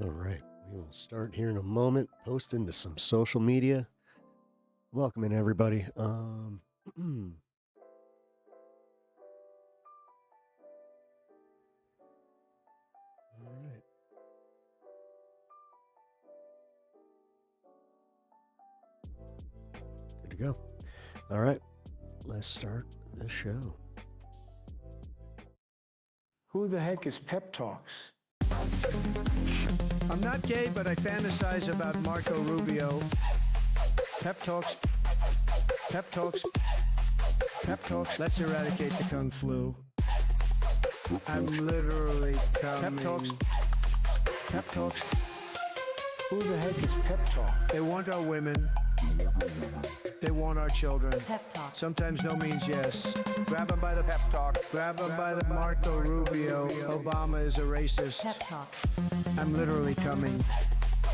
All right, we will start here in a moment, post into some social media. Welcome in, everybody. All right. Good to go. All right, let's start the show. Who the heck is Pep Talks? I'm not gay, but I fantasize about Marco Rubio. Pep Talks. Pep Talks. Pep Talks. Let's eradicate the Kung Flu. I'm literally coming. Pep Talks. Pep Talks. Who the heck is Pep Talk? They want our women. They want our children. Pep Talks. Sometimes no means yes. Grab them by the Pep Talk. Grab them by the Marco Rubio. Obama is a racist. Pep Talks. I'm literally coming.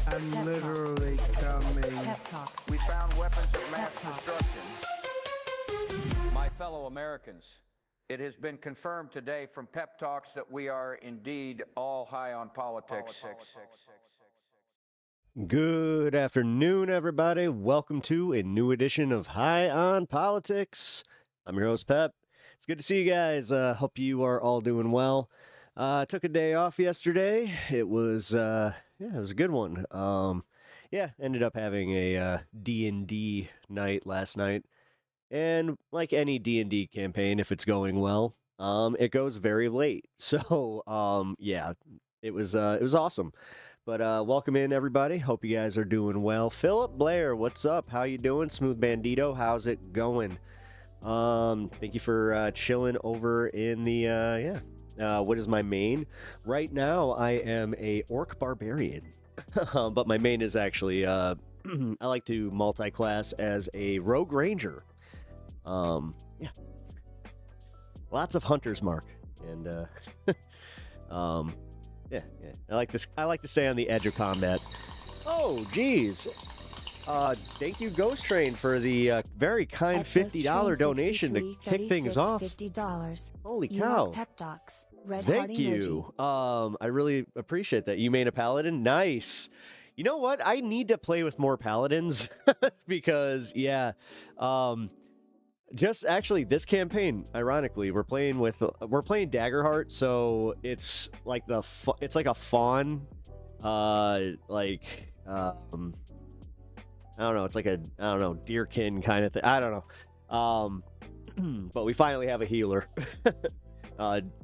I'm Pep literally coming. Pep Talks. We found weapons of mass Pep Talks. destruction. My fellow Americans, it has been confirmed today from Pep Talks that we are indeed all high on politics. Good afternoon, everybody. Welcome to a new edition of High on Politics. I'm your host, Pep. It's good to see you guys. Hope you are all doing well. Took a day off yesterday. It was it was a good one. Ended up having a D&D night last night. And like any D&D campaign, if it's going well, it goes very late. So, it was awesome. But welcome in, everybody. Hope you guys are doing well. Philip Blair, what's up? How you doing? Smooth Bandito, how's it going? Thank you for chilling over in the, what is my main? Right now, I am a Orc Barbarian. But my main is actually, I like to multi-class as a Rogue Ranger. Lots of Hunter's Mark. And, Yeah. I like this. I like to stay on the edge of combat. Oh, geez. Thank you, Ghost Train, for the very kind $50 donation to kick things off. $50. Holy You cow! want Pep Talks. Red Thank heart you. emoji. I really appreciate that. You made a paladin. Nice. You know what? I need to play with more paladins because just actually this campaign, ironically, we're playing Daggerheart, so it's like it's like a fawn, I don't know, it's like a deerkin kind of thing. I don't know. But we finally have a healer.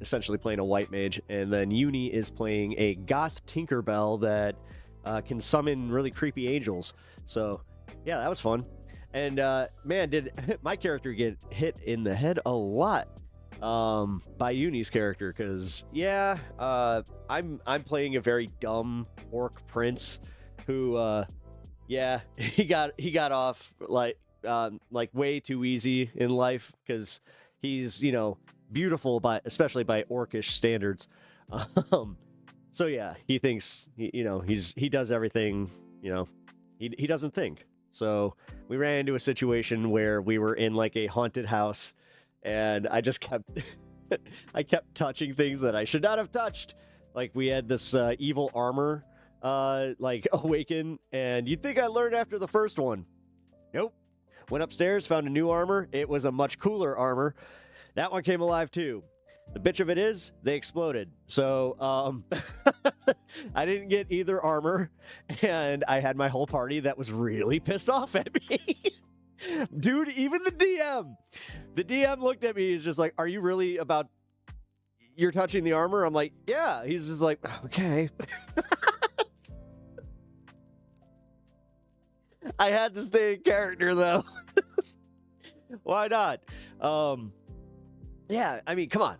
Essentially playing a white mage, and then Uni is playing a goth Tinkerbell that can summon really creepy angels. So yeah, that was fun. And man, did my character get hit in the head a lot by Uni's character, because I'm playing a very dumb orc prince who he got off like way too easy in life, because he's beautiful especially by orcish standards. So yeah, he thinks he does everything, he doesn't think. So we ran into a situation where we were in like a haunted house, and I just kept touching things that I should not have touched. Like we had this evil armor awaken, and you'd think I learned after the first one. Nope. Went upstairs, found a new armor. It was a much cooler armor. That one came alive too. The bitch of it is, they exploded. So, I didn't get either armor, and I had my whole party that was really pissed off at me. Dude, even the DM looked at me, he's just like, are you really you're touching the armor? I'm like, yeah. He's just like, okay. I had to stay in character, though. Why not? Yeah, I mean, come on.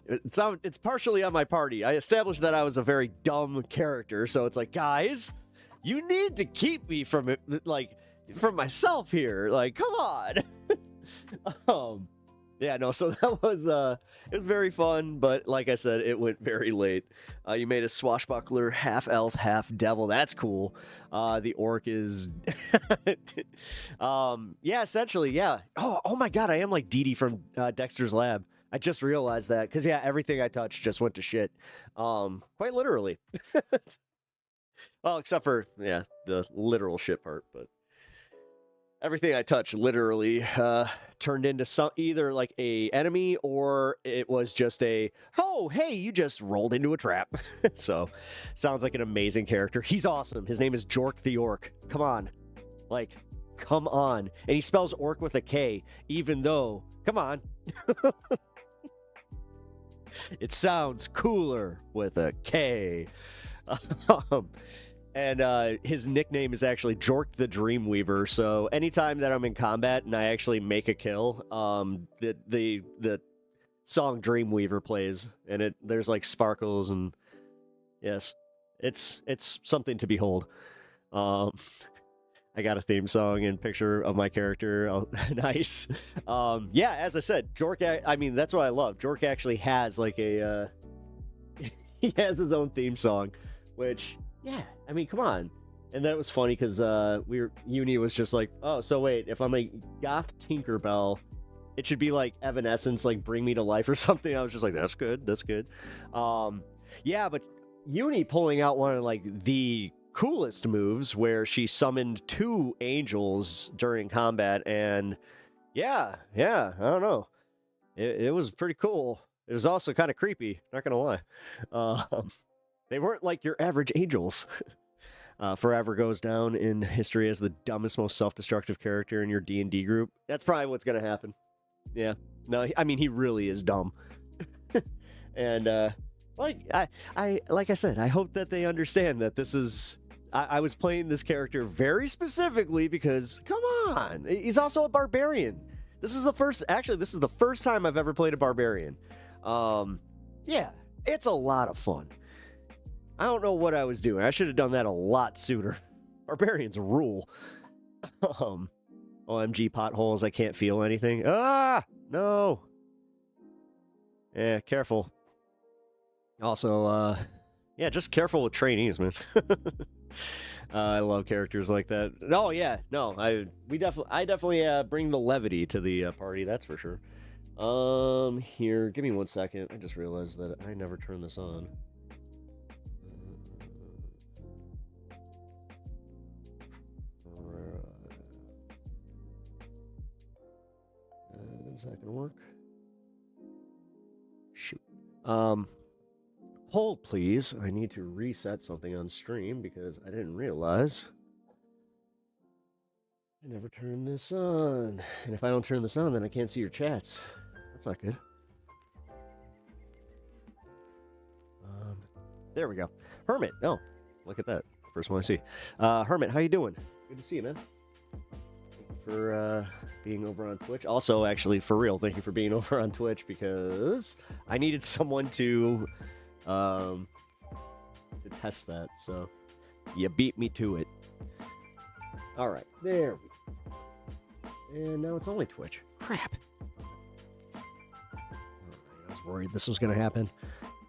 It's partially on my party. I established that I was a very dumb character, so it's like, guys, you need to keep me from it, from myself here. Like, come on. So that was it was very fun, but like I said, it went very late. You made a swashbuckler, half elf, half devil. That's cool. The orc is essentially, yeah. Oh my god, I am like Dee Dee from Dexter's Lab. I just realized that, because everything I touched just went to shit. Quite literally. Well, except for, yeah, the literal shit part, but everything I touched literally turned into some either like a enemy or it was just a, oh, hey, you just rolled into a trap. So, sounds like an amazing character. He's awesome. His name is Jork the Orc. Come on. Like, come on. And he spells orc with a K, even though, come on. It sounds cooler with a K. And his nickname is actually Jork the Dreamweaver. So anytime that I'm in combat and I actually make a kill, the song Dreamweaver plays, and there's like sparkles, and yes, it's something to behold. I got a theme song and picture of my character. Oh, nice. Yeah, as I said, Jork. I mean, that's what I love. Jork actually has like a he has his own theme song, which. Yeah, I mean, come on. And that was funny because Uni was just like, oh, so wait, if I'm a goth Tinkerbell, it should be like Evanescence, like Bring Me to Life or something. I was just like, that's good, that's good. Yeah, but Uni pulling out one of like the coolest moves where she summoned 2 angels during combat, and yeah, I don't know. It was pretty cool. It was also kind of creepy, not gonna lie. They weren't like your average angels. Forever goes down in history as the dumbest, most self-destructive character in your D&D group. That's probably what's going to happen. Yeah. No, I mean, he really is dumb. And, like I said, I hope that they understand that this is... I was playing this character very specifically because, come on, he's also a barbarian. This is the first time I've ever played a barbarian. Yeah, it's a lot of fun. I don't know what I was doing. I should have done that a lot sooner. Barbarians rule. OMG potholes, I can't feel anything. Ah! No! Yeah, careful. Also, yeah, just careful with trainees, man. I love characters like that. Oh, yeah, no, I definitely bring the levity to the party, that's for sure. Here, give me 1 second. I just realized that I never turned this on. Is that gonna work? Shoot. Hold, please. I need to reset something on stream because I didn't realize I never turned this on. And if I don't turn this on, then I can't see your chats. That's not good. There we go. Hermit. Oh, look at that. First one I see. Hermit, how you doing? Good to see you, man. Thank you for being over on Twitch. Also, actually, for real, thank you for being over on Twitch because I needed someone to test that. So you beat me to it. All right, there we go. And now it's only Twitch. Crap. All right, I was worried this was going to happen.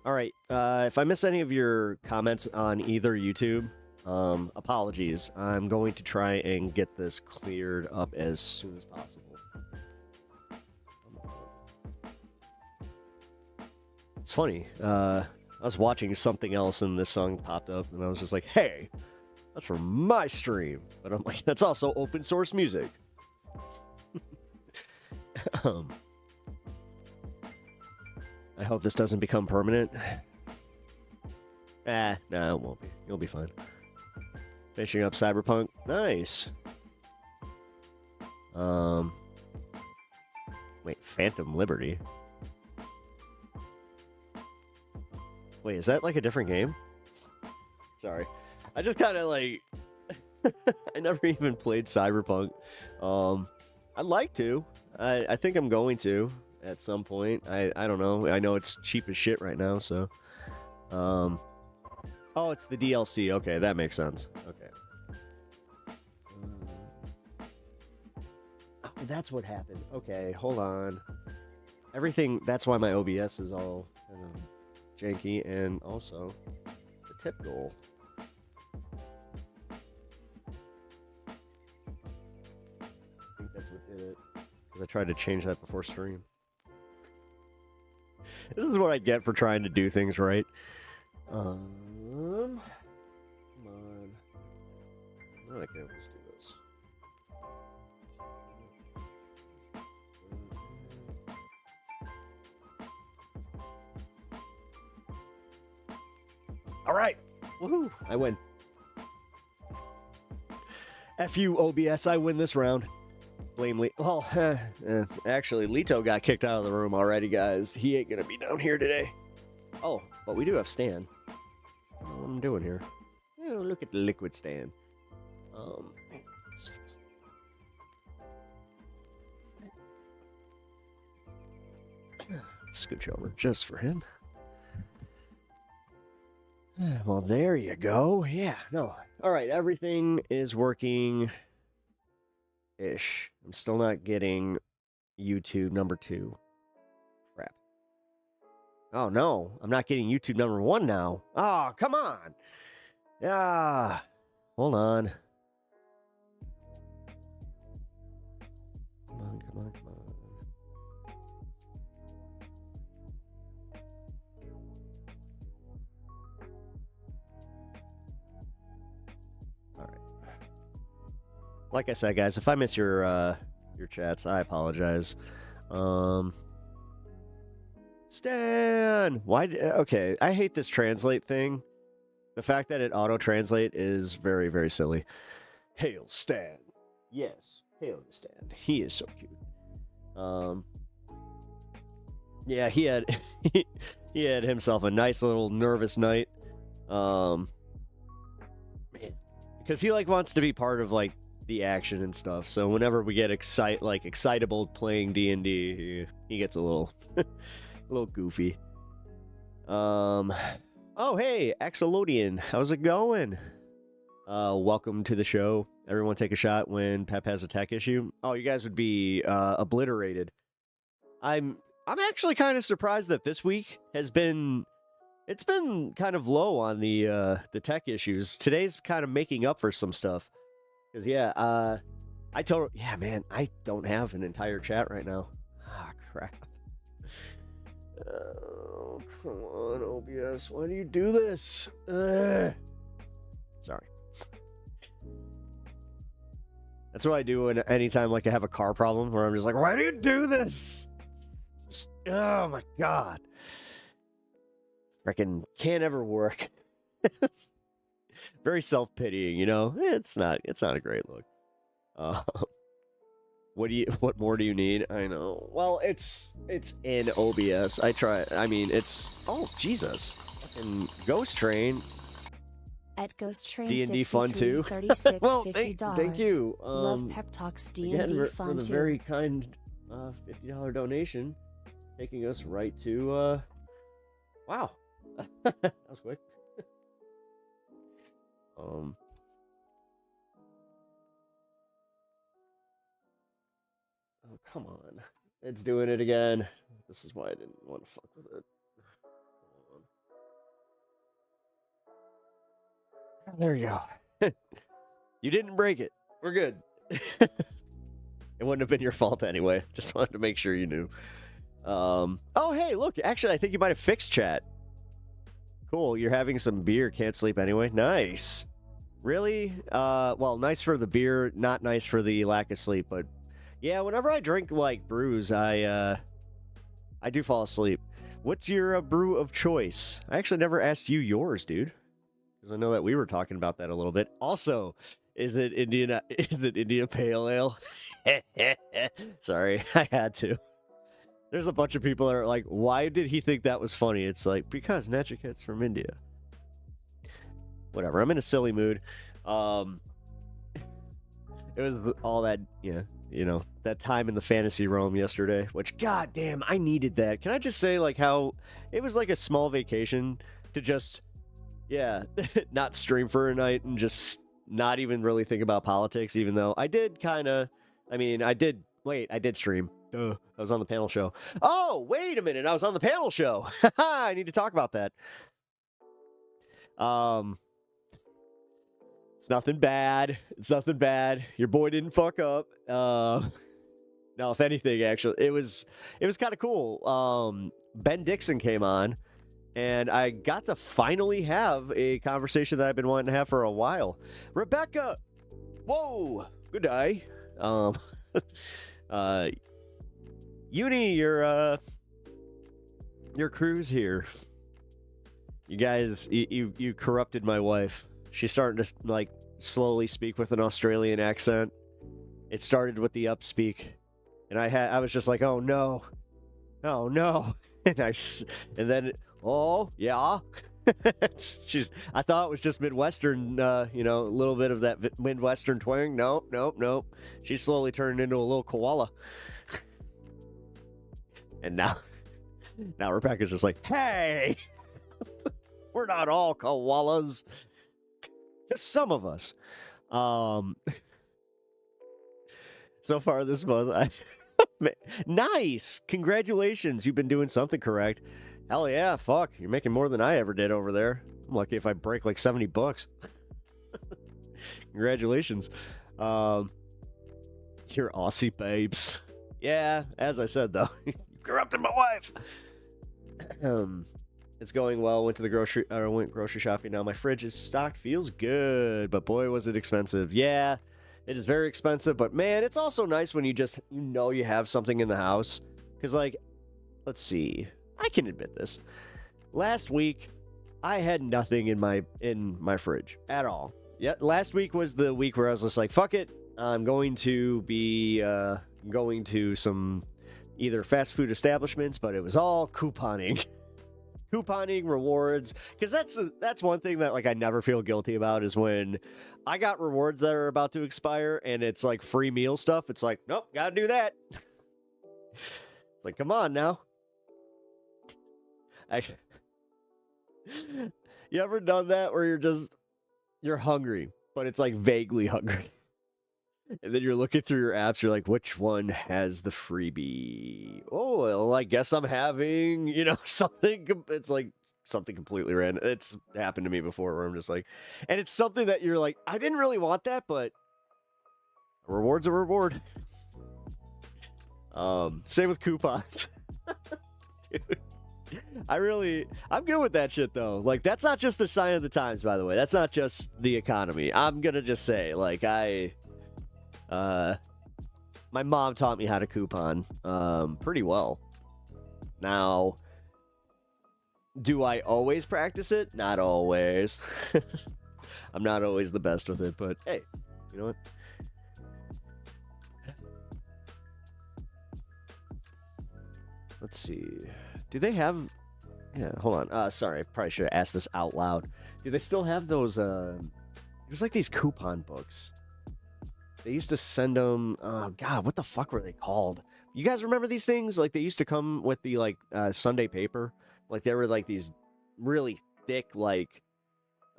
All right, if I miss any of your comments on either YouTube, apologies. I'm going to try and get this cleared up as soon as possible. It's funny. I was watching something else and this song popped up, and I was just like, hey, that's from my stream. But I'm like, that's also open source music. I hope this doesn't become permanent. No, it won't be. You'll be fine. Finishing up Cyberpunk. Nice. Wait, Phantom Liberty. Wait, is that like a different game? Sorry. I just kind of like... I never even played Cyberpunk. I'd like to. I think I'm going to at some point. I don't know. I know it's cheap as shit right now, so... Oh, it's the DLC. Okay, that makes sense. Okay. Oh, that's what happened. Okay, hold on. Everything... That's why my OBS is all kind of janky, and also the tip goal. I think that's what did it. Because I tried to change that before stream. This is what I get for trying to do things right. Come on. Okay, let's do this. All right. Woohoo! I win. F you, OBS. I win this round. Blame Lee. Well, actually, Lito got kicked out of the room already, guys. He ain't gonna be down here today. Oh, but we do have Stan. I don't know what I'm doing here. Oh, look at the liquid Stan. Let's fix that. Scooch over just for him. Well, there you go. Yeah, no. All right, everything is working ish. I'm still not getting YouTube number 2. Crap. Oh no, I'm not getting YouTube number 1 now. Oh, come on. Ah, hold on. Come on, come on, come on. All right. Like I said, guys, if I miss your chats, I apologize. Stan, why? Okay, I hate this translate thing. The fact that it auto-translate is very, very silly. Hail Stan. Yes, hail to Stan. He is so cute. Yeah, he had he had himself a nice little nervous night. Man, because he like wants to be part of like the action and stuff. So whenever we get excitable playing D&D, he gets a little a little goofy. Oh, hey, Axolodian. How's it going? Welcome to the show. Everyone take a shot when Pep has a tech issue. Oh, you guys would be obliterated. I'm actually kind of surprised that this week has been... It's been kind of low on the tech issues. Today's kind of making up for some stuff. Because, yeah, yeah, man, I don't have an entire chat right now. Ah, crap. Oh, come on, OBS. Why do you do this? Sorry. That's what I do anytime like I have a car problem where I'm just like, why do you do this? Just, oh my god. Freaking can't ever work. Very self-pitying, you know? It's not a great look. What more do you need? I know. Well, it's in OBS. I mean, it's... Oh, Jesus. Fucking Ghost Train. At Ghost Train D&D fun too. 36, well, $50. thank you. Love Pep Talks D&D again, fun for the too. very kind $50 donation, taking us right to... Wow. That was quick. Oh, come on. It's doing it again. This is why I didn't want to fuck with it. There you go. You didn't break it. We're good. It wouldn't have been your fault anyway. Just wanted to make sure you knew. Oh, hey, look. Actually, I think you might have fixed chat. Cool. You're having some beer. Can't sleep anyway. Nice. Really? Well, nice for the beer. Not nice for the lack of sleep, but... Yeah, whenever I drink, like, brews, I do fall asleep. What's your brew of choice? I actually never asked you yours, dude. Because I know that we were talking about that a little bit. Also, is it Indian Pale Ale? Sorry, I had to. There's a bunch of people that are like, why did he think that was funny? It's like, because Nachiket's from India. Whatever, I'm in a silly mood. It was all that, yeah. You know, that time in the fantasy realm yesterday, which, goddamn, I needed that. Can I just say, like, how it was like a small vacation to just, yeah, not stream for a night and just not even really think about politics, even though I did kind of, I mean, I did stream. Duh, I was on the panel show. Oh, wait a minute, I was on the panel show. I need to talk about that. It's nothing bad. It's nothing bad. Your boy didn't fuck up. No, if anything, actually, it was kind of cool. Ben Dixon came on, and I got to finally have a conversation that I've been wanting to have for a while. Rebecca, Whoa, good day. Uni, your crew's here. You guys, you corrupted my wife. She's starting to like slowly speak with an Australian accent. It started with the upspeak, and I was just like, oh no, and then oh yeah. I thought it was just Midwestern, you know, a little bit of that Midwestern twang. Nope. She's slowly turning into a little koala. And now Rebecca's just like, hey, we're not all koalas. Just some of us. So far this month, nice. Congratulations. You've been doing something correct. Hell yeah, fuck. You're making more than I ever did over there. I'm lucky if I break like $70. Congratulations. You're Aussie babes. Yeah, as I said though, you corrupted my wife. It's going well. Went grocery shopping now. My fridge is stocked. Feels good, but boy was it expensive. Yeah, it is very expensive, but man, it's also nice when you know you have something in the house. Cause like, let's see. I can admit this. Last week, I had nothing in my fridge at all. Yeah, last week was the week where I was just like, fuck it. I'm going to be going to some either fast food establishments, but it was all couponing. Couponing, rewards, because that's one thing that like I never feel guilty about is when I got rewards that are about to expire and it's like free meal stuff. It's like, nope, gotta do that. It's like, come on now. You ever done that where you're hungry, but it's like vaguely hungry, and then you're looking through your apps, you're like, which one has the freebie? Oh, well, I guess I'm having, you know, something. It's like something completely random. It's happened to me before where I'm just like, and it's something that you're like, I didn't really want that, but a reward's a reward. Same with coupons. Dude. I'm good with that shit though. Like, that's not just the sign of the times, by the way. That's not just the economy. I'm gonna just say, like, my mom taught me how to coupon, pretty well. Now, do I always practice it? Not always. I'm not always the best with it, but hey, you know what? Let's see. Do they have... Yeah, hold on. Sorry, I probably should have asked this out loud. Do they still have those, there's like these coupon books. They used to send them... Oh, God, what the fuck were they called? You guys remember these things? Like, they used to come with the, like, Sunday paper. Like, they were, like, these really thick, like...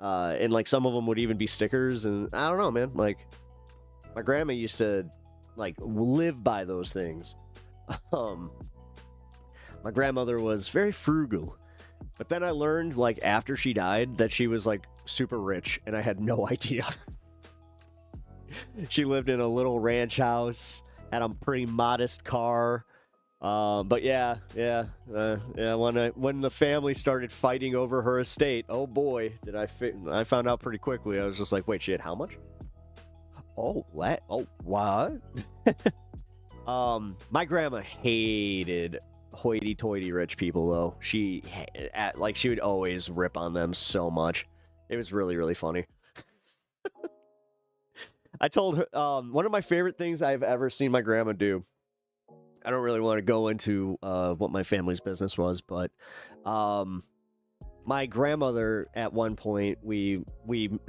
and, like, some of them would even be stickers. And I don't know, man. Like, my grandma used to, like, live by those things. My grandmother was very frugal. But then I learned, like, after she died, that she was, like, super rich, and I had no idea. She lived in a little ranch house, had a pretty modest car. But yeah. When the family started fighting over her estate, oh boy, did I found out pretty quickly. I was just like, wait, shit, how much? Oh, what? My grandma hated hoity-toity rich people, though. She would always rip on them so much. It was really, really funny. I told her, one of my favorite things I've ever seen my grandma do, I don't really want to go into what my family's business was, but my grandmother, at one point, we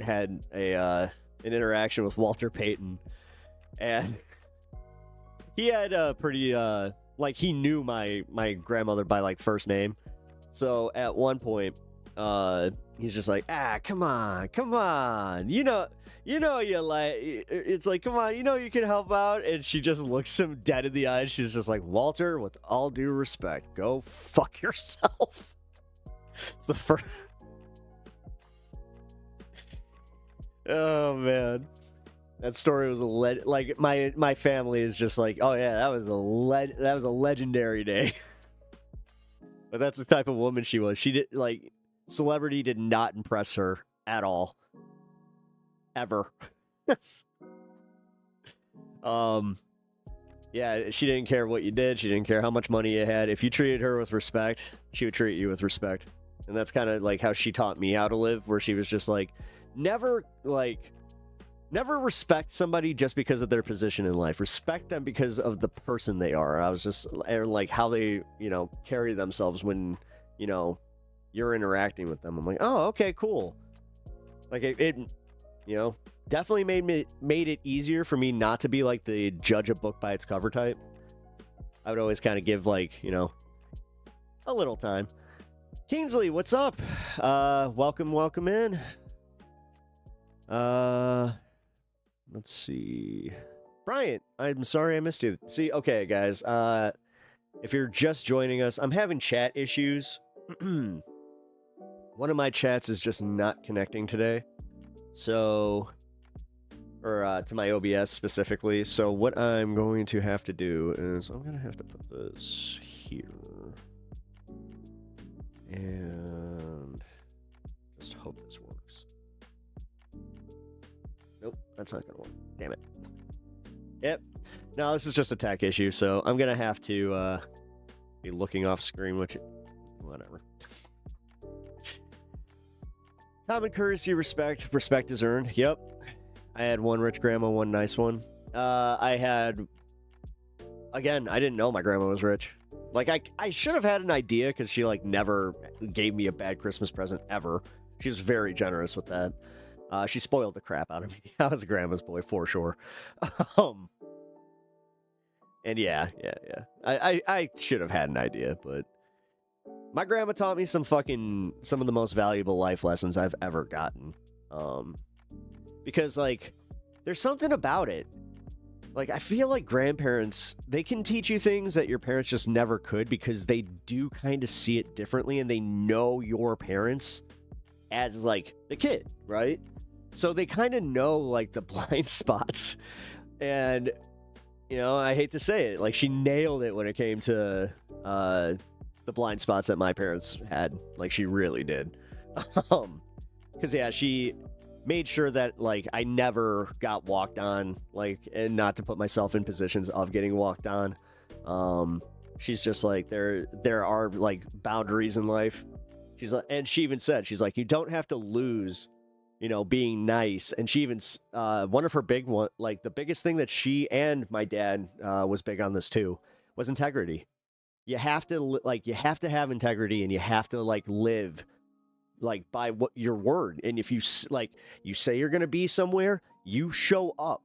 had an interaction with Walter Payton, and he had a pretty... like, he knew my grandmother by, like, first name. So, at one point, he's just like, come on. You know, you like, it's like, come on, you know you can help out. And she just looks him dead in the eyes. She's just like, Walter, with all due respect, go fuck yourself. It's the first... Oh, man. That story was like my family is just like, oh yeah, that was a legendary day. But that's the type of woman she was. She did, like, celebrity did not impress her at all, ever. Yeah, she didn't care what you did. She didn't care how much money you had. If you treated her with respect, she would treat you with respect. And that's kind of like how she taught me how to live, where she was just never respect somebody just because of their position in life. Respect them because of the person they are. I was just like how they, carry themselves when, you're interacting with them. I'm like, oh, okay, cool. Like it definitely made it easier for me not to be like the judge a book by its cover type. I would always kind of give a little time. Kingsley, what's up? Welcome in. Let's see. Bryant, I'm sorry I missed you. See, okay, guys. If you're just joining us, I'm having chat issues. One of my chats is just not connecting today. So, or to my OBS specifically. So what I'm going to have to do is I'm going to have to put this here. And just hope this works. Nope, that's not going to work. Damn it. Yep. No, this is just a tech issue, so I'm going to have to be looking off screen, which, whatever. Common courtesy, respect. Respect is earned. Yep. I had one rich grandma, one nice one. Again, I didn't know my grandma was rich. Like, I should have had an idea, because she, never gave me a bad Christmas present, ever. She was very generous with that. She spoiled the crap out of me. I was a grandma's boy, for sure. And yeah. I should have had an idea, but my grandma taught me some of the most valuable life lessons I've ever gotten. Because, there's something about it. I feel like grandparents, they can teach you things that your parents just never could, because they do kind of see it differently, and they know your parents as, the kid, right? So they kind of know, the blind spots. And, I hate to say it, she nailed it when it came to the blind spots that my parents had. She really did. Because, yeah, she made sure that, I never got walked on, and not to put myself in positions of getting walked on. She's just there are, boundaries in life. She's and she even said, she's you don't have to lose, being nice. And she even, one of her the biggest thing that she and my dad was big on this too, was integrity. You have to, you have to have integrity, and you have to, live by what your word. And if you you say you're going to be somewhere, you show up.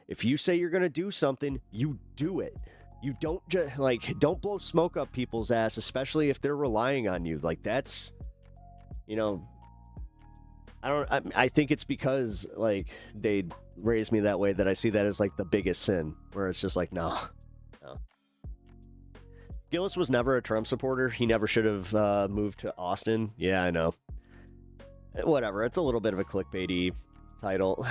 If you say you're going to do something, you do it. You don't just don't blow smoke up people's ass, especially if they're relying on you. That's, I think it's because they raised me that way, that I see that as the biggest sin, where it's just no. Gillis was never a Trump supporter. He never should have moved to Austin. Yeah, I know. Whatever. It's a little bit of a clickbaity title.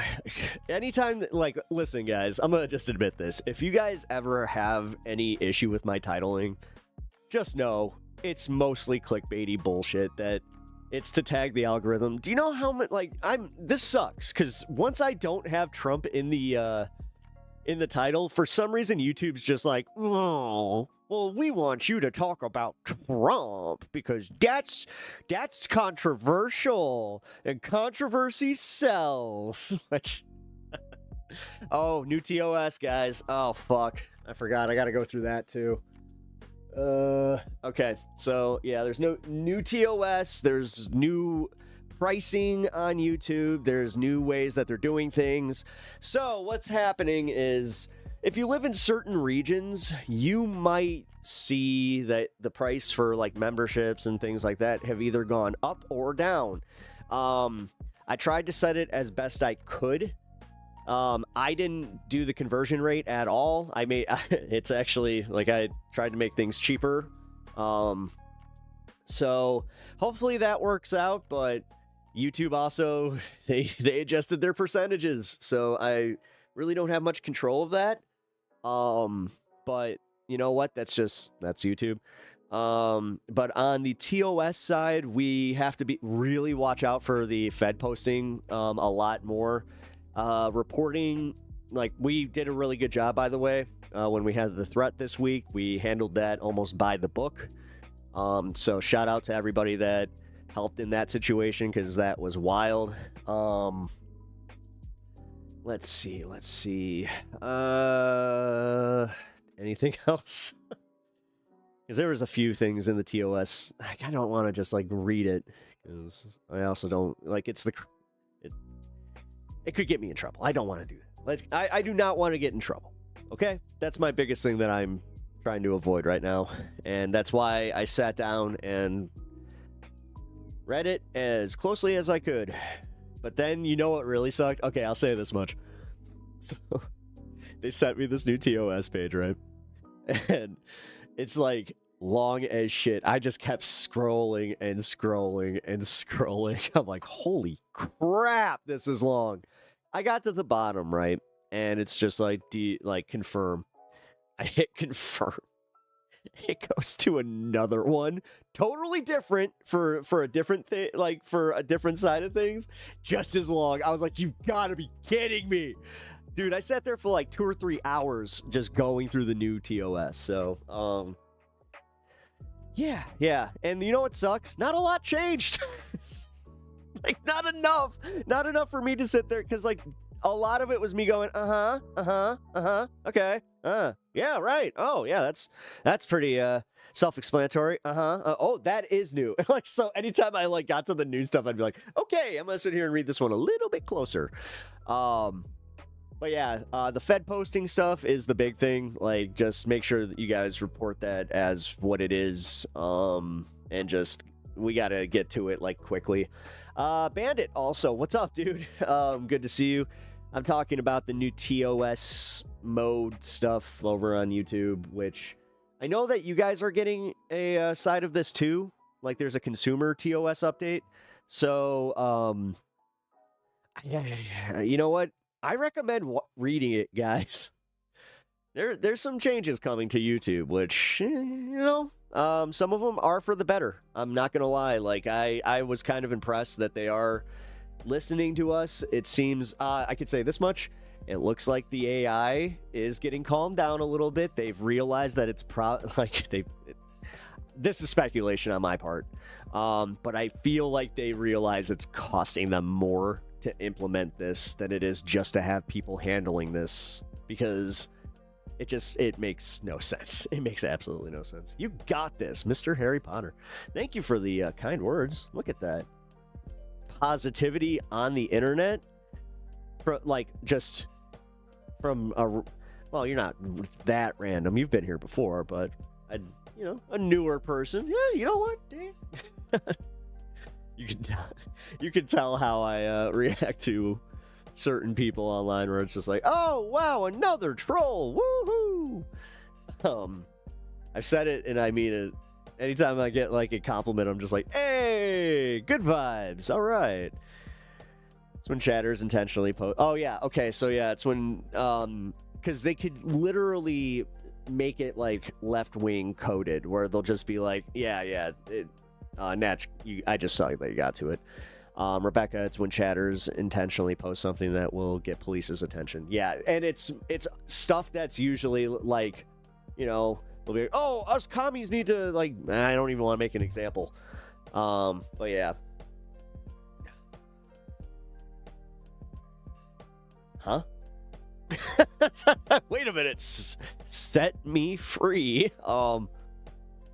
Anytime, listen, guys, I'm gonna just admit this. If you guys ever have any issue with my titling, just know it's mostly clickbaity bullshit. That it's to tag the algorithm. Do you know how much? This sucks, because once I don't have Trump in the title, for some reason YouTube's just oh, well, we want you to talk about Trump because that's controversial, and controversy sells. Which, oh, new TOS, guys. Oh, fuck. I forgot. I got to go through that too. Okay. So, yeah, there's no new TOS. There's new pricing on YouTube. There's new ways that they're doing things. So, what's happening is, if you live in certain regions, you might see that the price for memberships and things like that have either gone up or down. I tried to set it as best I could. I didn't do the conversion rate at all. It's actually I tried to make things cheaper. So hopefully that works out, but YouTube also, they adjusted their percentages. So I really don't have much control of that. But you know what? That's YouTube. But on the TOS side, we have to really watch out for the Fed posting, a lot more, reporting, like, we did a really good job, by the way. When we had the threat this week, we handled that almost by the book. So shout out to everybody that helped in that situation, because that was wild. Let's see. Anything else? Because there was a few things in the TOS. I don't want to just, like, read it, because I also don't, like, it could get me in trouble. I don't want to do that. Like, I do not want to get in trouble. Okay? That's my biggest thing that I'm trying to avoid right now. And that's why I sat down and read it as closely as I could. But then, you know what really sucked? Okay, I'll say this much. So, they sent me this new TOS page, right? And it's, like, long as shit. I just kept scrolling and scrolling and scrolling. I'm like, holy crap, this is long. I got to the bottom, right? And it's just like, confirm. I hit confirm. It goes to another one, totally different for a different thing, like for a different side of things, just as long. I was like, you gotta be kidding me. Dude, I sat there for like 2 or 3 hours just going through the new TOS. So, yeah. And you know what sucks? Not a lot changed. Like, not enough for me to sit there, because, like, a lot of it was me going, okay, yeah, right, oh, yeah, that's pretty, self-explanatory, oh, that is new. Like, so anytime I, like, got to the new stuff, I'd be like, okay, I'm gonna sit here and read this one a little bit closer. But yeah, the Fed posting stuff is the big thing. Like, just make sure that you guys report that as what it is, and just, we gotta get to it, like, quickly. Bandit also, what's up, dude? Good to see you. I'm talking about the new TOS mode stuff over on YouTube, which I know that you guys are getting a side of this too. Like, there's a consumer TOS update. So, you know what? I recommend reading it, guys. There's some changes coming to YouTube, which, you know, some of them are for the better. I'm not gonna lie. Like, I was kind of impressed that they are listening to us. It seems, I could say this much. It looks like the AI is getting calmed down a little bit. They've realized that it's this is speculation on my part. But I feel like they realize it's costing them more to implement this than it is just to have people handling this, because it makes no sense. It makes absolutely no sense. You got this, Mr. Harry Potter. Thank you for the kind words. Look at that. Positivity on the internet. Just from a... Well, you're not that random. You've been here before, but a newer person. Yeah, you know what? You can tell how I react to certain people online, where it's just like, oh wow, another troll, woohoo. I've said it and I mean it. Anytime I get like a compliment, I'm just like, hey, good vibes, all right. It's when chatters intentionally post. Oh yeah, okay, so yeah, it's when because they could literally make it like left-wing coded, where they'll just be like, yeah, Natch, I just saw that you got to it. Rebecca, it's when chatters intentionally post something that will get police's attention. Yeah, and it's stuff that's usually like, they'll be like, oh, us commies need to, like, I don't even want to make an example. But yeah. Huh? Wait a minute. Set me free. What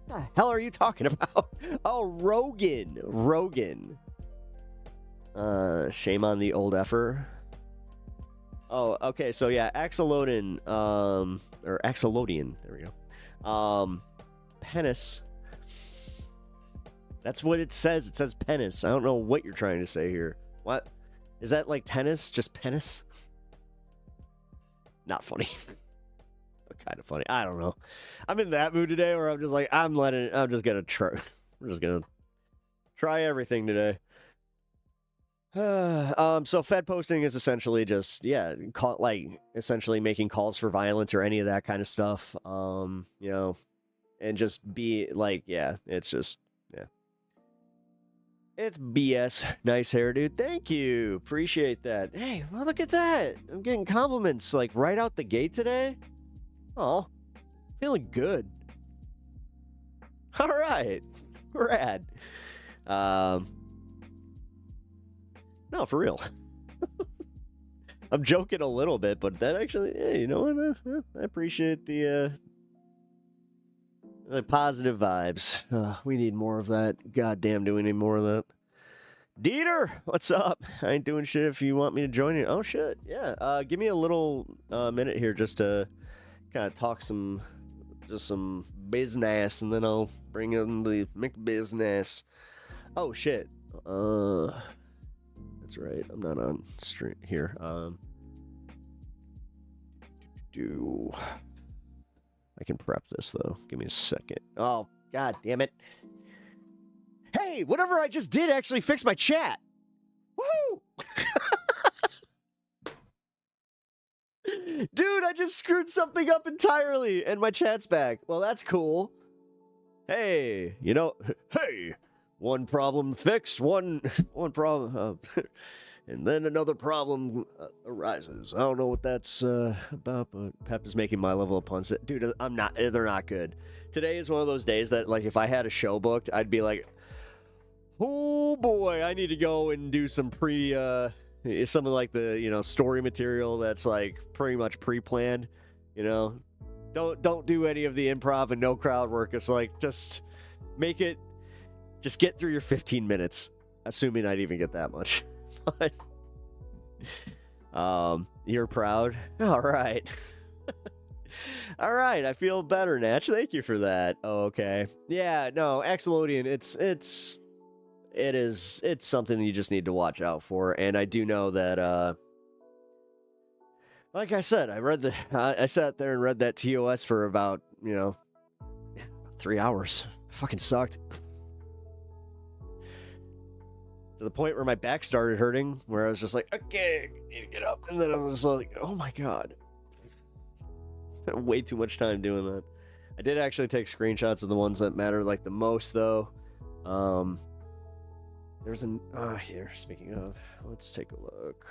the hell are you talking about? Oh, Rogan. Shame on the old effer. Oh, okay, so yeah, Axolotl, or Axolotlian, there we go. Penis. That's what it says. It says penis. I don't know what you're trying to say here. What? Is that like tennis? Just penis? Not funny. Kind of funny. I don't know. I'm in that mood today where I'm just like, I'm just gonna try everything today. So Fed posting is essentially just, essentially making calls for violence or any of that kind of stuff. And just be like, it's just, It's BS. Nice hair, dude. Thank you. Appreciate that. Hey, well, look at that. I'm getting compliments like right out the gate today. Oh, feeling good. All right. Rad. No, for real. I'm joking a little bit, but that actually, hey, you know what? I appreciate the positive vibes. We need more of that. Goddamn, do we need more of that? Dieter, what's up? I ain't doing shit if you want me to join you. Oh, shit. Yeah. Give me a little minute here just to kind of talk some business, and then I'll bring in the McBusiness. Oh, shit. That's right. I'm not on stream here. I can prep this, though. Give me a second. Oh, god damn it. Hey, whatever I just did actually fixed my chat. Woo! Dude, I just screwed something up entirely, and my chat's back. Well, that's cool. Hey, you know, hey, one problem fixed, one problem, and then another problem arises. I don't know what that's about, but Pep is making my level of puns. Dude, they're not good. Today is one of those days that, like, if I had a show booked, I'd be like, oh boy, I need to go and do some something like the, you know, story material that's like pretty much pre-planned, you know. Don't do any of the improv and no crowd work. It's like just get through your 15 minutes, assuming I'd even get that much. But you're proud? All right. All right, I feel better, Natch. Thank you for that. Oh, okay. Yeah, no, Excelodian, it's something that you just need to watch out for, and I do know that like I said, I sat there and read that TOS for about, you know, 3 hours. It fucking sucked. To the point where my back started hurting, where I was just like, okay, I need to get up. And then I was like, oh my god. I spent way too much time doing that. I did actually take screenshots of the ones that matter like the most, though. There's here, speaking of, let's take a look.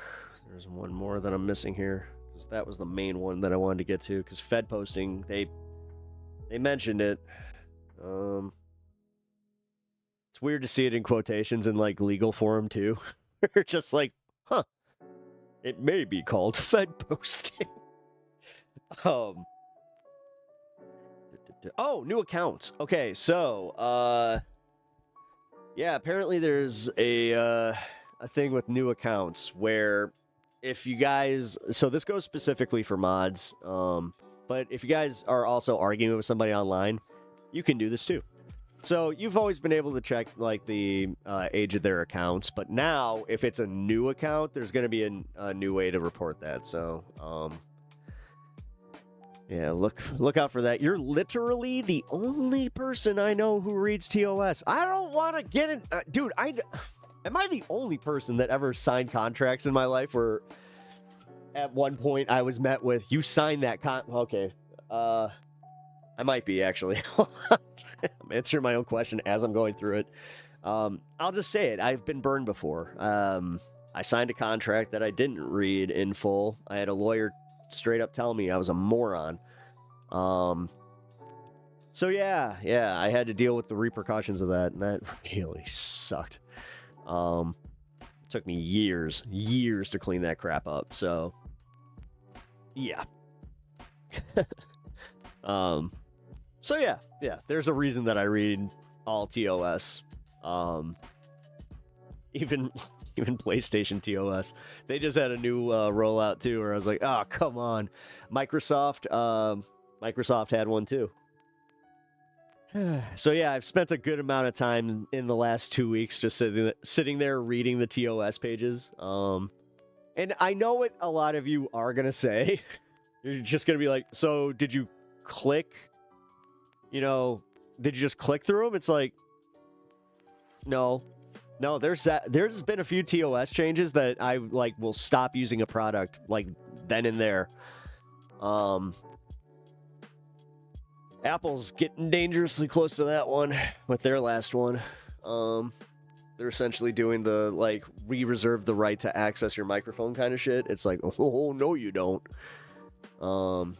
There's one more that I'm missing here, because that was the main one that I wanted to get to, because Fed posting, they mentioned it. It's weird to see it in quotations in, like, legal form, too. We're just like, huh, it may be called Fed posting. Oh, new accounts. Okay, so, yeah, apparently there's a thing with new accounts where if you guys, so this goes specifically for mods, but if you guys are also arguing with somebody online, you can do this too. So you've always been able to check like the age of their accounts, but now if it's a new account, there's going to be a new way to report that. So yeah, look out for that. You're literally the only person I know who reads TOS. I don't want to get it, dude. Am I the only person that ever signed contracts in my life where at one point I was met with, you signed that okay. I might be, actually. I'm answering my own question as I'm going through it. I'll just say it. I've been burned before. I signed a contract that I didn't read in full. I had a lawyer straight up tell me I was a moron. So yeah, I had to deal with the repercussions of that, and that really sucked. It took me years to clean that crap up. So yeah. So yeah, there's a reason that I read all TOS. Even PlayStation TOS. They just had a new rollout too, where I was like, oh, come on. Microsoft had one too. So yeah, I've spent a good amount of time in the last 2 weeks just sitting there reading the TOS pages. And I know what a lot of you are gonna say. You're just gonna be like, so did you click? You know, did you just click through them? It's like, no, there's been a few TOS changes that I like will stop using a product like then and there. Apple's getting dangerously close to that one with their last one. They're essentially doing the, like, we reserve the right to access your microphone kind of shit. It's like, oh, no, you don't.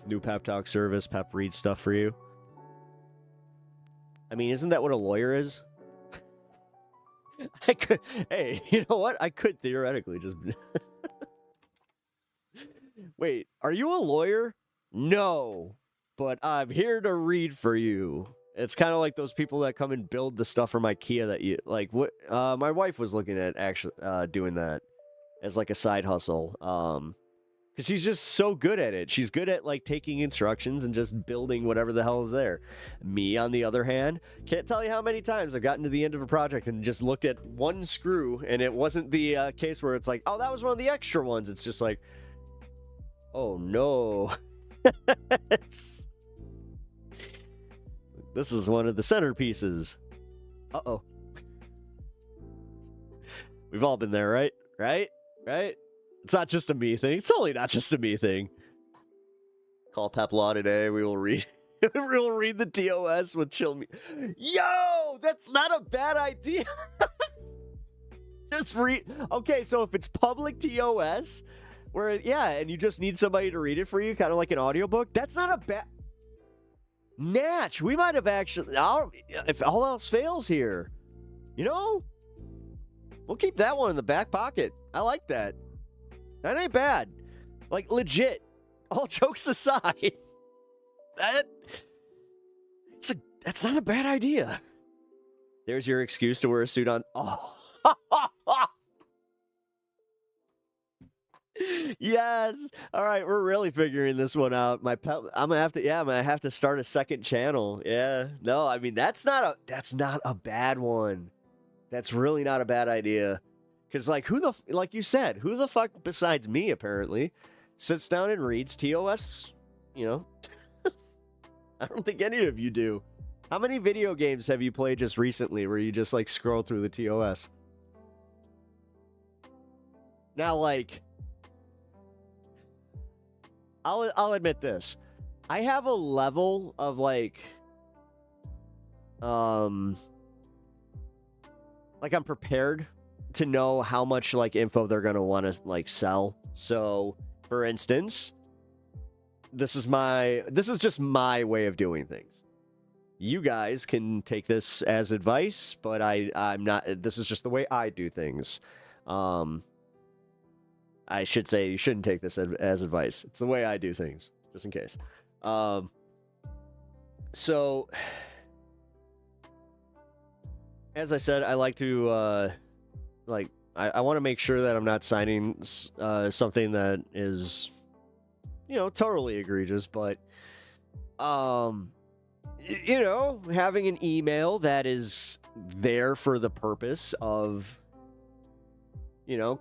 New pep talk service, Pep reads stuff for you. I mean, isn't that what a lawyer is? I could, hey, you know what? I could theoretically just... Wait, are you a lawyer? No, but I'm here to read for you. It's kind of like those people that come and build the stuff from IKEA that you like. What? My wife was looking at actually doing that as like a side hustle. Because she's just so good at it. She's good at like taking instructions and just building whatever the hell is there. Me, on the other hand, can't tell you how many times I've gotten to the end of a project and just looked at one screw, and it wasn't the case where it's like, oh, that was one of the extra ones. It's just like, oh no. This is one of the centerpieces. Uh-oh. We've all been there, right? Right? It's not just a me thing. It's totally not just a me thing. Call Pep Law today. We will read we will read the TOS with chill me. Yo, that's not a bad idea. Just read. Okay, so if it's public TOS, where, yeah, and you just need somebody to read it for you, kind of like an audiobook, that's not a bad... Natch, we might have actually... if all else fails here, you know? We'll keep that one in the back pocket. I like that. That ain't bad. Like, legit. All jokes aside. That's not a bad idea. There's your excuse to wear a suit on... Oh. Yes. All right, we're really figuring this one out. I'm gonna have to start a second channel. Yeah. No, I mean that's not a bad one. That's really not a bad idea. Cause like like you said, who the fuck besides me apparently sits down and reads TOS? You know, I don't think any of you do. How many video games have you played just recently where you just like scroll through the TOS? Now, like, I'll admit this. I have a level of like I'm prepared to know how much like info they're going to want to like sell. So, for instance, this is just my way of doing things. You guys can take this as advice, but I'm not, this is just the way I do things. I should say you shouldn't take this as advice. It's the way I do things, just in case. So, as I said, I like to, I want to make sure that I'm not signing something that is, you know, totally egregious, but, you know, having an email that is there for the purpose of, you know,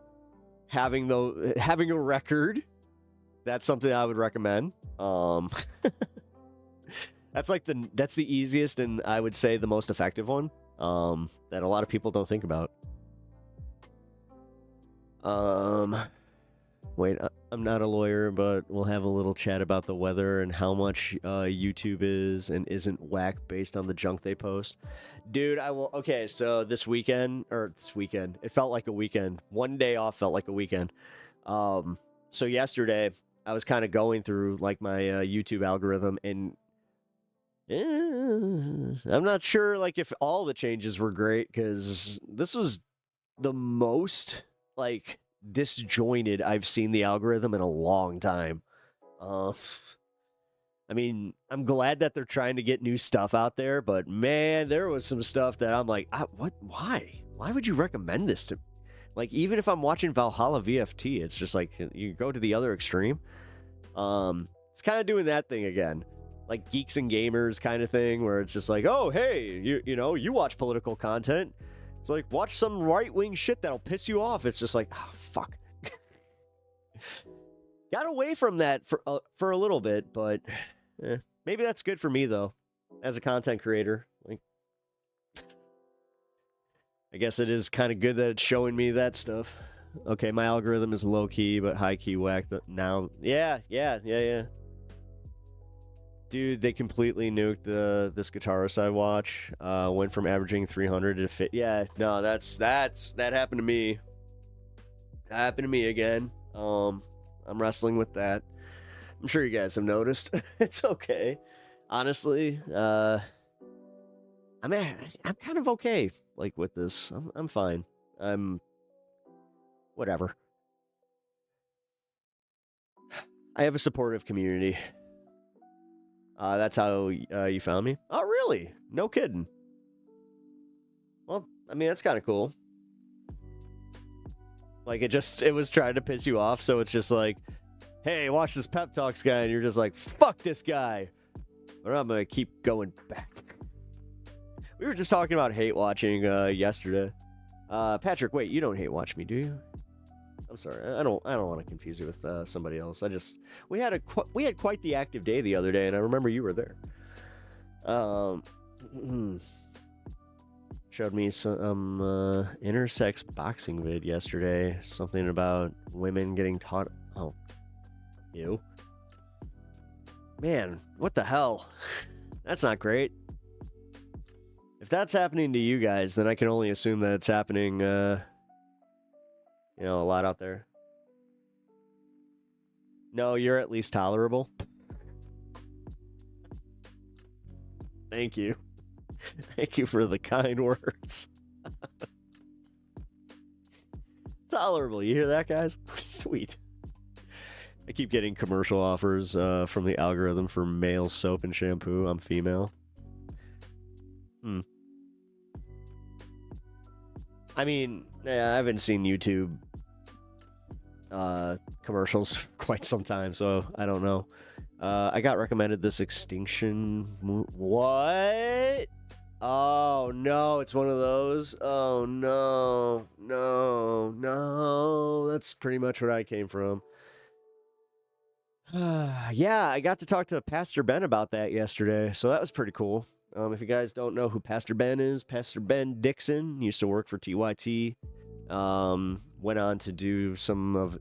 having a record, that's something I would recommend. That's the easiest and I would say the most effective one that a lot of people don't think about. Wait, I'm not a lawyer, but we'll have a little chat about the weather and how much YouTube is and isn't whack based on the junk they post. Dude, I will... Okay, so this weekend, it felt like a weekend. One day off felt like a weekend. So yesterday, I was kind of going through, like, my YouTube algorithm, and I'm not sure, like, if all the changes were great, because this was the most, like, disjointed I've seen the algorithm in a long time. I mean, I'm glad that they're trying to get new stuff out there, but man, there was some stuff that I'm like, what? Why would you recommend this to me? Like, even if I'm watching Valhalla VFT, it's just like, you go to the other extreme. It's kind of doing that thing again, like Geeks and Gamers kind of thing, where it's just like, oh, hey, you know, you watch political content. It's like, watch some right-wing shit that'll piss you off. It's just like, oh, fuck. Got away from that for a little bit, but maybe that's good for me, though, as a content creator. Like, I guess it is kind of good that it's showing me that stuff. Okay, my algorithm is low-key, but high-key whack now. Yeah. Dude, they completely nuked this guitarist I watch. Went from averaging 300 to fit. Yeah, no, that happened to me. That happened to me again. I'm wrestling with that. I'm sure you guys have noticed. It's okay. Honestly, I'm kind of okay. Like with this, I'm fine. I'm whatever. I have a supportive community. That's how you found me? Oh, really? No kidding. Well, I mean, that's kind of cool. Like, it was trying to piss you off, so it's just like, hey, watch this Pep Talks guy, and you're just like, fuck this guy. Or I'm gonna keep going back. We were just talking about hate watching yesterday. Patrick, wait, you don't hate watch me, do you? I'm sorry, I don't want to confuse you with somebody else. We had quite the active day the other day, and I remember you were there. Showed me some intersex boxing vid yesterday. Something about women getting taught. Oh, ew. Man, what the hell? That's not great. If that's happening to you guys, then I can only assume that it's happening, a lot out there. No, you're at least tolerable. Thank you. Thank you for the kind words. Tolerable. You hear that, guys? Sweet. I keep getting commercial offers from the algorithm for male soap and shampoo. I'm female. I mean, I haven't seen YouTube commercials for quite some time, so I don't know. I got recommended this Extinction... What? Oh, no, it's one of those? Oh, no. That's pretty much where I came from. Yeah, I got to talk to Pastor Ben about that yesterday, so that was pretty cool. If you guys don't know who Pastor Ben is, Pastor Ben Dixon used to work for TYT. Went on to do some of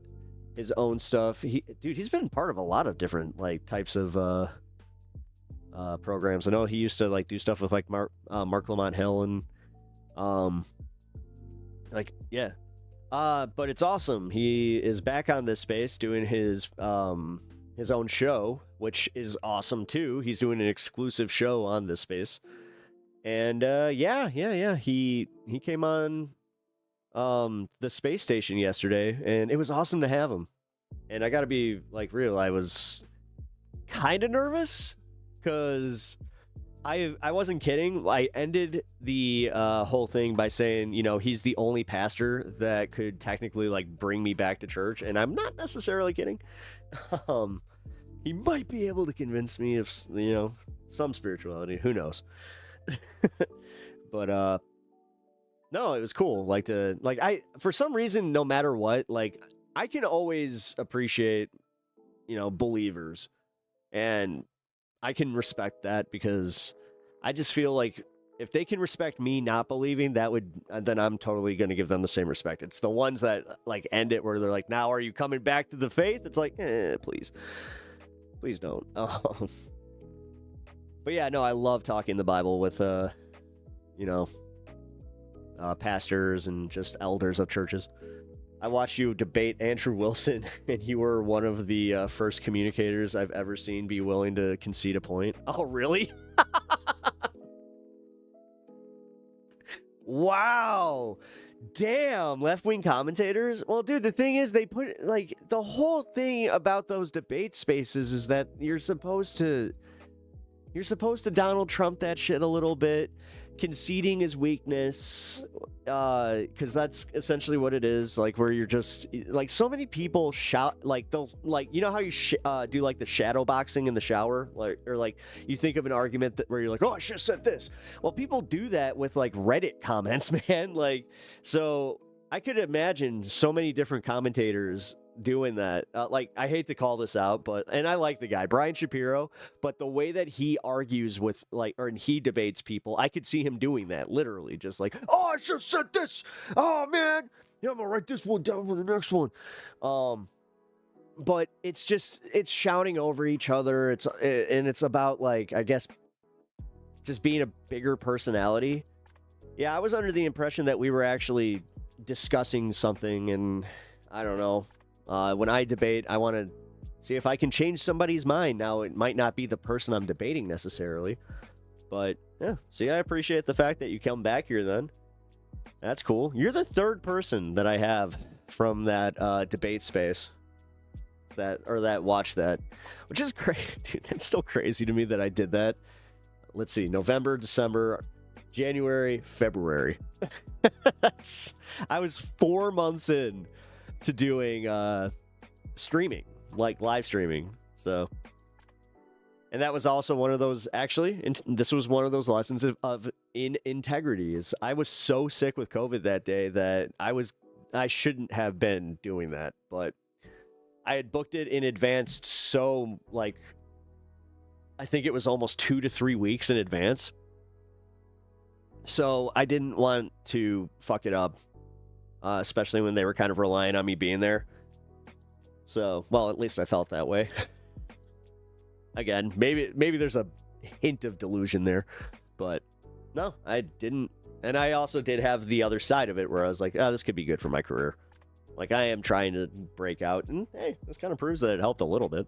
his own stuff. He's been part of a lot of different types of programs. I know he used to do stuff with Mark Lamont Hill and but it's awesome. He is back on this space doing his own show, which is awesome too. He's doing an exclusive show on this space. And he came on the space station yesterday, and it was awesome to have him. And I gotta be real, I was kind of nervous because I wasn't kidding. I ended the whole thing by saying, he's the only pastor that could technically bring me back to church, and I'm not necessarily kidding. He might be able to convince me of some spirituality. Who knows? But no, it was cool. For some reason, no matter what, I can always appreciate believers, and I can respect that because I just feel like if they can respect me not believing, then I'm totally going to give them the same respect. It's the ones that end it where they're like, now are you coming back to the faith? It's like, please don't. But yeah, no, I love talking the Bible with, pastors and just elders of churches. I watched you debate Andrew Wilson, and you were one of the first communicators I've ever seen be willing to concede a point. Oh, really? Wow. Damn, left-wing commentators. Well, dude, the thing is, they put the whole thing about those debate spaces is that you're supposed to Donald Trump that shit a little bit, conceding his weakness, because that's essentially what it is. Where you're just so many people shout, they'll how you do the shadow boxing in the shower, or you think of an argument where you're like, oh, I should have said this. Well, people do that with Reddit comments, man. So I could imagine so many different commentators doing that. I hate to call this out, and I like the guy, Brian Shapiro, but the way that he argues with or he debates people, I could see him doing that, literally just oh, I should have said this. Oh man, yeah, I'm gonna write this one down for the next one. but it's shouting over each other. It's about, like, I guess, just being a bigger personality. Yeah, I was under the impression that we were actually discussing something, and I don't know. When I debate, I want to see if I can change somebody's mind. Now, it might not be the person I'm debating necessarily, but yeah. See, I appreciate the fact that you come back here then. That's cool. You're the third person that I have from that debate space that watched that, which is crazy. Dude, that's still crazy to me that I did that. Let's see, November, December, January, February. I was 4 months in to doing streaming, like live streaming. So, and that was also one of those, actually, this was one of those lessons of integrity. Is I was so sick with COVID that day that I shouldn't have been doing that, but I had booked it in advance, so, like, I think it was almost 2 to 3 weeks in advance. So I didn't want to fuck it up, especially when they were kind of relying on me being there. So, well, at least I felt that way. Again, maybe there's a hint of delusion there, but no, I didn't. And I also did have the other side of it where I was like, oh, this could be good for my career. Like, I am trying to break out, and hey, this kind of proves that it helped a little bit.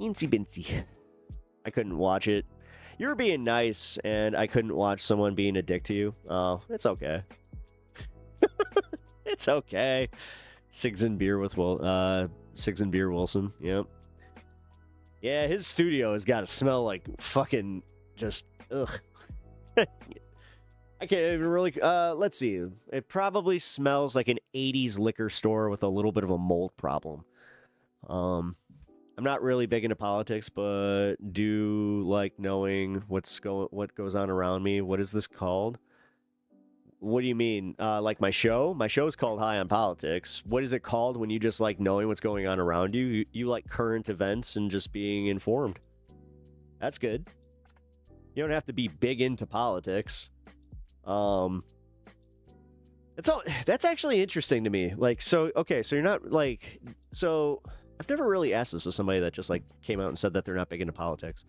Incy bincy. I couldn't watch it. You were being nice, and I couldn't watch someone being a dick to you. Oh, it's okay. It's okay. Sigs and Beer Wilson. Yep. Yeah, his studio has got to smell like fucking just ugh. I can't even really. Let's see. It probably smells like an 80s liquor store with a little bit of a mold problem. I'm not really big into politics, but do like knowing what goes on around me. What is this called? What do you mean? Like my show? My show is called High on Politics. What is it called when you just like knowing what's going on around you? You like current events and just being informed. That's good. You don't have to be big into politics. That's actually interesting to me. Like, so, okay, so you're not like, so I've never really asked this to somebody that just like came out and said that they're not big into politics.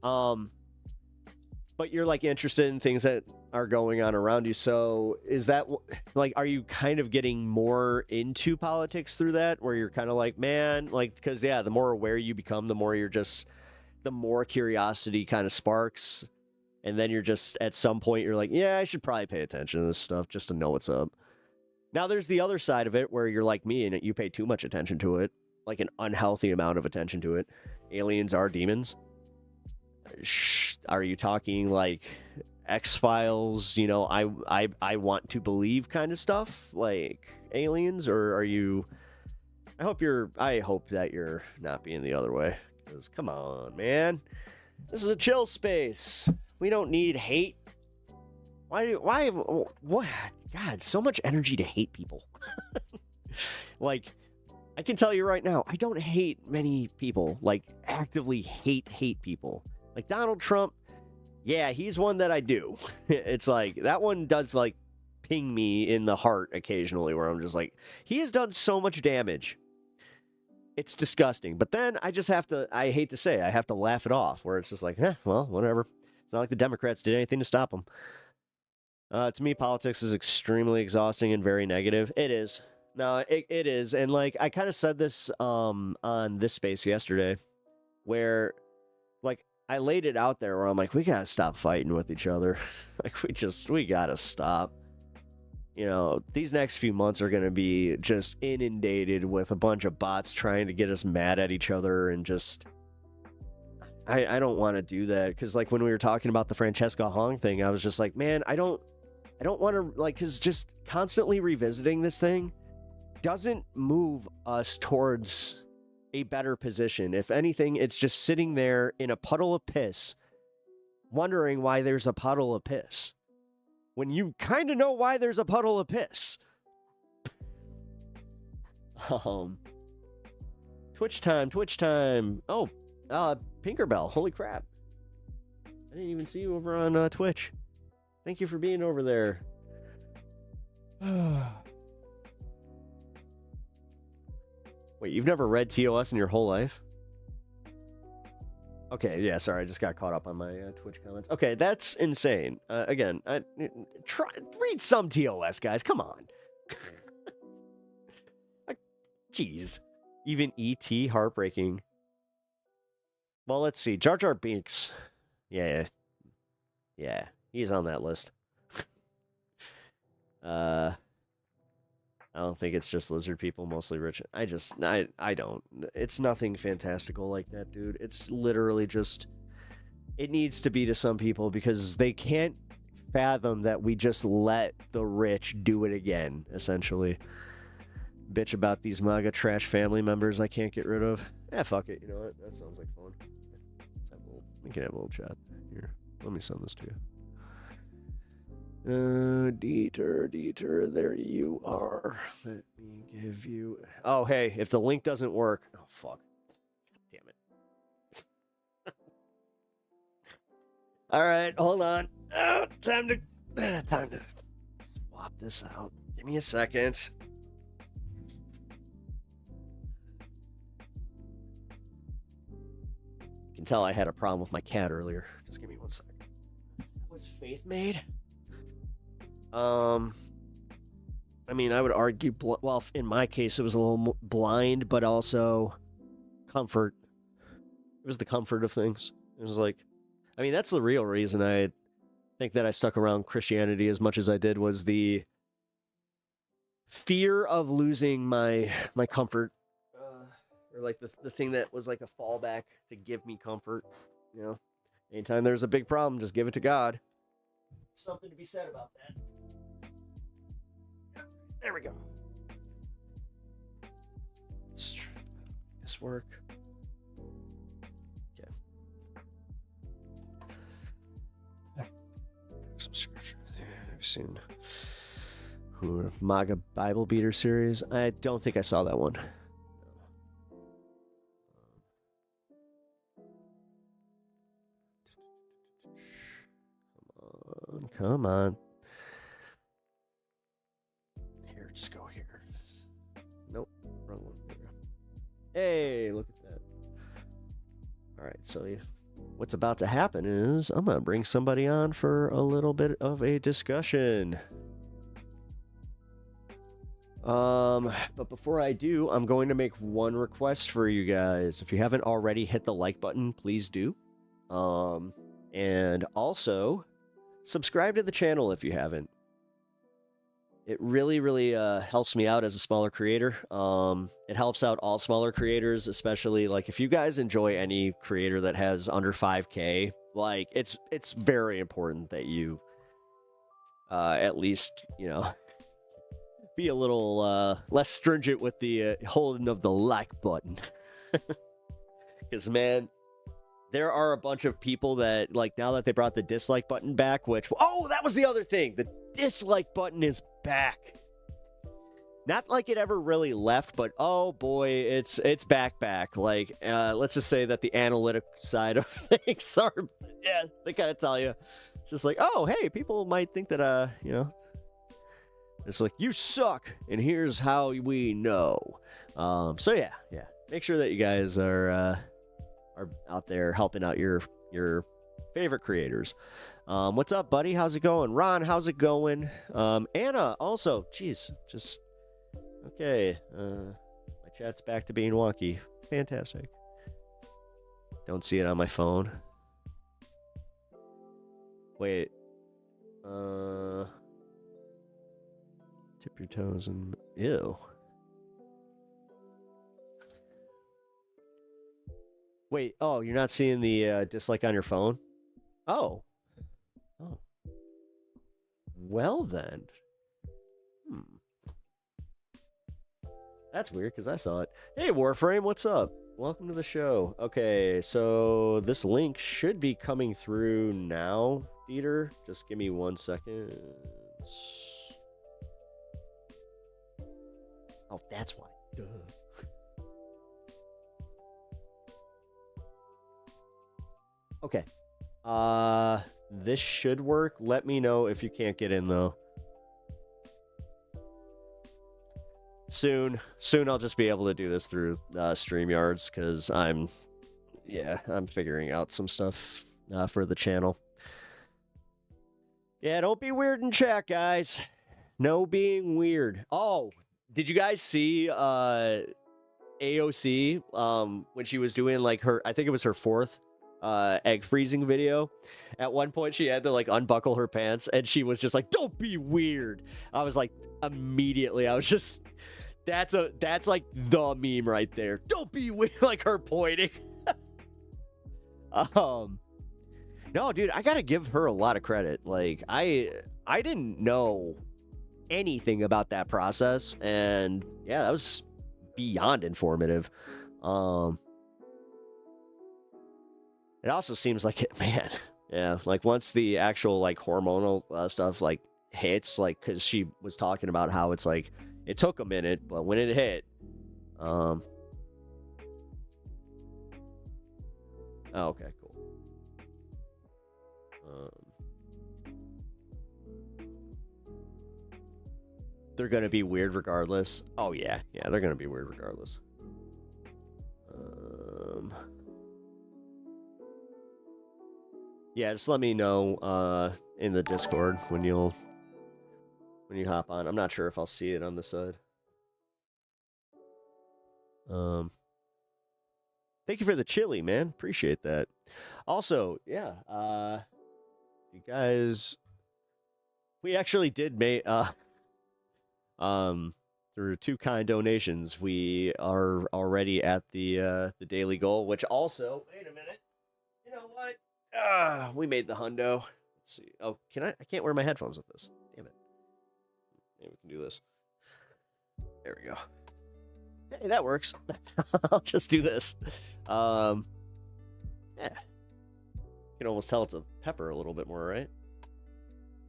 But you're like interested in things that are going on around you. So is that like, are you kind of getting more into politics through that, where you're kind of like, man, like, because yeah, the more aware you become, the more the more curiosity kind of sparks. And then you're just, at some point, you're like, yeah, I should probably pay attention to this stuff just to know what's up. Now, there's the other side of it where you're like me and you pay too much attention to it, like an unhealthy amount of attention to it. Aliens are demons. Are you talking like X-Files, you know, I want to believe kind of stuff, like aliens? Or are you... I hope that you're not being the other way. Because, come on, man. This is a chill space. We don't need hate. What? God, so much energy to hate people. Like, I can tell you right now, I don't hate many people. Like, actively hate people. Like, Donald Trump, yeah, he's one that I do. It's like, that one does, like, ping me in the heart occasionally, where I'm just like, he has done so much damage. It's disgusting. But then I just have to, I hate to say, I have to laugh it off, where it's just like, well, whatever. It's not like the Democrats did anything to stop them. To me, politics is extremely exhausting and very negative. It is. No, it is. And like, I kind of said this on this space yesterday, where like I laid it out there where I'm like, we gotta stop fighting with each other. Like, we gotta stop. You know, these next few months are going to be just inundated with a bunch of bots trying to get us mad at each other, and just, I don't want to do that. Because like when we were talking about the Francesca Hong thing, I was just like, man, I don't want to, like, because just constantly revisiting this thing doesn't move us towards a better position. If anything, it's just sitting there in a puddle of piss, wondering why there's a puddle of piss, when you kind of know why there's a puddle of piss. Twitch time. Oh, Pinkerbell. Holy crap. I didn't even see you over on Twitch. Thank you for being over there. Wait, you've never read TOS in your whole life? Okay, yeah, sorry, I just got caught up on my Twitch comments. Okay, that's insane. Again, read some TOS, guys. Come on. Jeez. Even ET, heartbreaking. Well, let's see. Jar Jar Binks. Yeah, he's on that list. I don't think it's just lizard people, mostly rich. I don't. It's nothing fantastical like that, dude. It's literally just, it needs to be to some people because they can't fathom that we just let the rich do it again, essentially. Bitch about these MAGA trash family members I can't get rid of. Fuck it. You know what? That sounds like fun. We can have a little chat here. Let me send this to you. Dieter, there you are. Let me give you... Oh, hey, if the link doesn't work... Oh, fuck. Damn it. All right, hold on. Time to swap this out. Give me a second. You can tell I had a problem with my cat earlier. Just give me 1 second. Was Faith made? I mean, I would argue, well, in my case, it was a little blind, but also comfort. It was the comfort of things. It was like, I mean, that's the real reason I think that I stuck around Christianity as much as I did, was the fear of losing my comfort, or like the thing that was like a fallback to give me comfort. You know, anytime there's a big problem, just give it to God. Something to be said about that. There we go. Let's try this work. Okay. Some scripture. I've seen MAGA Bible Beater series. I don't think I saw that one. Come on. Here, just go here. Nope, wrong one. There we go. Hey, look at that. All right, so what's about to happen is I'm going to bring somebody on for a little bit of a discussion. But before I do, I'm going to make one request for you guys. If you haven't already hit the like button, please do. And also subscribe to the channel if you haven't. It really helps me out as a smaller creator. It helps out all smaller creators, especially like if you guys enjoy any creator that has under 5K, like it's very important that you at least, you know, be a little less stringent with the holding of the like button. Because man, there are a bunch of people that, like, now that they brought the dislike button back, which, oh, that was the other thing. The dislike button is back. Not like it ever really left, but oh boy, it's back. Like, let's just say that the analytic side of things are, yeah, they kind of tell you. It's just like, oh, hey, people might think that, you know, it's like, you suck, and here's how we know. So yeah. Make sure that you guys are out there helping out your favorite creators. What's up, buddy? How's it going? Ron, how's it going? Anna, also, jeez, just okay. My chat's back to being wonky. Fantastic. Don't see it on my phone. Wait. Tip your toes and ew. Wait, oh, you're not seeing the dislike on your phone? Oh. Well then. That's weird, because I saw it. Hey, Warframe, what's up? Welcome to the show. Okay, so this link should be coming through now, Dieter. Just give me 1 second. Oh, that's why. Duh. Okay. This should work. Let me know if you can't get in, though. soon. Soon I'll just be able to do this through StreamYards because I'm figuring out some stuff for the channel. Yeah, don't be weird in chat, guys. No being weird. Oh, did you guys see AOC when she was doing like her, I think it was her 4th egg freezing video? At one point she had to like unbuckle her pants and she was just like, don't be weird. I was like, immediately I was just, that's like the meme right there. Don't be weird. Like her pointing. No, dude, I gotta give her a lot of credit. Like I didn't know anything about that process, and yeah, that was beyond informative. It also seems like it, man. Yeah, like once the actual like hormonal stuff like hits, like because she was talking about how it's like it took a minute, but when it hit, oh, okay, cool. They're gonna be weird regardless. Oh yeah, they're gonna be weird regardless. Yeah, just let me know in the Discord when you hop on. I'm not sure if I'll see it on the side. Thank you for the chili, man. Appreciate that. Also, yeah, you guys, we actually did make through 2 kind donations, we are already at the daily goal, which also, wait a minute, you know what? We made the hundo. Let's see. Oh, I can't wear my headphones with this. Damn it. Maybe we can do this. There we go. Hey, that works. I'll just do this. Yeah. You can almost tell it's a pepper a little bit more, right?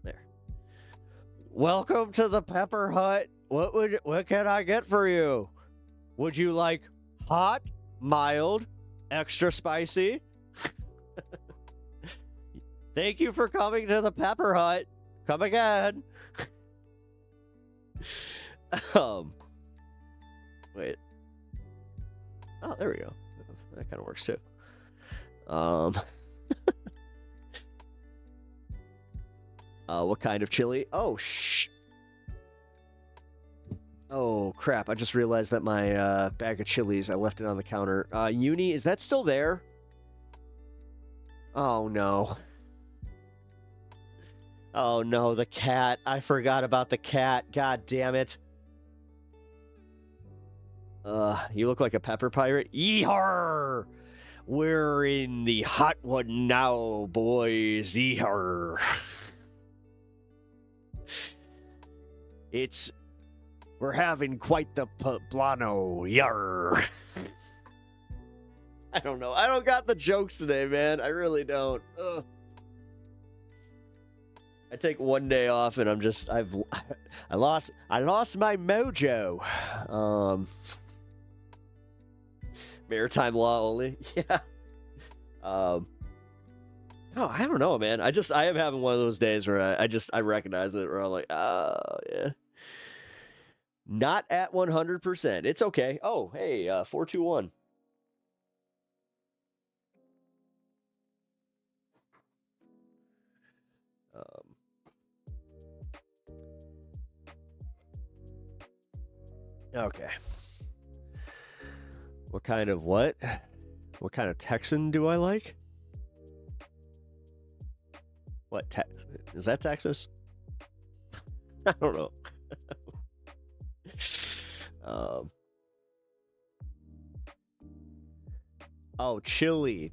There. Welcome to the Pepper Hut. What can I get for you? Would you like hot, mild, extra spicy? Thank you for coming to the Pepper Hut. Come again. Wait. Oh, there we go. That kind of works too. What kind of chili? Oh, oh, crap. I just realized that my bag of chilies, I left it on the counter. Uni, is that still there? Oh, no. Oh, no, the cat. I forgot about the cat. God damn it. You look like a pepper pirate. Yeehaw! We're in the hot one now, boys. Yeehaw! We're having quite the poblano. Yar. I don't know. I don't got the jokes today, man. I really don't. Ugh. I take one day off and I'm just, I lost my mojo. Maritime law only. Yeah. Oh, I don't know, man. I am having one of those days where I recognize it, where I'm like, oh, yeah. Not at 100%. It's okay. Oh, hey, 421. Okay. What kind of what? What kind of Texan do I like? What, is that Texas? I don't know. Oh, Chile.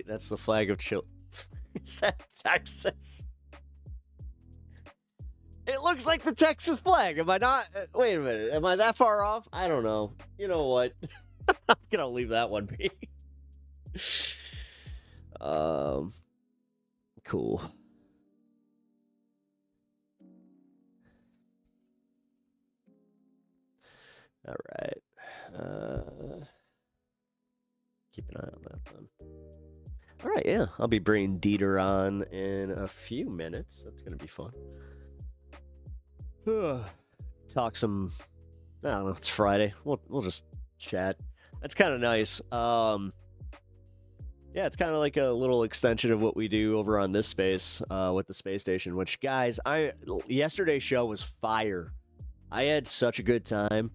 That's the flag of Chile. Is that Texas? It looks like the Texas flag. Am I not? Wait a minute. Am I that far off? I don't know. You know what? I'm gonna leave that one be. Cool. All right. Keep an eye on that then. All right, yeah. I'll be bringing Dieter on in a few minutes. That's gonna be fun. Talk some I don't know. It's Friday. We'll just chat. That's kind of nice. Yeah, it's kind of like a little extension of what we do over on this space with the space station. Which, guys, yesterday's show was fire. I had such a good time.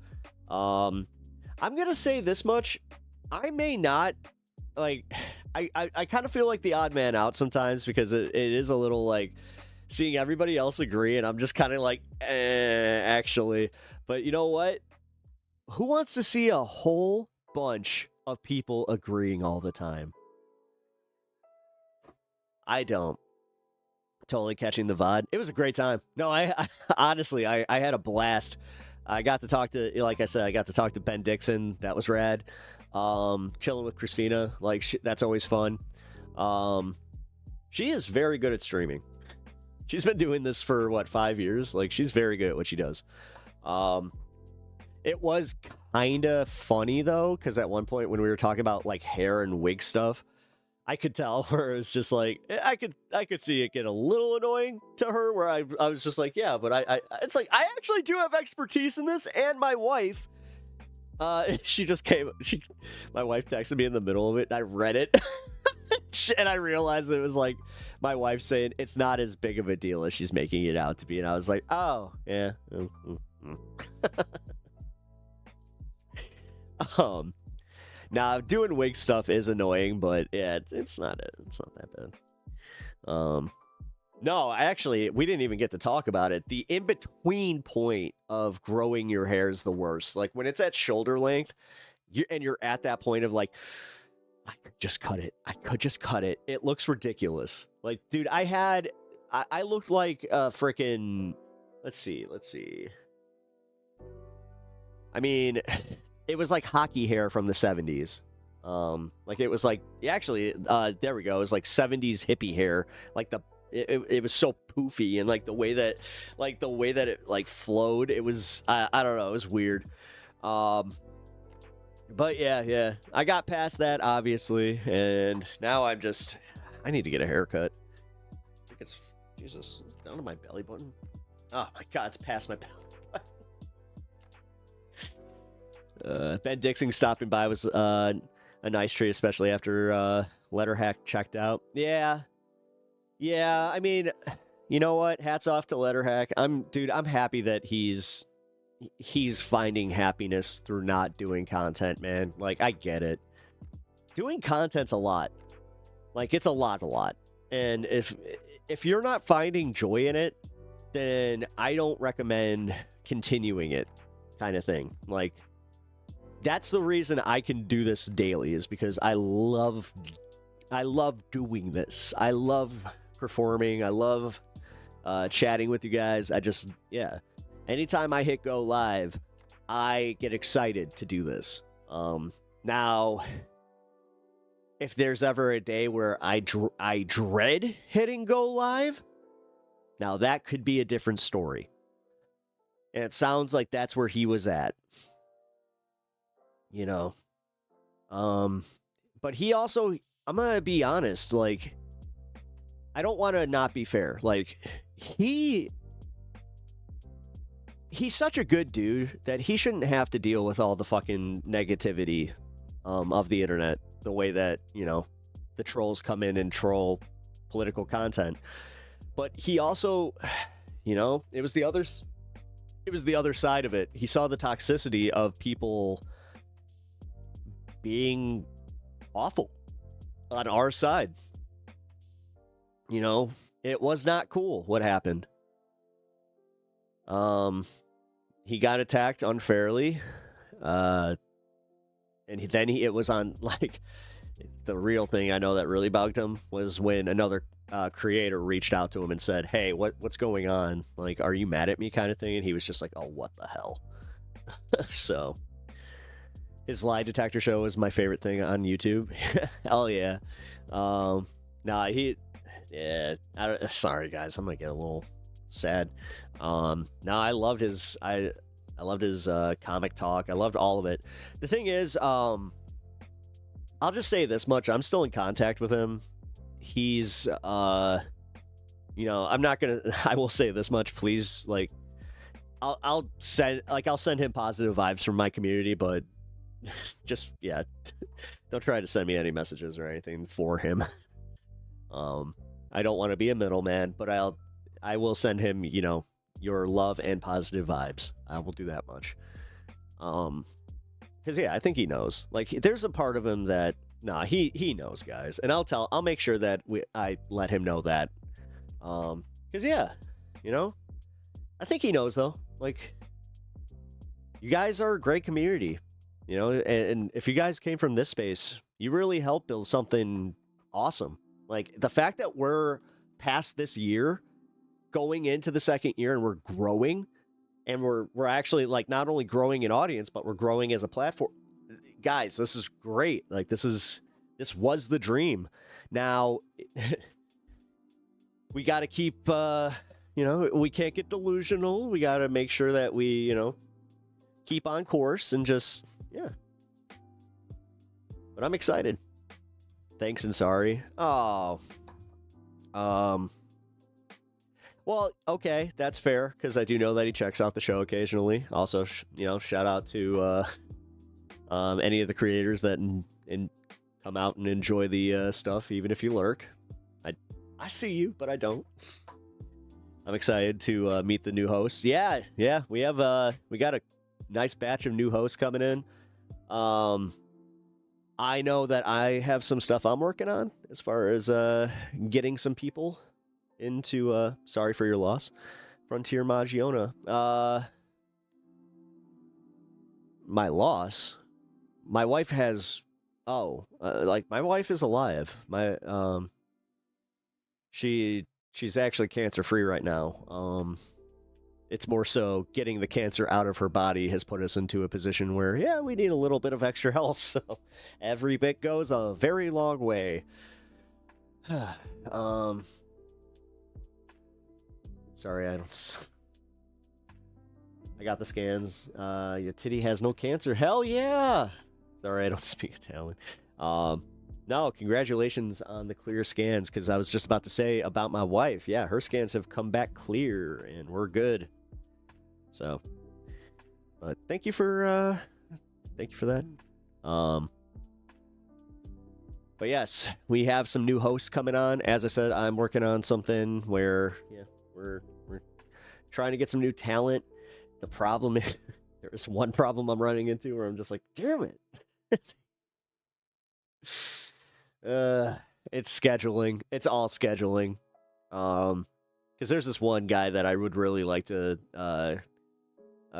I'm gonna say this much. I may not like. I kind of feel like the odd man out sometimes because it is a little like seeing everybody else agree, and I'm just kind of like, actually. But you know what? Who wants to see a whole bunch of people agreeing all the time? I don't. Totally catching the VOD. It was a great time. No, I honestly, I had a blast. I got to talk to, like I said, I got to talk to Ben Dixon. That was rad. Chilling with Christina. Like, that's always fun. She is very good at streaming. She's been doing this for, what, 5 years? Like, she's very good at what she does. It was kind of funny, though, because at one point when we were talking about, like, hair and wig stuff, I could tell where it was just like, I could see it get a little annoying to her, where I was just like, yeah, but it's like, I actually do have expertise in this, and my wife, she just came, my wife texted me in the middle of it, and I read it, and I realized it was like, my wife saying, it's not as big of a deal as she's making it out to be, and I was like, oh, yeah. Now, doing wig stuff is annoying, but yeah, it's not that bad. No, actually, we didn't even get to talk about it. The in-between point of growing your hair is the worst. Like, when it's at shoulder length, and you're at that point of like, I could just cut it. I could just cut it. It looks ridiculous. Like, dude, I looked like a freaking, let's see. I mean, it was like hockey hair from the 70s. Like, it was like, actually, there we go. It was like 70s hippie hair. Like, it was so poofy, and like the way that it like flowed, it was, I don't know, it was weird. But yeah, I got past that, obviously, and now I need to get a haircut. I think it's, Jesus, it's down to my belly button. Oh my God, it's past my belly button. Ben Dixon stopping by was a nice treat, especially after Letterhack checked out. Yeah, I mean, you know what? Hats off to Letterhack. I'm happy that he's finding happiness through not doing content, man. Like, I get it. Doing content's a lot. Like, it's a lot. And if you're not finding joy in it, then I don't recommend continuing it, kind of thing. Like, that's the reason I can do this daily, is because I love doing this. I love performing. I love chatting with you guys. Yeah. Anytime I hit go live, I get excited to do this. Now, if there's ever a day where I dread hitting go live, now that could be a different story. And it sounds like that's where he was at. You know. But he also, I'm gonna be honest, like, I don't want to not be fair. Like, he's such a good dude that he shouldn't have to deal with all the fucking negativity of the internet, the way that, you know, the trolls come in and troll political content. But he also, you know, it was the other side of it. He saw the toxicity of people being awful on our side. You know, it was not cool what happened. He got attacked unfairly, and then it was on, like, the real thing I know that really bugged him was when another creator reached out to him and said, hey, what's going on? Like, are you mad at me, kind of thing? And he was just like, oh, what the hell? So, his lie detector show is my favorite thing on YouTube. Hell yeah. Sorry guys, I'm gonna get a little sad. I loved his comic talk. I loved all of it. The thing is, I'll just say this much. I'm still in contact with him. He's, you know, I will say this much. Please, like, I'll send him positive vibes from my community, but just yeah, don't try to send me any messages or anything for him. I don't want to be a middleman, but I will send him, you know, your love and positive vibes. I will do that much. Because yeah, I think he knows. Like, there's a part of him that he knows, guys, and I'll make sure that I let him know that. Because yeah, you know, I think he knows though. Like, you guys are a great community, you know, and if you guys came from this space, you really helped build something awesome. Like, the fact that we're past this year, going into the second year, and we're growing, and we're actually, like, not only growing in audience, but we're growing as a platform. Guys, this is great. Like, this was the dream. Now, we got to keep, you know, we can't get delusional. We got to make sure that we, you know, keep on course and just, yeah. But I'm excited. Thanks and sorry. Oh. Well, okay, that's fair, because I do know that he checks out the show occasionally. Also, you know, shout out to any of the creators that come out and enjoy the stuff, even if you lurk. I see you, but I don't. I'm excited to meet the new hosts. Yeah, we have we got a nice batch of new hosts coming in. I know that I have some stuff I'm working on as far as getting some people into sorry for your loss, Frontier Magiona. My loss. My wife has like, my wife is alive. My she's actually cancer free right now. It's more so getting the cancer out of her body has put us into a position where, yeah, we need a little bit of extra help. So every bit goes a very long way. Sorry, I got the scans. Your titty has no cancer. Hell yeah! Sorry, I don't speak Italian. No, congratulations on the clear scans, because I was just about to say about my wife. Yeah, her scans have come back clear, and we're good. So, but thank you for that. But yes, we have some new hosts coming on. As I said, I'm working on something where, yeah, we're trying to get some new talent. The problem is, there's one problem I'm running into where I'm just like, damn it. It's scheduling. It's all scheduling. Because there's this one guy that I would really like to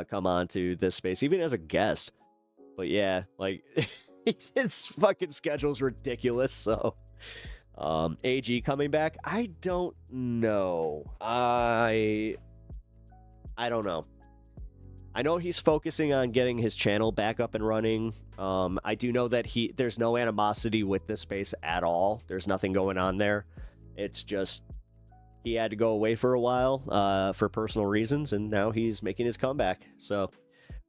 come on to this space, even as a guest. But yeah, like, his fucking schedule's ridiculous. So, AG coming back, I don't know. I don't know. I know he's focusing on getting his channel back up and running. I do know that there's no animosity with this space at all. There's nothing going on there. It's just he had to go away for a while for personal reasons, and now he's making his comeback. So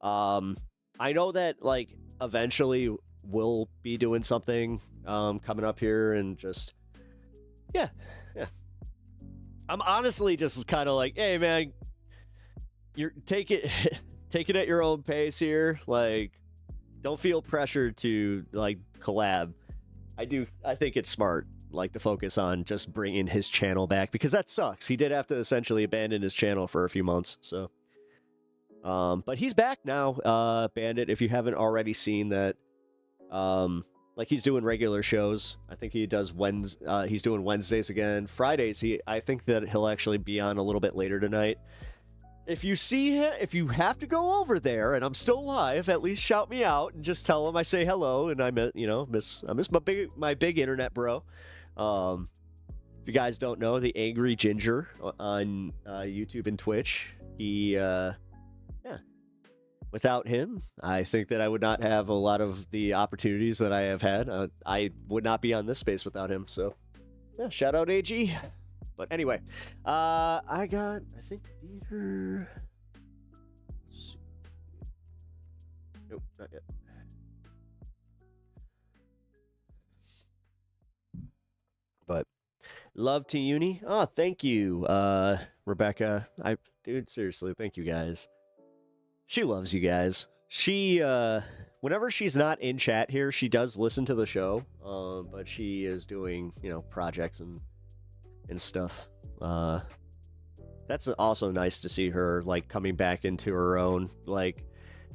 I know that, like, eventually we'll be doing something coming up here, and just yeah. I'm honestly just kind of like, hey man, take it at your own pace here. Like, don't feel pressured to, like, collab. I think it's smart, like, to focus on just bringing his channel back, because that sucks. He did have to essentially abandon his channel for a few months. So, but he's back now. Bandit, if you haven't already seen that, like, he's doing regular shows. I think he does he's doing Wednesdays again. Fridays, I think that he'll actually be on a little bit later tonight. If you see him, if you have to go over there and I'm still live, at least shout me out and just tell him I say hello, and I miss my big internet bro. If you guys don't know, the Angry Ginger on YouTube and Twitch, without him, I think that I would not have a lot of the opportunities that I have had. I would not be on this space without him. So, yeah, shout out AG. But anyway, I think Peter. Nope, not yet. But love to Uni. Oh, thank you, Rebecca. Dude, seriously, thank you guys. She loves you guys. She whenever she's not in chat here, she does listen to the show. But she is doing, projects and stuff. That's also nice to see her like coming back into her own. Like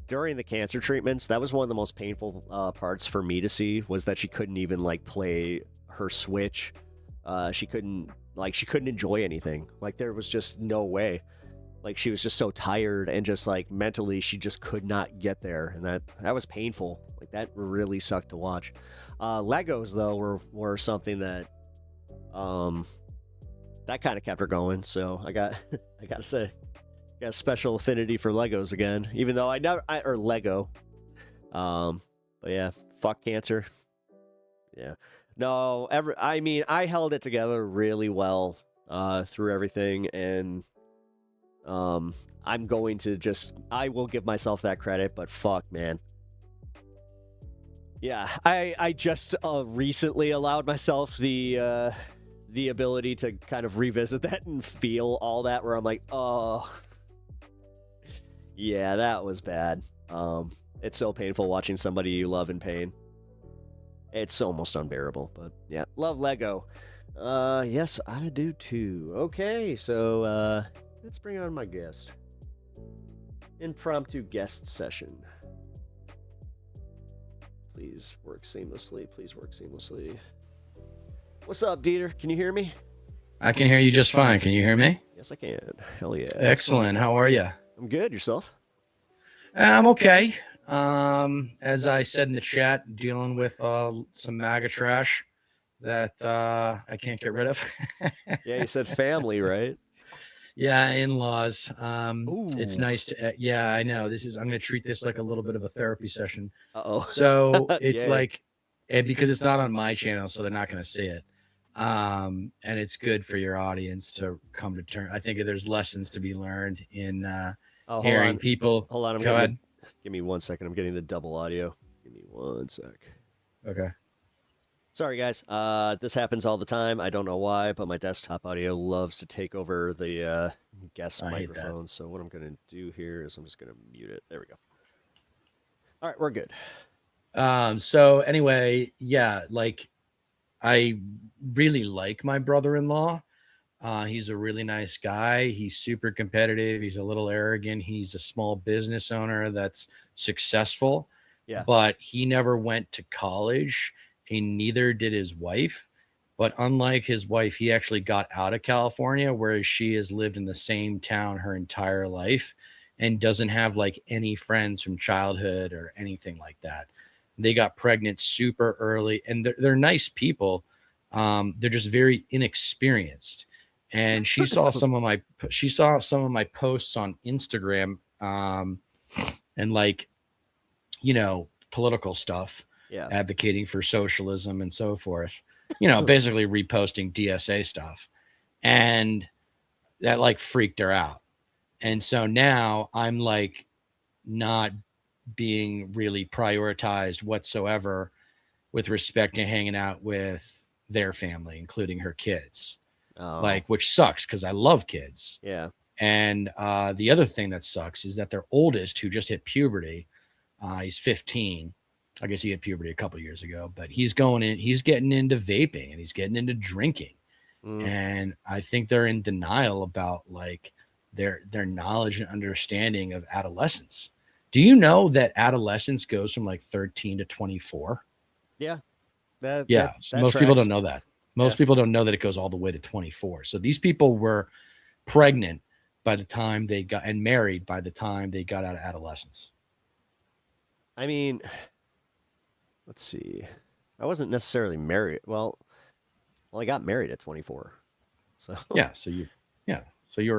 during the cancer treatments, that was one of the most painful parts for me to see, was that she couldn't even like play her Switch. She couldn't enjoy anything. Like there was just no way. Like she was just so tired, and just like mentally she just could not get there, and that was painful. Like that really sucked to watch. Legos though were something that that kind of kept her going. So I gotta say, got a special affinity for Legos again, even though or Lego. But yeah, fuck cancer. Yeah. No, I held it together really well through everything, and I'm going to I will give myself that credit, but fuck, man. Yeah, I just recently allowed myself the ability to kind of revisit that and feel all that, where I'm like, oh, yeah, that was bad. It's so painful watching somebody you love in pain. It's almost unbearable, but yeah, love Lego. Yes, I do too. Okay, so let's bring on my guest. Impromptu guest session. Please work seamlessly. Please work seamlessly. What's up, Dieter? Can you hear me? I can hear you just fine. Can you hear me? Yes, I can. Hell yeah. Excellent. How are you? I'm good. Yourself? I'm okay. As I said in the chat, dealing with some MAGA trash that I can't get rid of. Yeah, you said family, right? Yeah, in-laws. Ooh. It's nice to. Yeah, I know. I'm going to treat this like a little bit of a therapy session. Uh-oh. So it's Yeah. like, because it's not on my channel, so they're not going to see it. And it's good for your audience to come to terms. I think there's lessons to be learned in hearing people. Hold on. Go ahead. Give me 1 second. I'm getting the double audio. Give me 1 sec. Okay. Sorry, guys. This happens all the time. I don't know why, but my desktop audio loves to take over the guest microphone. So what I'm going to do here is I'm just going to mute it. There we go. All right, we're good. So anyway, yeah, like I really like my brother-in-law. He's a really nice guy. He's super competitive. He's a little arrogant. He's a small business owner that's successful. Yeah. But he never went to college, and neither did his wife. But unlike his wife, he actually got out of California, whereas she has lived in the same town her entire life and doesn't have like any friends from childhood or anything like that. They got pregnant super early, and they're nice people. They're just very inexperienced. And she saw some of my posts on Instagram, and like, political stuff, Yeah. advocating for socialism and so forth, basically reposting DSA stuff. And that like freaked her out. And so now I'm like not being really prioritized whatsoever with respect to hanging out with their family, including her kids. Like, which sucks because I love kids. Yeah. And the other thing that sucks is that their oldest, who just hit puberty, he's 15. I guess he hit puberty a couple of years ago, but he's getting into vaping and he's getting into drinking. And I think they're in denial about like their knowledge and understanding of adolescence. Do you know that adolescence goes from like 13 to 24? Yeah. Most people don't know that. Most people don't know that it goes all the way to 24. So these people were pregnant by the time they got, and married by the time they got out of adolescence. I mean, let's see. I wasn't necessarily married. Well, I got married at 24. So So you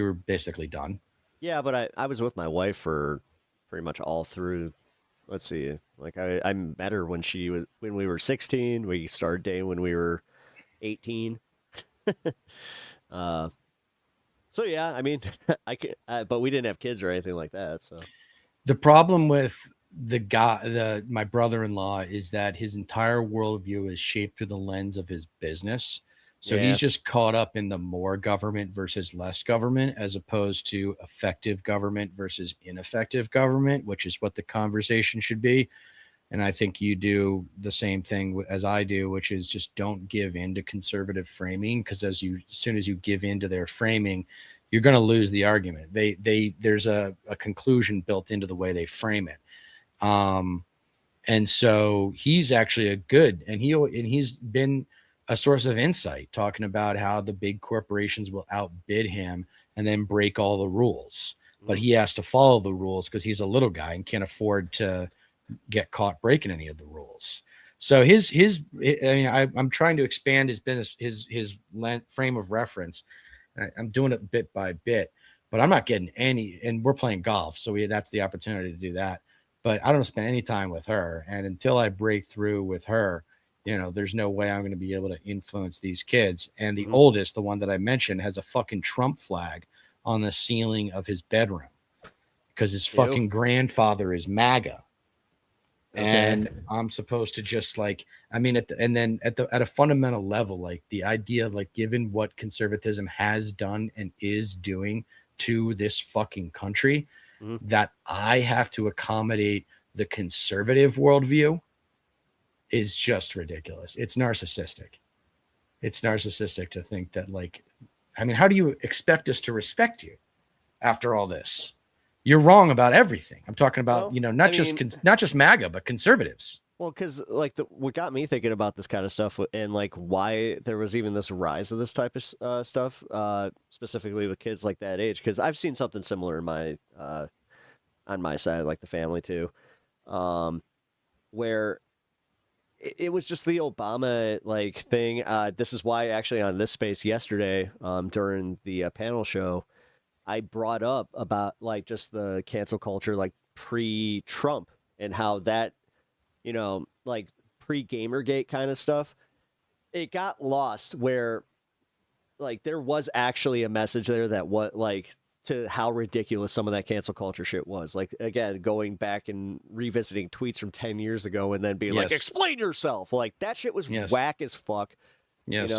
were basically done. Yeah, but I was with my wife for pretty much all through. Let's see. Like I met her when we were 16. We started dating when we were 18. So yeah, I mean, but we didn't have kids or anything like that. So the problem with my brother-in-law is that his entire worldview is shaped through the lens of his business. So Yeah. he's just caught up in the more government versus less government, as opposed to effective government versus ineffective government, which is what the conversation should be. And I think you do the same thing as I do, which is just don't give in to conservative framing, because as soon as you give in to their framing, you're going to lose the argument. There's a conclusion built into the way they frame it. And so he's actually he's been a source of insight, talking about how the big corporations will outbid him and then break all the rules. But he has to follow the rules because he's a little guy and can't afford to get caught breaking any of the rules. So I'm trying to expand his business, his frame of reference. I'm doing it bit by bit, but I'm not getting any, and we're playing golf. So that's the opportunity to do that. But I don't spend any time with her. And until I break through with her, there's no way I'm going to be able to influence these kids. And the oldest, the one that I mentioned, has a fucking Trump flag on the ceiling of his bedroom because his fucking grandfather is MAGA. Okay. And I'm supposed to just at a fundamental level, like the idea of given what conservatism has done and is doing to this fucking country, that I have to accommodate the conservative worldview is just ridiculous. It's narcissistic. It's narcissistic to think that how do you expect us to respect you after all this? You're wrong about everything. I'm talking about, not just MAGA, but conservatives. Well, because what got me thinking about this kind of stuff and why there was even this rise of this type of stuff, specifically with kids like that age, because I've seen something similar in my on my side, like the family too, where it was just the Obama thing. This is why actually on this space yesterday, during the panel show, I brought up about just the cancel culture pre-Trump and how that, pre-Gamergate kind of stuff, it got lost where there was actually a message there that to how ridiculous some of that cancel culture shit was. Again, going back and revisiting tweets from 10 years ago and then being explain yourself. That shit was whack as fuck. Yes.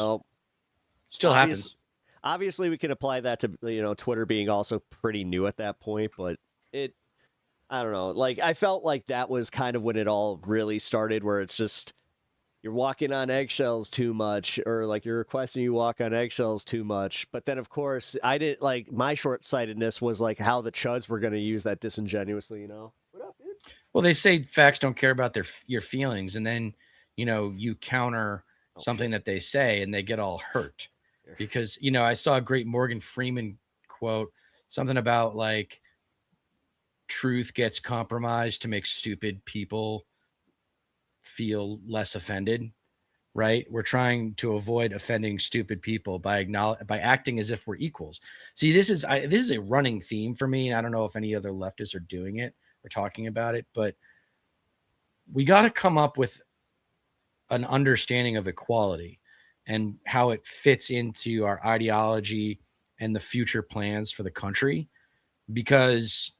Still happens. Obviously, we can apply that to, Twitter being also pretty new at that point, but I don't know. I felt like that was kind of when it all really started, where it's just, you're walking on eggshells too much, or you're requesting you walk on eggshells too much. But then, of course, I didn't my short-sightedness was how the chuds were going to use that disingenuously, What up, dude? Well, they say facts don't care about your feelings. And then, you counter something that they say and they get all hurt. Because, I saw a great Morgan Freeman quote, something about truth gets compromised to make stupid people feel less offended, right? We're trying to avoid offending stupid people by acting as if we're equals. See, this is a running theme for me. And I don't know if any other leftists are doing it or talking about it, but we got to come up with an understanding of equality and how it fits into our ideology and the future plans for the country. Because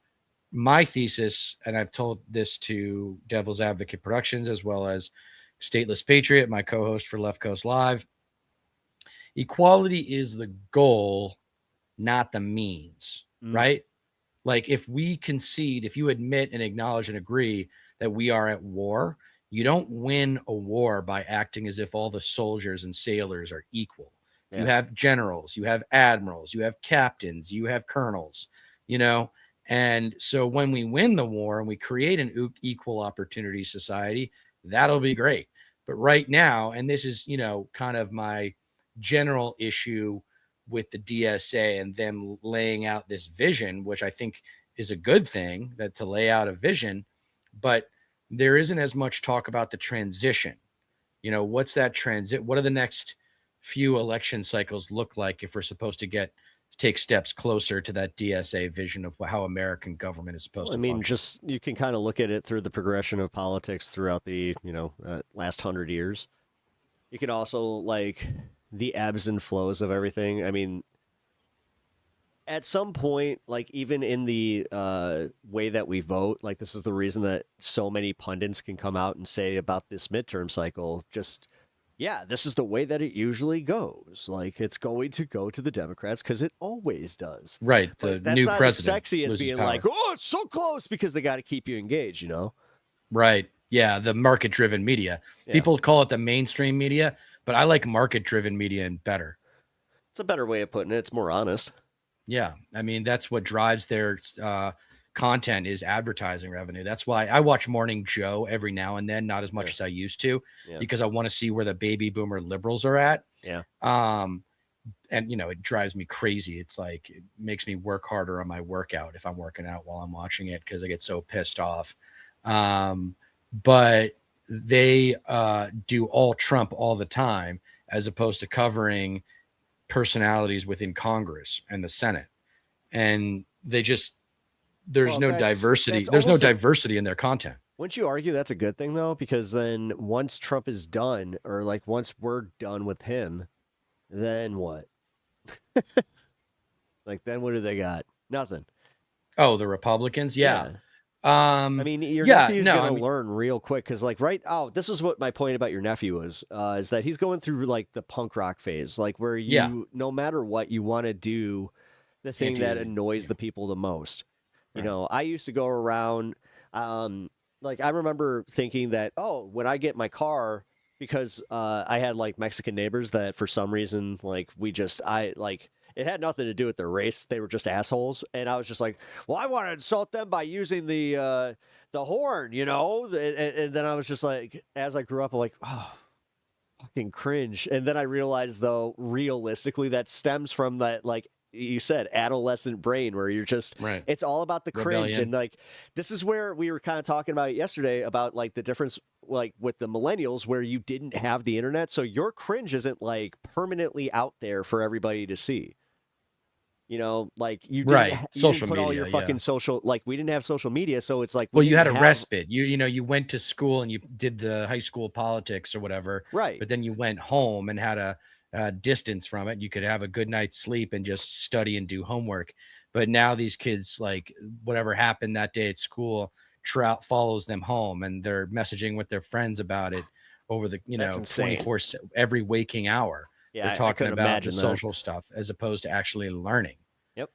my thesis, and I've told this to Devil's Advocate Productions as well as Stateless Patriot, my co-host for Left Coast Live, equality is the goal, not the means, right? If we concede, if you admit and acknowledge and agree that we are at war, you don't win a war by acting as if all the soldiers and sailors are equal. Yeah. You have generals, you have admirals, you have captains, you have colonels, And so when we win the war and we create an equal opportunity society, that'll be great. But right now, and this is, kind of my general issue with the DSA and them laying out this vision, which I think is a good thing, that to lay out a vision, but there isn't as much talk about the transition. What's that transit? What do the next few election cycles look like if we're supposed to take steps closer to that DSA vision of how American government is supposed to function? Just you can kind of look at it through the progression of politics throughout the, last 100 years. You can also the ebbs and flows of everything. At some point, even in the way that we vote, this is the reason that so many pundits can come out and say about this midterm cycle, just, yeah, this is the way that it usually goes. Like, it's going to go to the Democrats because it always does. Right. The But that's new not as president sexy as loses being power. like, oh, it's so close, because they got to keep you engaged, you know? Right. Yeah. The market driven media. Yeah. People call it the mainstream media, but I like market driven media and better. It's a better way of putting it. It's more honest. Yeah. I mean, that's what drives their content is advertising revenue. That's why I watch Morning Joe every now and then, not as much as I used to, because I want to see where the baby boomer liberals are at. Yeah. And you know, it drives me crazy. It's like, it makes me work harder on my workout if I'm working out while I'm watching it, because I get so pissed off. But they do all Trump all the time, as opposed to covering personalities within Congress and the Senate. And they just, there's no diversity. There's no diversity in their content. Wouldn't you argue that's a good thing, though? Because then once Trump is done, or like once we're done with him, then what? Like, then what do they got? Nothing. Oh, the Republicans? Yeah. I mean, your nephew's going to learn real quick, because, like, this is what my point about your nephew is that he's going through, like, the punk rock phase, like, where you, no matter what, you want to do the thing that annoys the people the most. You know, I used to go around, like, I remember thinking that, oh, when I get my car, because I had, like, Mexican neighbors that for some reason, like, it had nothing to do with their race. They were just assholes. And I was just like, well, I want to insult them by using the horn, you know? And then I was just like, as I grew up, I'm like, oh, fucking cringe. And then I realized, though, realistically, that stems from that, like you said, adolescent brain, where you're just, it's all about the cringe. Rebellion. And like, this is where we were kind of talking about it yesterday, about like the difference, like with the millennials, where you didn't have the internet. So your cringe isn't like permanently out there for everybody to see. You know, like you didn't, social put media, all your fucking social, like we didn't have social media. So it's like, well, you had a respite. You know, you went to school and you did the high school politics or whatever. Right. But then you went home and had a distance from it. You could have a good night's sleep and just study and do homework. But now these kids, like, whatever happened that day at school follows them home, and they're messaging with their friends about it over the, 24 every waking hour. Yeah, they're talking about the social stuff as opposed to actually learning. Yep.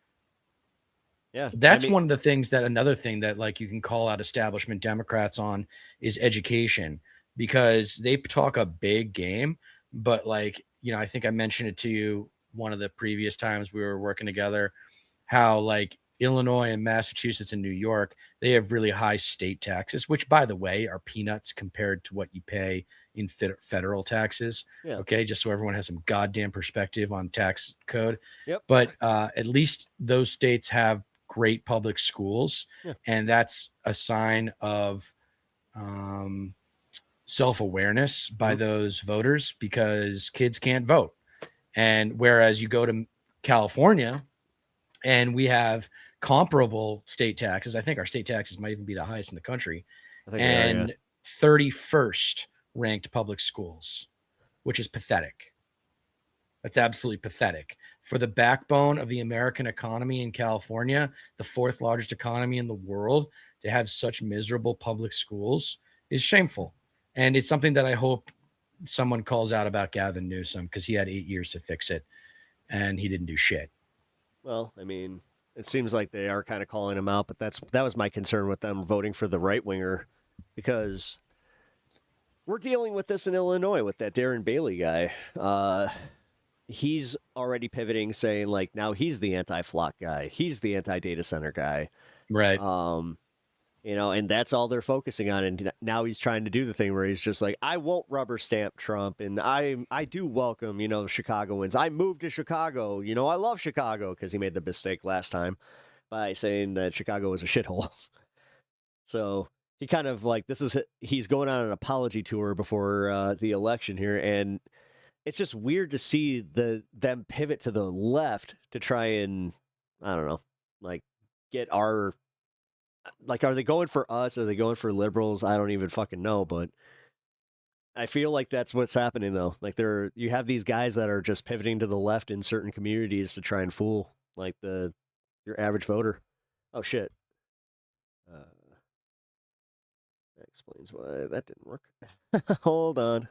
Yeah. That's one of the things that, another thing that, like, you can call out establishment Democrats on is education, because they talk a big game, but, like, I think I mentioned it to you one of the previous times we were working together, how, like, Illinois and Massachusetts and New York, they have really high state taxes, which, by the way, are peanuts compared to what you pay in federal taxes. Yeah. Okay. Just so everyone has some goddamn perspective on tax code. Yep. But at least those states have great public schools. Yeah. And that's a sign of self-awareness by those voters, because kids can't vote. And whereas you go to California and we have comparable state taxes, I think our state taxes might even be the highest in the country, and 31st ranked public schools, which is pathetic. That's absolutely pathetic. For the backbone of the American economy in California, the fourth largest economy in the world, to have such miserable public schools is shameful. And it's something that I hope someone calls out about Gavin Newsom, because he had 8 years to fix it and he didn't do shit. Well, I mean, it seems like they are kind of calling him out, but that was my concern with them voting for the right winger, because we're dealing with this in Illinois with that Darren Bailey guy. He's already pivoting, saying, like, now he's the anti-flock guy. He's the anti-data center guy. Right. And that's all they're focusing on. And now he's trying to do the thing where he's just like, I won't rubber stamp Trump. And I do welcome, Chicagoans. I moved to Chicago. I love Chicago, because he made the mistake last time by saying that Chicago was a shithole. So he kind of like, he's going on an apology tour before the election here. And it's just weird to see them pivot to the left to try and, I don't know, like, get our, like, are they going for us? Are they going for liberals? I don't even fucking know, but I feel like that's what's happening, though. Like, you have these guys that are just pivoting to the left in certain communities to try and fool, like, your average voter. Oh, shit. That explains why that didn't work. Hold on.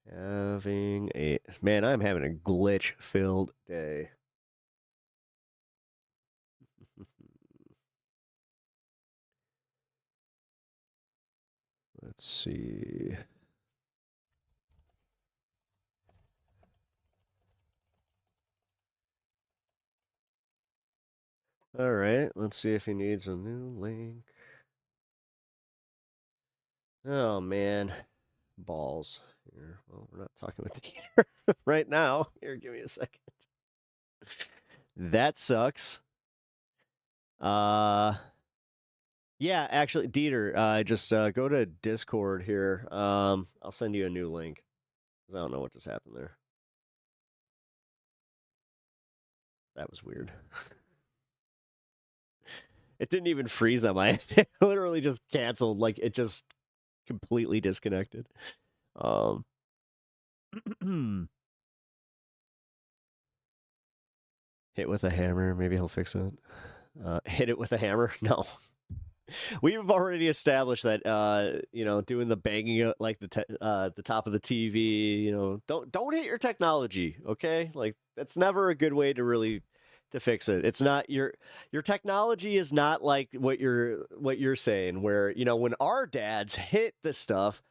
Having a... Man, I'm having a glitch-filled day. Let's see. All right, let's see if he needs a new link. Oh, man. Balls. Here. Well, we're not talking with the heater right now. Here, give me a second. That sucks. Yeah, actually, Dieter, just go to Discord here. I'll send you a new link. 'Cause I don't know what just happened there. That was weird. It didn't even freeze on my end. It literally just canceled. Like, it just completely disconnected. Hit with a hammer. Maybe he'll fix it. Hit it with a hammer? No. We've already established that, doing the banging like the top of the TV, don't hit your technology, okay? Like, that's never a good way to really to fix it. It's not your technology is not like what you're saying, where, when our dads hit the stuff,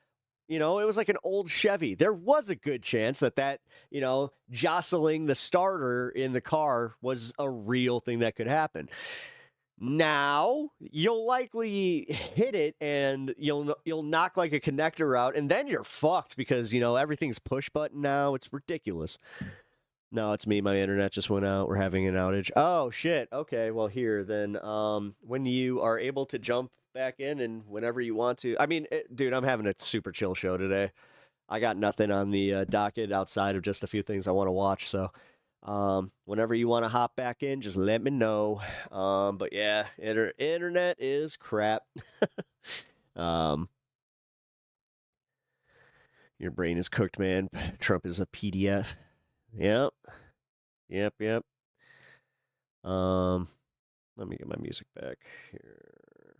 it was like an old Chevy. There was a good chance that jostling the starter in the car was a real thing that could happen. Now you'll likely hit it and you'll knock like a connector out, and then you're fucked because everything's push button now. It's ridiculous. No, it's me. My internet just went out. We're having an outage. Oh shit. Okay. Well, here then. When you are able to jump back in and whenever you want to. I mean, dude, I'm having a super chill show today. I got nothing on the docket outside of just a few things I want to watch. So, whenever you want to hop back in, just let me know. But yeah, internet is crap. Your brain is cooked, man. Trump is a PDF. Yep. Let me get my music back here.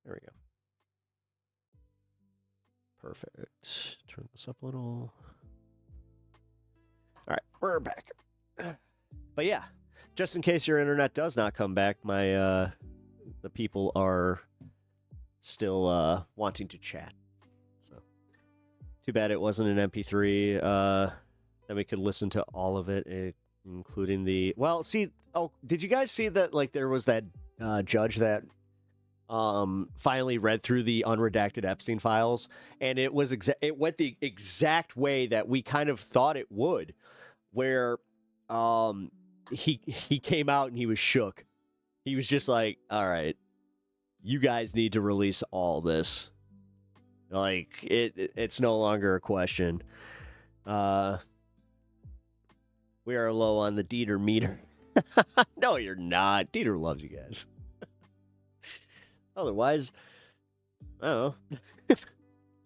There we go. Perfect. Turn this up a little. All right, we're back. But yeah, just in case your internet does not come back, the people are still wanting to chat. So too bad it wasn't an MP3. Then we could listen to all of it, including the. Well, see. Oh, did you guys see that? Like, there was that judge that finally read through the unredacted Epstein files, and it was it went the exact way that we kind of thought it would, where he came out and he was shook. He was just like, all right, you guys need to release all this. Like, it's no longer a question. We are low on the Dieter meter. No, you're not. Dieter loves you guys. Otherwise, I don't know.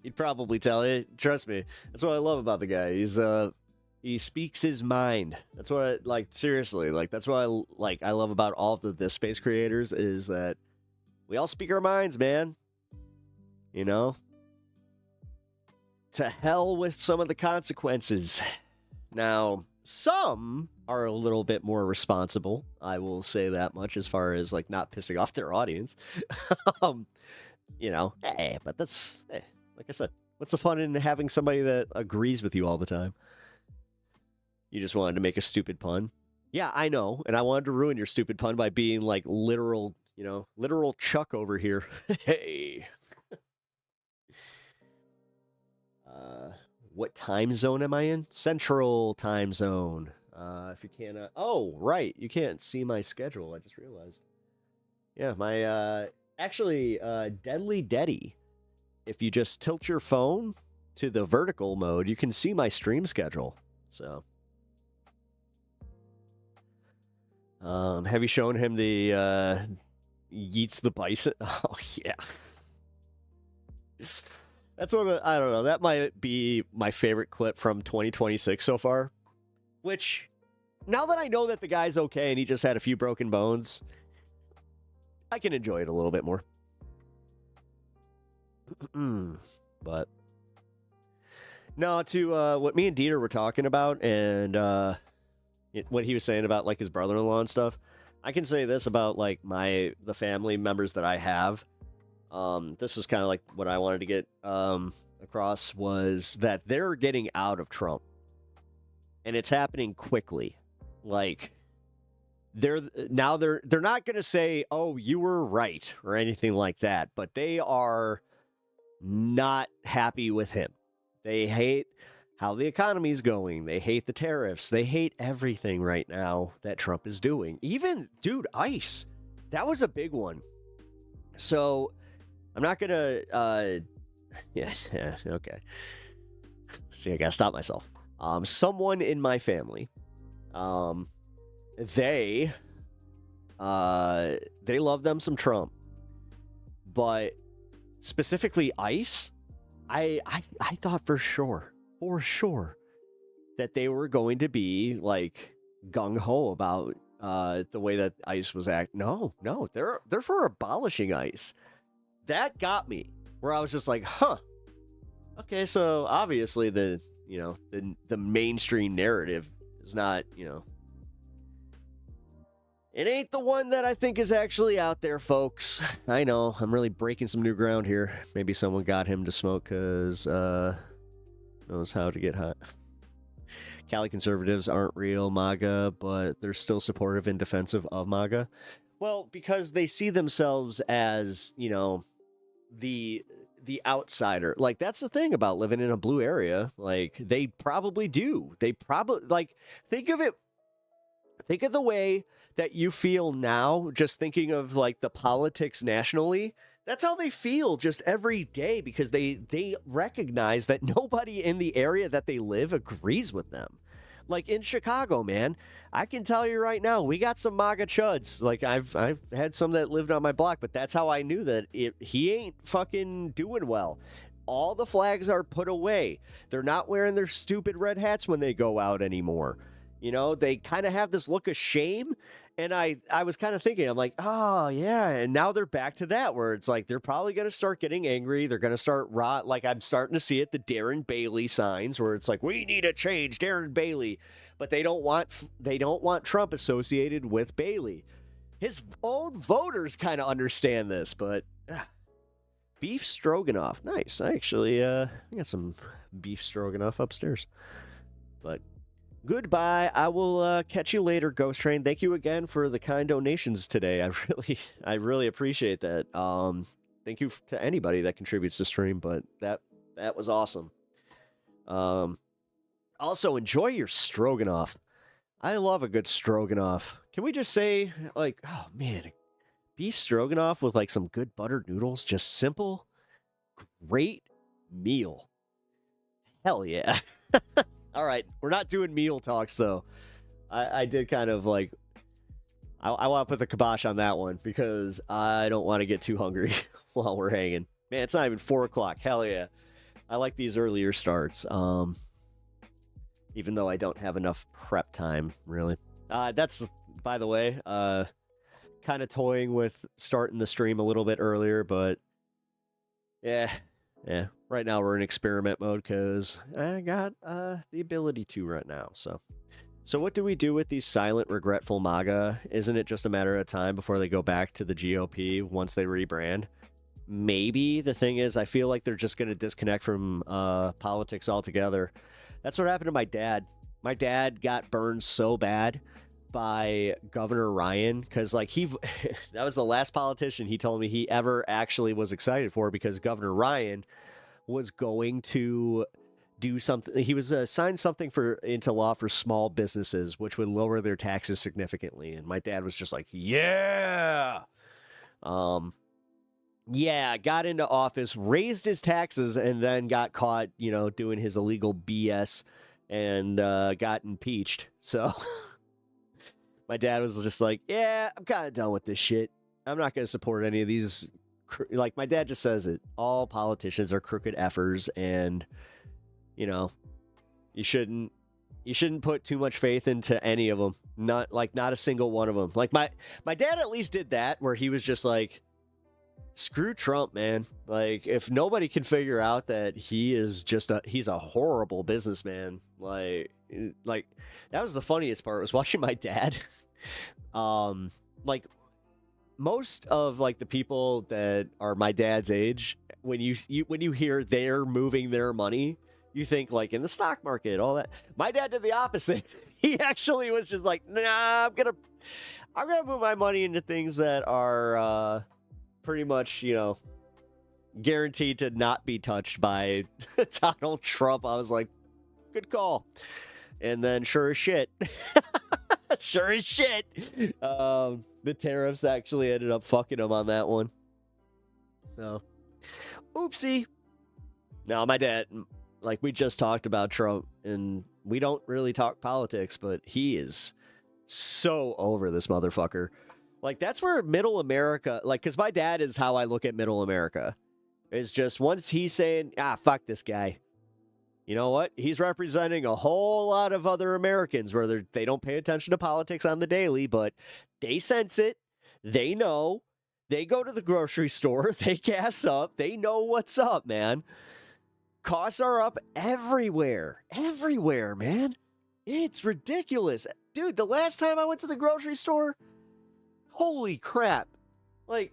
He'd probably tell you. Trust me. That's what I love about the guy. He speaks his mind. That's what seriously, that's what I love about all of the space creators is that we all speak our minds, man. To hell with some of the consequences. Now, some are a little bit more responsible. I will say that much as far as not pissing off their audience. But that's like I said, what's the fun in having somebody that agrees with you all the time? You just wanted to make a stupid pun. Yeah, I know, and I wanted to ruin your stupid pun by being literal Chuck over here. Hey. What time zone am I in? Central time zone. If you can't... oh, right. You can't see my schedule. I just realized. Yeah, my... actually, Deadly Deddy. If you just tilt your phone to the vertical mode, you can see my stream schedule. So... have you shown him the, Yeats the Bison? Oh, yeah. That's what I don't know. That might be my favorite clip from 2026 so far. Which, now that I know that the guy's okay and he just had a few broken bones, I can enjoy it a little bit more. But No, to what me and Dieter were talking about, and what he was saying about like his brother-in-law and stuff. I can say this about like the family members that I have. This is kind of like what I wanted to get across, was that they're getting out of Trump, and it's happening quickly. Like they're not going to say, "Oh, you were right" or anything like that, but they are not happy with him. They hate how the economy's going. They hate the tariffs. They hate everything right now that Trump is doing. Even, dude, ICE. That was a big one. So I'm not going to, yes, yeah, okay. See, I got to stop myself. Someone in my family, they love them some Trump, but specifically ICE, I thought for sure that they were going to be like gung-ho about the way that ICE was acting. No, they're for abolishing ICE. That got me, where I was just like, huh. Okay, so obviously the mainstream narrative is not, it ain't the one that I think is actually out there, folks. I know, I'm really breaking some new ground here. Maybe someone got him to smoke because knows how to get high. Cali conservatives aren't real MAGA, but they're still supportive and defensive of MAGA. Well, because they see themselves as, the outsider. Like, that's the thing about living in a blue area. Like, they probably do. They probably, like, think of the way that you feel now, just thinking of like the politics nationally. That's how they feel just every day, because they recognize that nobody in the area that they live agrees with them. Like in Chicago, man, I can tell you right now, we got some MAGA chuds. Like I've had some that lived on my block, but that's how I knew that he ain't fucking doing well. All the flags are put away. They're not wearing their stupid red hats when they go out anymore. They kind of have this look of shame. And I was kind of thinking, I'm like, oh, yeah. And now they're back to that, where it's like they're probably going to start getting angry. They're going to start like I'm starting to see it, the Darren Bailey signs, where it's like, we need a change, Darren Bailey. But they don't want Trump associated with Bailey. His own voters kind of understand this, but beef stroganoff. Nice. I got some beef stroganoff upstairs. But goodbye. I will catch you later, Ghost Train. Thank you again for the kind donations today. I really appreciate that. Thank you to anybody that contributes to stream, but that was awesome. Also, enjoy your stroganoff. I love a good stroganoff. Can we just say, like, oh man, beef stroganoff with like some good buttered noodles, just simple, great meal. Hell yeah. All right, we're not doing meal talks, though. I did kind of like... I want to put the kibosh on that one, because I don't want to get too hungry while we're hanging. Man, it's not even 4 o'clock. Hell yeah. I like these earlier starts, even though I don't have enough prep time, really. That's, by the way, kind of toying with starting the stream a little bit earlier, but... Yeah. Right now we're in experiment mode because I got the ability to right now. So what do we do with these silent, regretful MAGA? Isn't it just a matter of time before they go back to the GOP once they rebrand? Maybe. The thing is, I feel like they're just going to disconnect from politics altogether. That's what happened to my dad. My dad got burned so bad by Governor Ryan, because like that was the last politician he told me he ever actually was excited for, because Governor Ryan was going to do something. He was signed something into law for small businesses, which would lower their taxes significantly. And my dad was just like, yeah, got into office, raised his taxes, and then got caught, doing his illegal BS and got impeached. So my dad was just like, yeah, I'm kind of done with this shit. I'm not going to support any of these. Like, my dad just says it. All politicians are crooked effers, and, you shouldn't put too much faith into any of them. Not a single one of them. Like, my dad at least did that, where he was just like, Screw Trump, man. Like, if nobody can figure out that he's a horrible businessman, like that was the funniest part, was watching my dad. Like, most of like the people that are my dad's age, when you hear they're moving their money, you think like in the stock market, all that. My dad did the opposite. He actually was just like, nah, I'm gonna move my money into things that are pretty much, guaranteed to not be touched by Donald Trump. I was like, good call. And then sure as shit, the tariffs actually ended up fucking him on that one. So, oopsie. Now, my dad, like, we just talked about Trump, and we don't really talk politics, but he is so over this motherfucker. Like, that's where middle America, like, because my dad is how I look at middle America. It's just, once he's saying, fuck this guy, you know what? He's representing a whole lot of other Americans where they don't pay attention to politics on the daily, but they sense it. They know. They go to the grocery store. They gas up. They know what's up, man. Costs are up everywhere. Everywhere, man. It's ridiculous. Dude, the last time I went to the grocery store, holy crap. Like,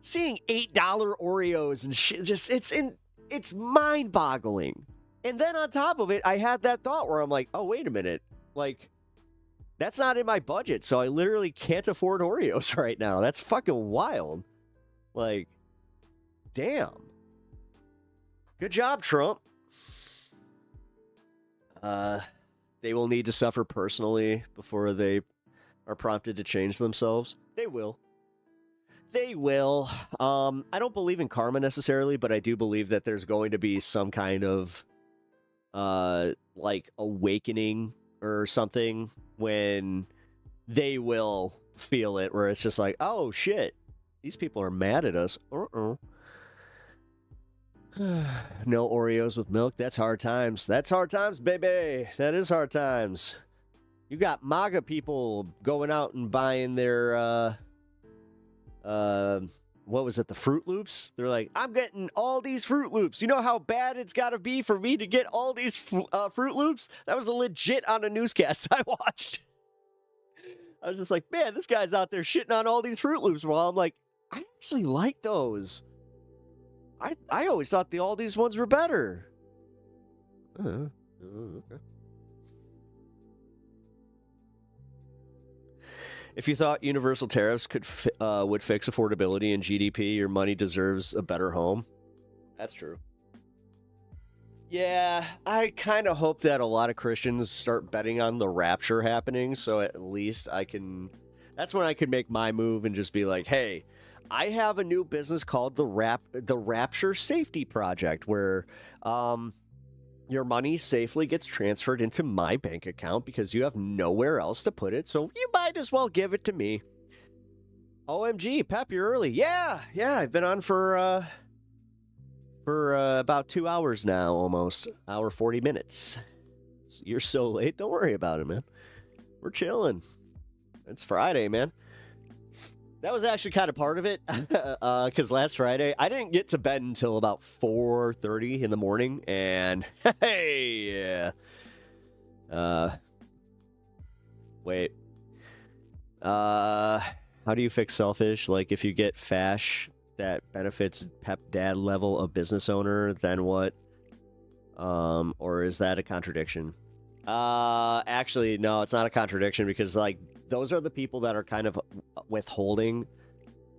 seeing $8 Oreos and shit, just, it's mind-boggling. And then on top of it, I had that thought where I'm like, oh, wait a minute. Like, that's not in my budget, so I literally can't afford Oreos right now. That's fucking wild. Like, damn. Good job, Trump. They will need to suffer personally before they are prompted to change themselves. They will. They will. I don't believe in karma necessarily, but I do believe that there's going to be some kind of like awakening or something when they will feel it, where it's just like, oh shit, these people are mad at us. No Oreos with milk. That's hard times. That's hard times, baby. That is hard times. You got MAGA people going out and buying their what was it, the Fruit Loops? They're like, I'm getting all these Fruit Loops. You know how bad it's got to be for me to get all these Fruit Loops? That was legit on a newscast I watched. I was just like, man, this guy's out there shitting on all these Fruit Loops. While I'm like, I actually like those. I always thought the Aldi's ones were better. Okay. If you thought universal tariffs would fix affordability and GDP, your money deserves a better home. That's true. Yeah, I kind of hope that a lot of Christians start betting on the rapture happening, so at least I can... That's when I could make my move and just be like, hey, I have a new business called the Rapture Safety Project, where your money safely gets transferred into my bank account because you have nowhere else to put it, so you might as well give it to me. OMG, Pep, you're early. Yeah, I've been on for about 2 hours now, almost. Hour 40 minutes. You're so late. Don't worry about it, man. We're chilling. It's Friday, man. That was actually kind of part of it, because last Friday, I didn't get to bed until about 4:30 in the morning, and hey, yeah. Wait. How do you fix selfish? Like, if you get fash that benefits Pep Dad level of business owner, then what? Or is that a contradiction? Actually, no, it's not a contradiction, because, like, those are the people that are kind of withholding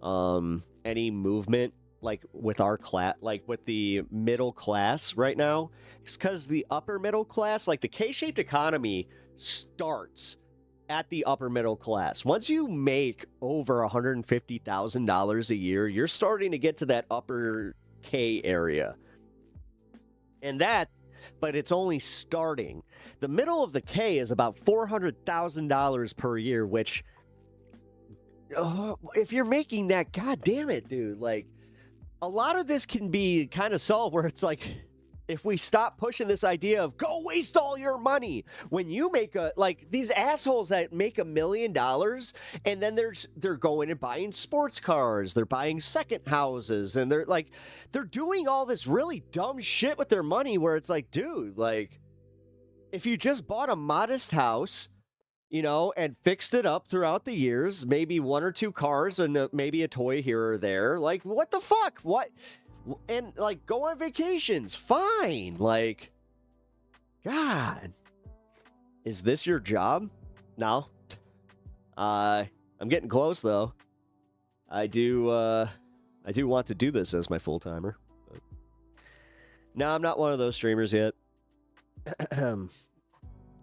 any movement, like with our class, like with the middle class right now. It's because the upper middle class, like the K-shaped economy, starts at the upper middle class. Once you make over $150,000 a year, you're starting to get to that upper K area. And that, but it's only starting. The middle of the K is about $400,000 per year, which, if you're making that, god damn it, dude, like, a lot of this can be kind of solved where it's like, if we stop pushing this idea of go waste all your money when you make these assholes that make $1 million and then they're going and buying sports cars, they're buying second houses, and they're doing all this really dumb shit with their money where it's like, dude, like, if you just bought a modest house, you know, and fixed it up throughout the years, maybe 1 or 2 cars and maybe a toy here or there, like, what the fuck? What? And, like, go on vacations. Fine. Like, God. Is this your job? No. I'm getting close, though. I do want to do this as my full-timer. No, I'm not one of those streamers yet.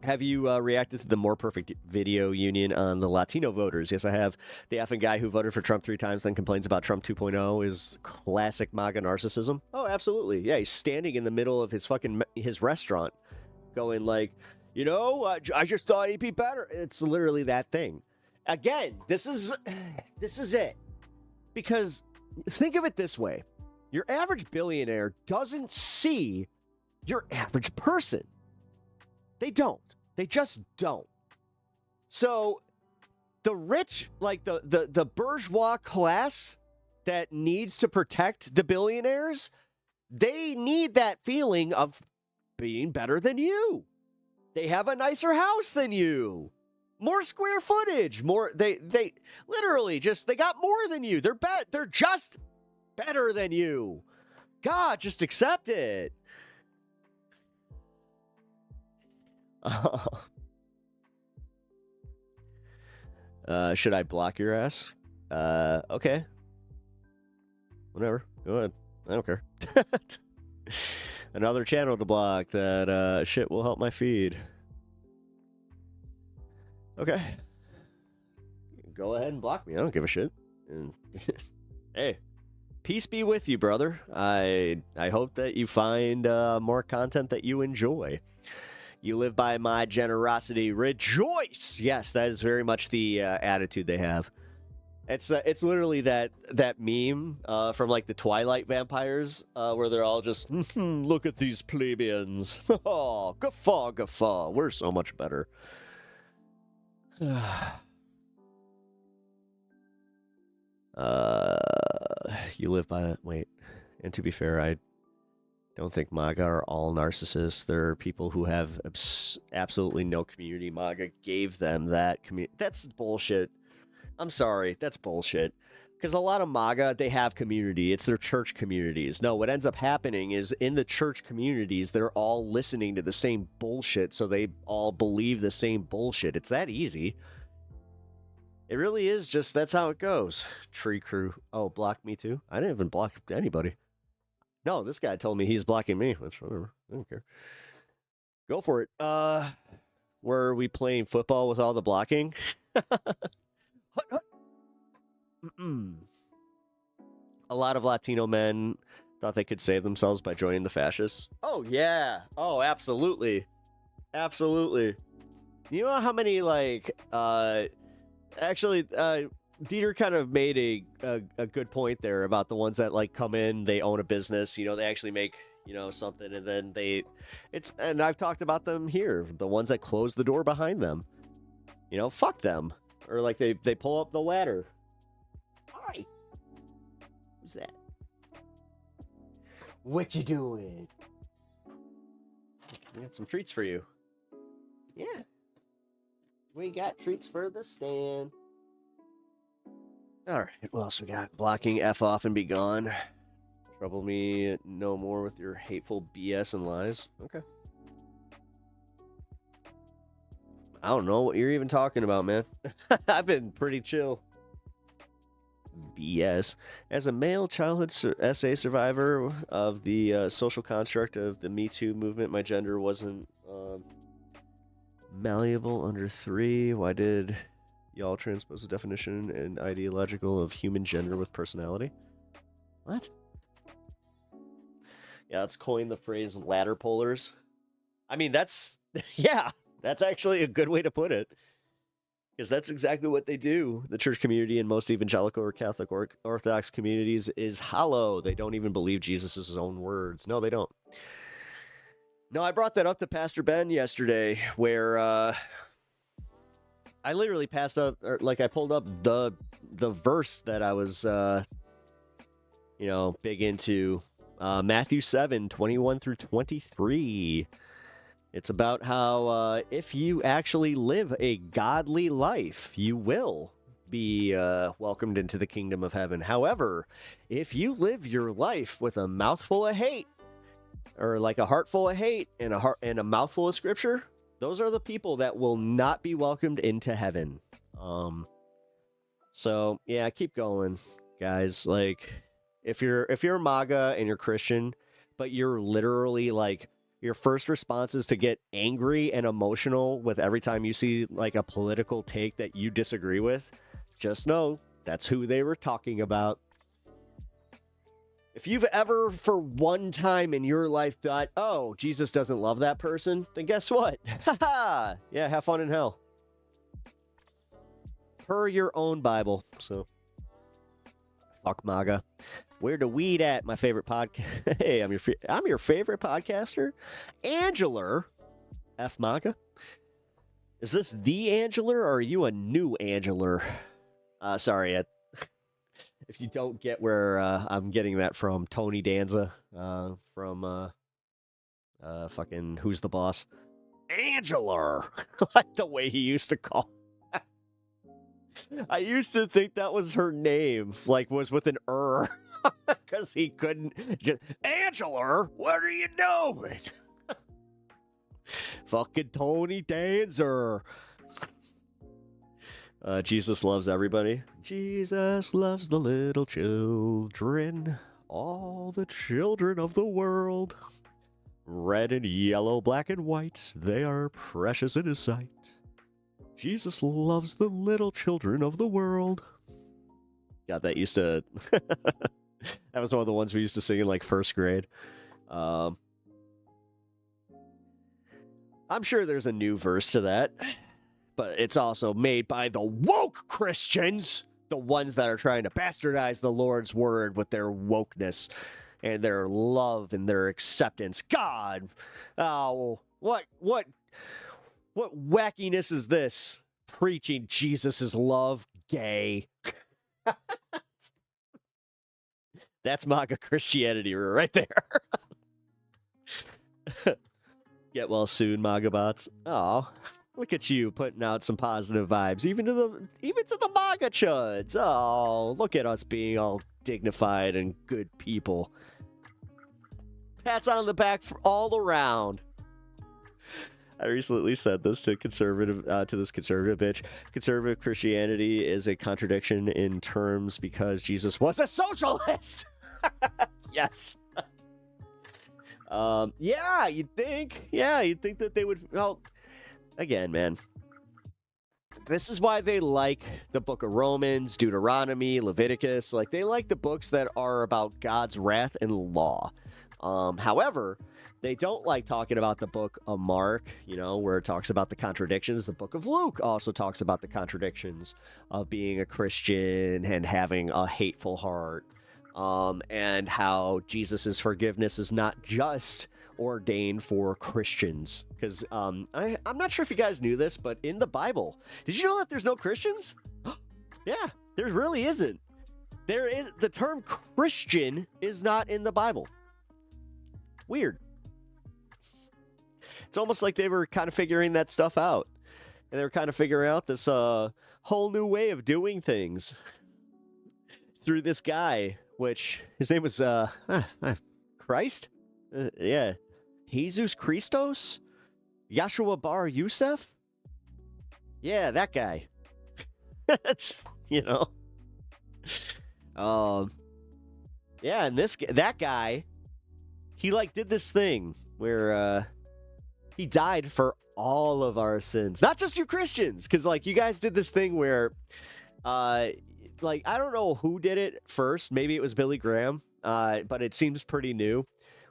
Have you reacted to the More Perfect video union on the Latino voters? Yes, I have. The effing guy who voted for Trump 3 times then complains about Trump 2.0 is classic MAGA narcissism. Oh, absolutely. Yeah, he's standing in the middle of his restaurant going like, you know, I just thought he'd be better. It's literally that thing. Again, this is it. Because think of it this way. Your average billionaire doesn't see your average person. They don't. They just don't. So the rich, like the bourgeois class that needs to protect the billionaires, they need that feeling of being better than you. They have a nicer house than you. More square footage, more they literally just they got more than you. They're just better than you. God, just accept it. Should I block your ass? Okay. Whatever. Go ahead. I don't care. Another channel to block that shit will help my feed. Okay. Go ahead and block me. I don't give a shit. And hey, peace be with you, brother. I hope that you find more content that you enjoy. You live by my generosity. Rejoice! Yes, that is very much the attitude they have. It's literally that meme from like the Twilight vampires where they're all just, look at these plebeians. Oh, guffaw, guffaw. We're so much better. You live by... Wait. And to be fair, I don't think MAGA are all narcissists. There are people who have absolutely no community. MAGA gave them that community. That's bullshit. I'm sorry. That's bullshit. Because a lot of MAGA, they have community. It's their church communities. No, what ends up happening is in the church communities, they're all listening to the same bullshit, so they all believe the same bullshit. It's that easy. It really is just, that's how it goes. Tree crew. Oh, block me too? I didn't even block anybody. No, this guy told me he's blocking me. Which, whatever. I don't care. Go for it. Were we playing football with all the blocking? A lot of Latino men thought they could save themselves by joining the fascists. Oh, yeah. Oh, absolutely. Absolutely. You know how many, like, actually, Dieter kind of made a good point there about the ones that like come in, they own a business, you know, they actually make, you know, something, and then and I've talked about them here, the ones that close the door behind them, you know, fuck them, or like they pull up the ladder. Hi, who's that? What you doing? We got some treats for you. Yeah, we got treats for the stand. All right, what else we got? Blocking, F off, and be gone. Trouble me no more with your hateful BS and lies. Okay. I don't know what you're even talking about, man. I've been pretty chill. BS. As a male childhood SA survivor of the social construct of the Me Too movement, my gender wasn't malleable under 3. Why did y'all transpose the definition and ideological of human gender with personality? What? Yeah, let's coin the phrase ladder pullers. I mean, that's... Yeah, that's actually a good way to put it. Because that's exactly what they do. The church community in most evangelical or Catholic or Orthodox communities is hollow. They don't even believe Jesus' own words. No, they don't. No, I brought that up to Pastor Ben yesterday, where I literally passed up, or like I pulled up the verse that I was, big into, Matthew 7:21 through 23. It's about how if you actually live a godly life, you will be welcomed into the kingdom of heaven. However, if you live your life with a mouthful of hate, or like a heart full of hate and a mouthful of scripture, those are the people that will not be welcomed into heaven. So yeah, keep going, guys. Like, if you're MAGA and you're Christian, but you're literally like, your first response is to get angry and emotional with every time you see like a political take that you disagree with, just know that's who they were talking about. If you've ever for one time in your life thought, oh, Jesus doesn't love that person, then guess what? Haha! Yeah, have fun in hell. Per your own Bible. So, fuck MAGA. Where the weed at? My favorite podcast. Hey, I'm your favorite podcaster, Angela F. MAGA. Is this the Angela, or are you a new Angela? Sorry, if you don't get where I'm getting that from, Tony Danza from fucking Who's the Boss? Angela, like the way he used to call. I used to think that was her name, like was with an because he couldn't just, Angela, what are you doing? Fucking Tony Danza. Jesus loves everybody. Jesus loves the little children, all the children of the world. Red and yellow, black and white, they are precious in his sight. Jesus loves the little children of the world. God, that used to... That was one of the ones we used to sing in, like, first grade. I'm sure there's a new verse to that. But it's also made by the woke Christians. The ones that are trying to bastardize the Lord's word with their wokeness and their love and their acceptance. God! Oh, what wackiness is this? Preaching Jesus' love, gay. That's MAGA Christianity right there. Get well soon, MAGA bots. Oh, look at you putting out some positive vibes, even to the MAGA chuds. Oh, look at us being all dignified and good people. Pats on the back for all around. I recently said this to this conservative bitch. Conservative Christianity is a contradiction in terms because Jesus was a socialist. Yes. Yeah, you'd think that they would. Well, again, man, this is why they like the book of Romans, Deuteronomy, Leviticus. Like, they like the books that are about God's wrath and law. However, they don't like talking about the book of Mark, where it talks about the contradictions. The book of Luke also talks about the contradictions of being a Christian and having a hateful heart. And how Jesus' forgiveness is not just ordained for Christians. Because I'm not sure if you guys knew this, but in the Bible, did you know that there's no Christians? Yeah, there really isn't. The term Christian is not in the Bible. Weird. It's almost like they were kind of figuring that stuff out. And they were kind of figuring out this whole new way of doing things through this guy, which his name was Christ? Yeah. Jesus Christos? Yahshua Bar Yusuf? Yeah, that guy. That's, Yeah, and that guy, he did this thing where he died for all of our sins, not just you Christians, because you guys did this thing where I don't know who did it first. Maybe it was Billy Graham, but it seems pretty new,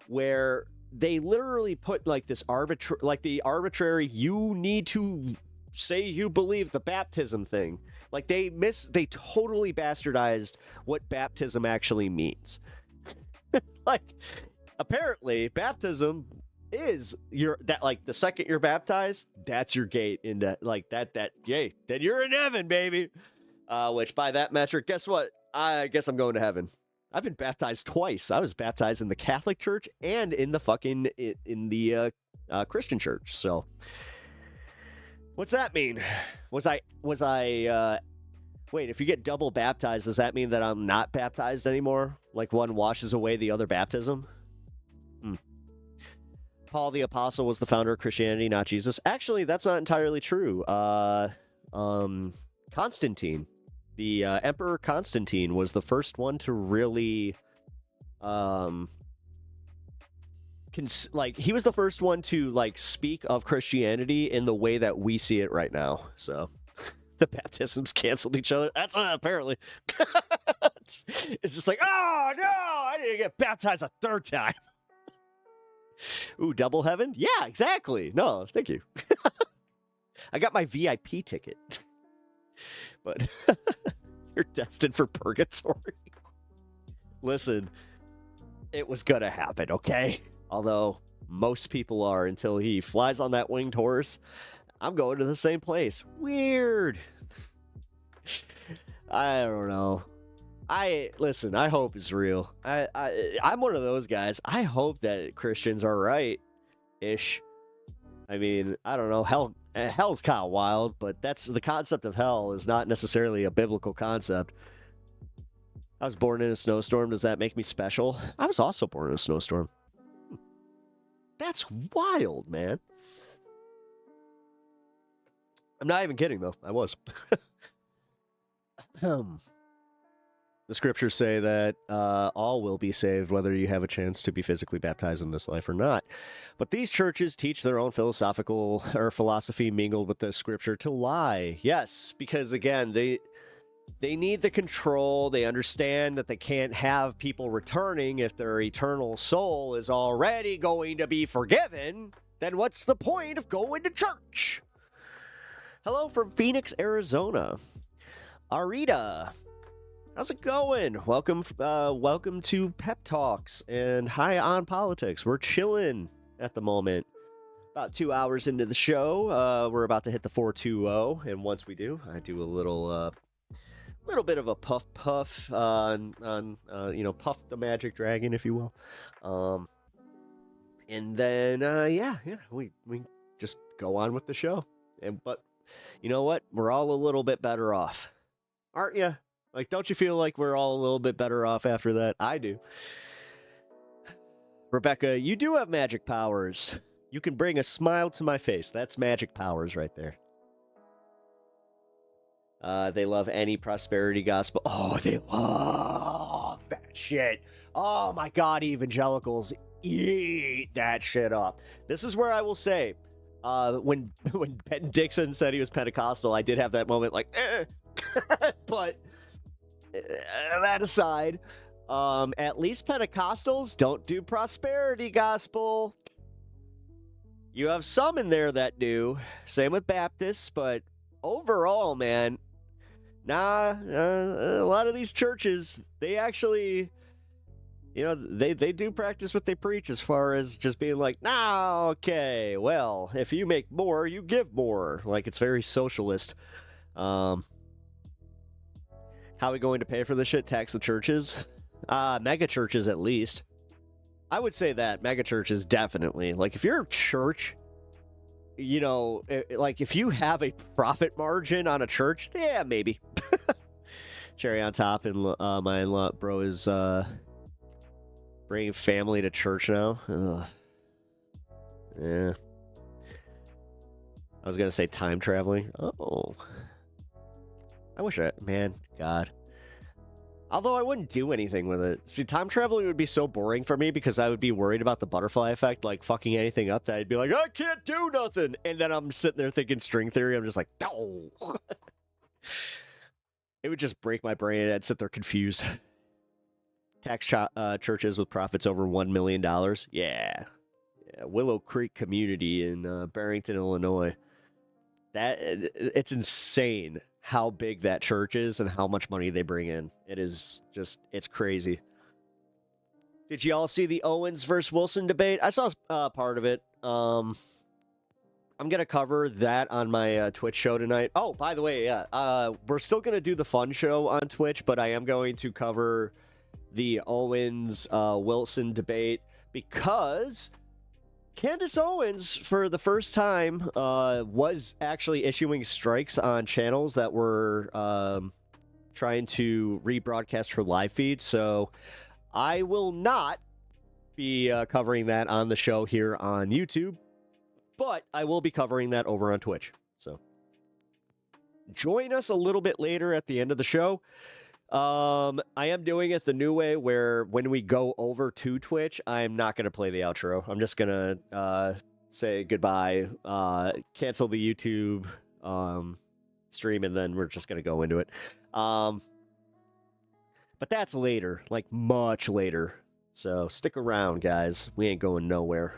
where they literally put this arbitrary you need to say you believe the baptism thing. They totally bastardized what baptism actually means. Apparently baptism is like the second you're baptized, that's your gate into like that yay, then you're in heaven, baby. Which by that metric, guess what? I guess I'm going to heaven. I've been baptized twice. I was baptized in the Catholic Church and in the Christian church. So what's that mean? Was I wait, if you get double baptized, does that mean that I'm not baptized anymore? Like one washes away the other baptism? Paul the Apostle was the founder of Christianity, not Jesus. Actually, that's not entirely true. Constantine, the Emperor Constantine, was the first one to really, he was the first one to like speak of Christianity in the way that we see it right now. So the baptisms canceled each other. That's apparently. It's just like, oh no, I didn't get baptized a third time. Ooh, double heaven? Yeah, exactly. No, thank you. I got my VIP ticket. But you're destined for purgatory. Listen, it was gonna happen, okay? Although most people are until he flies on that winged horse. I'm going to the same place. Weird. I don't know. Listen, I hope it's real. I'm one of those guys. I hope that Christians are right-ish. I mean, I don't know. Hell's kind of wild, but that's the concept of hell is not necessarily a biblical concept. I was born in a snowstorm. Does that make me special? I was also born in a snowstorm. That's wild, man. I'm not even kidding, though. I was. The scriptures say that all will be saved, whether you have a chance to be physically baptized in this life or not. But these churches teach their own philosophical or philosophy mingled with the scripture to lie. Yes, because again, they need the control. They understand that they can't have people returning if their eternal soul is already going to be forgiven. Then what's the point of going to church? Hello from Phoenix, Arizona. Arita. How's it going? Welcome to Pep Talks and High on Politics. We're chilling at the moment. About 2 hours into the show, we're about to hit the 420, and once we do, I do a little bit of a puff on Puff the Magic Dragon, if you will. And then we just go on with the show. But you know what? We're all a little bit better off, aren't you? Like, don't you feel like we're all a little bit better off after that? I do. Rebecca, you do have magic powers. You can bring a smile to my face. That's magic powers right there. They love any prosperity gospel. Oh, they love that shit. Oh my God, evangelicals eat that shit up. This is where I will say, when Ben Dixon said he was Pentecostal, I did have that moment like, but that aside, at least Pentecostals don't do prosperity gospel. You have some in there that do. Same with Baptists, but overall, man, a lot of these churches, they actually, they do practice what they preach as far as just being like, okay, well, if you make more, you give more. Like, it's very socialist. How are we going to pay for this shit? Tax the churches? Mega churches, at least. I would say that. Mega churches, definitely. Like, if you're a church, like, if you have a profit margin on a church, yeah, maybe. Cherry on top, and my in-law bro is bringing family to church now. Ugh. Yeah. I was going to say time traveling. Oh. I wish God. Although I wouldn't do anything with it. See, time traveling would be so boring for me because I would be worried about the butterfly effect, like fucking anything up, that I'd be like, I can't do nothing. And then I'm sitting there thinking string theory. I'm just like, no. It would just break my brain. I'd sit there confused. Tax churches with profits over $1 million. Yeah. Willow Creek Community in Barrington, Illinois. It's insane how big that church is and how much money they bring in. It is just, it's crazy. Did you all see the Owens versus Wilson debate? I saw part of it. I'm gonna cover that on my Twitch show tonight. Oh, by the way, yeah, we're still gonna do the fun show on Twitch, but I am going to cover the Owens Wilson debate because Candace Owens, for the first time, was actually issuing strikes on channels that were trying to rebroadcast her live feed. So I will not be covering that on the show here on YouTube, but I will be covering that over on Twitch. So join us a little bit later at the end of the show. I am doing it the new way where when we go over to Twitch, I'm not going to play the outro. I'm just going to say goodbye, cancel the YouTube stream, and then we're just going to go into it. But that's later, like much later. So stick around, guys. We ain't going nowhere.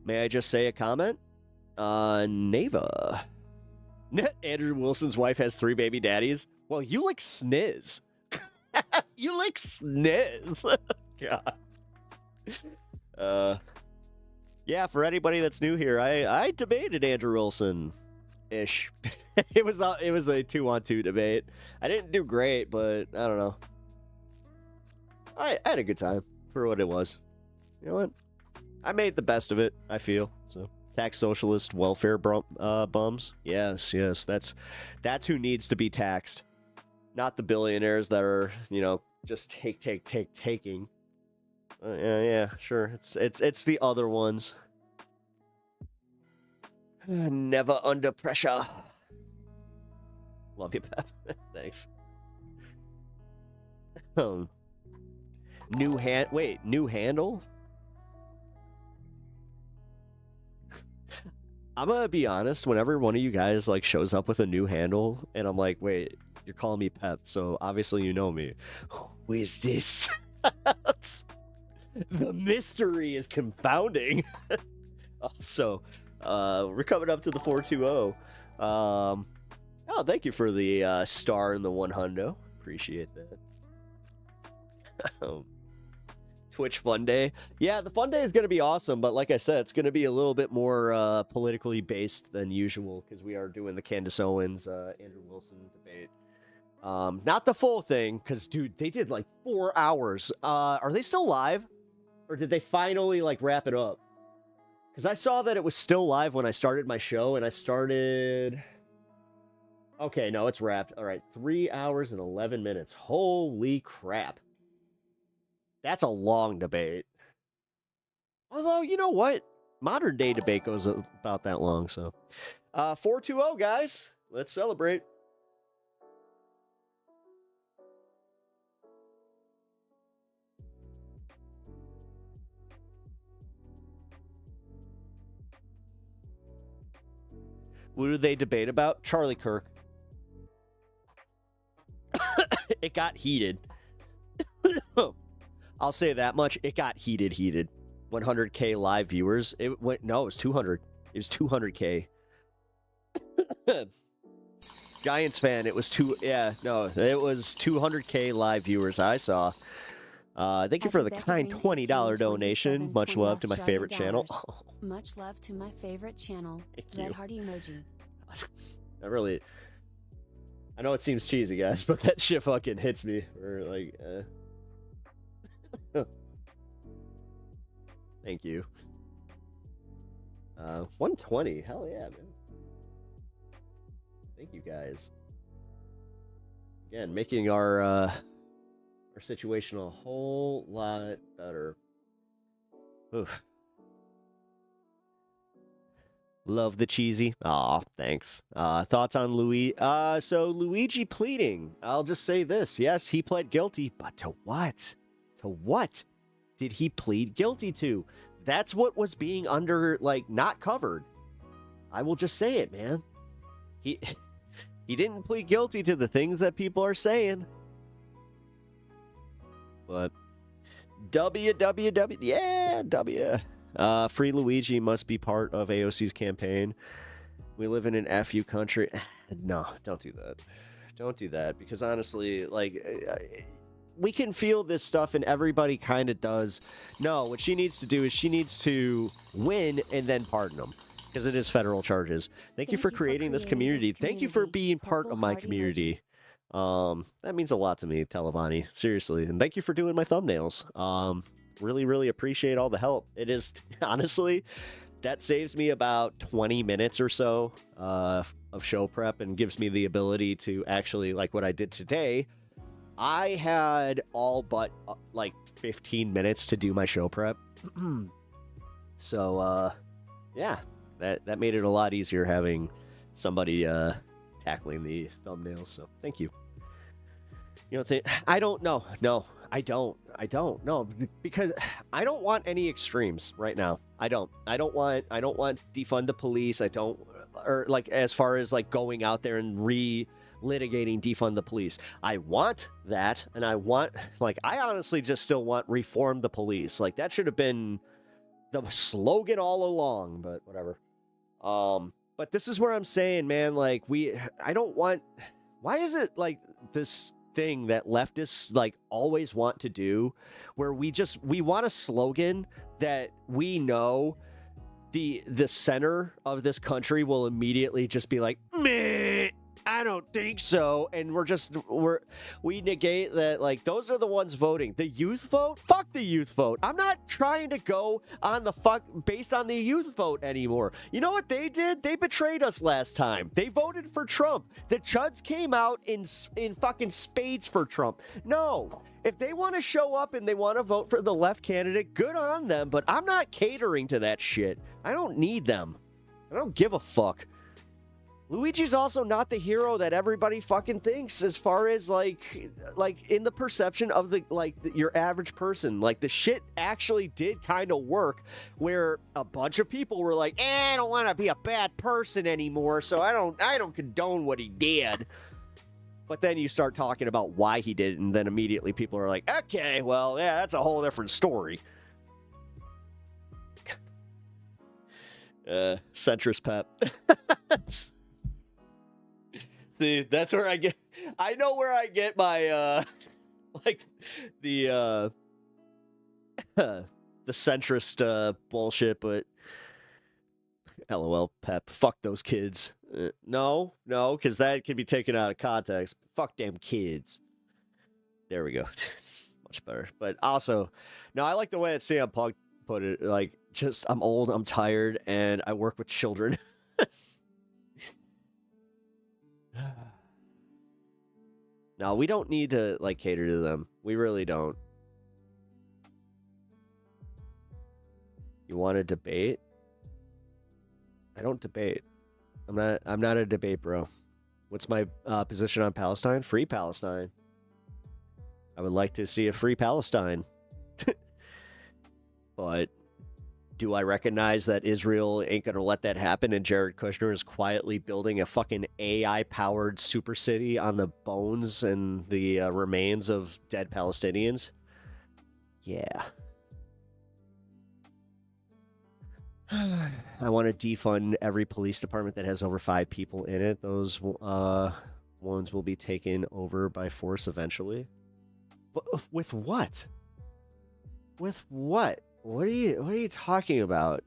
May I just say a comment? Neva. Andrew Wilson's wife has 3 baby daddies. Well, you like sniz. You like sniz. God. Yeah, for anybody that's new here, I debated Andrew Wilson ish. it was a 2-on-2 debate. I didn't do great, but I don't know. I had a good time for what it was. You know what? I made the best of it, I feel. So tax socialist welfare bums. Yes, that's who needs to be taxed. Not the billionaires that are, just taking. Yeah, sure. It's the other ones. Never under pressure. Love you, Pep. Thanks. New handle? I'm gonna be honest, whenever one of you guys like shows up with a new handle and I'm like, wait, you're calling me Pep, so obviously you know me. Who is this? The mystery is confounding. Also, we're coming up to the 420. Oh, thank you for the star in the 100. Appreciate that. Twitch Fun Day. Yeah, the Fun Day is going to be awesome, but like I said, it's going to be a little bit more politically based than usual because we are doing the Candace Owens, Andrew Wilson debate. Not the full thing, because, dude, they did like 4 hours. Are they still live? Or did they finally, like, wrap it up? Because I saw that it was still live when I started my show, and I started... Okay, no, it's wrapped. All right, 3 hours and 11 minutes. Holy crap. That's a long debate. Although, you know what? Modern day debate goes about that long, so. 420, guys. Let's celebrate. What do they debate about? Charlie Kirk. It got heated. I'll say that much. It got heated. 100K live viewers. It went, no, it was 200. It was 200K. Giants fan. It was it was 200K live viewers I saw. Thank you for the kind $20 donation. Much love to my favorite channel. Much love to my favorite channel. Thank you. Red heart emoji. I know it seems cheesy, guys, but that shit fucking hits me. Or like, Thank you. 120. Hell yeah, man. Thank you, guys. Again, making our situation a whole lot better. Oof. Love the cheesy. Aw, thanks. Thoughts on Luigi? So Luigi pleading. I'll just say this. Yes, he pled guilty, but to what? To what did he plead guilty to? That's what was being not covered. I will just say it, man. He didn't plead guilty to the things that people are saying. But W. Free Luigi must be part of AOC's campaign. We live in an FU country. No, don't do that. Don't do that, because honestly, we can feel this stuff, and everybody kind of does. No, what she needs to do is she needs to win and then pardon them, because it is federal charges. Thank you for creating this community. Thank you for being part of my community. That means a lot to me, Televani. Seriously, and thank you for doing my thumbnails. Really, really appreciate all the help. It is honestly. That saves me about 20 minutes or so of show prep and gives me the ability to actually, like what I did today, I had all but like 15 minutes to do my show prep. So, yeah, that made it a lot easier having somebody tackling the thumbnails. So thank you. You know, I don't know. No, I don't. No, because I don't want any extremes right now. I don't want defund the police. Or like as far as like going out there and litigating defund the police. I want that, and I honestly just still want reform the police. Like that should have been the slogan all along, but whatever. But this is where I'm saying, man, like I don't want, why is it like this thing that leftists like always want to do, where we want a slogan that we know the center of this country will immediately just be like, meh, I don't think so, and we negate that. Like those are the ones voting. The youth vote, fuck the youth vote. I'm not trying to go on the based on the youth vote anymore. You know what they did? They betrayed us last time. They voted for Trump. The chuds came out in fucking spades for Trump. No, if they want to show up and they want to vote for the left candidate, good on them, but I'm not catering to that shit. I don't need them. I don't give a fuck. Luigi's also not the hero that everybody fucking thinks, as far as like in the perception of your average person. Like the shit actually did kind of work, where a bunch of people were like, I don't want to be a bad person anymore, so I don't condone what he did. But then you start talking about why he did it, and then immediately people are like, okay, well, yeah, that's a whole different story. Centrist Pep. See, that's where I know where I get my, like, the centrist, bullshit, but LOL, Pep, fuck those kids. No, because that can be taken out of context. Fuck damn kids. There we go. It's much better. But also, no, I like the way that CM Punk put it, like, just, I'm old, I'm tired, and I work with children. No, we don't need to like cater to them. We really don't. You want to debate? I don't debate. I'm not a debate bro. What's my position on Palestine? Free Palestine. I would like to see a free Palestine. But do I recognize that Israel ain't going to let that happen, and Jared Kushner is quietly building a fucking AI-powered super city on the bones and the remains of dead Palestinians? Yeah. I want to defund every police department that has over 5 people in it. Those ones will be taken over by force eventually. But with what? With what? What are you talking about?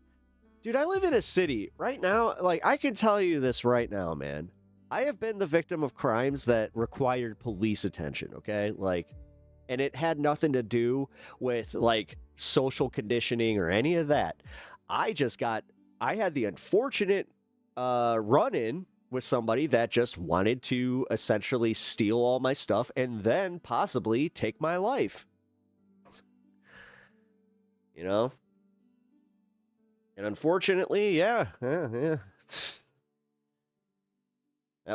Dude, I live in a city right now. Like, I can tell you this right now, man. I have been the victim of crimes that required police attention, okay? Like, and it had nothing to do with, like, social conditioning or any of that. I had the unfortunate run-in with somebody that just wanted to essentially steal all my stuff and then possibly take my life. You know? And unfortunately, yeah. That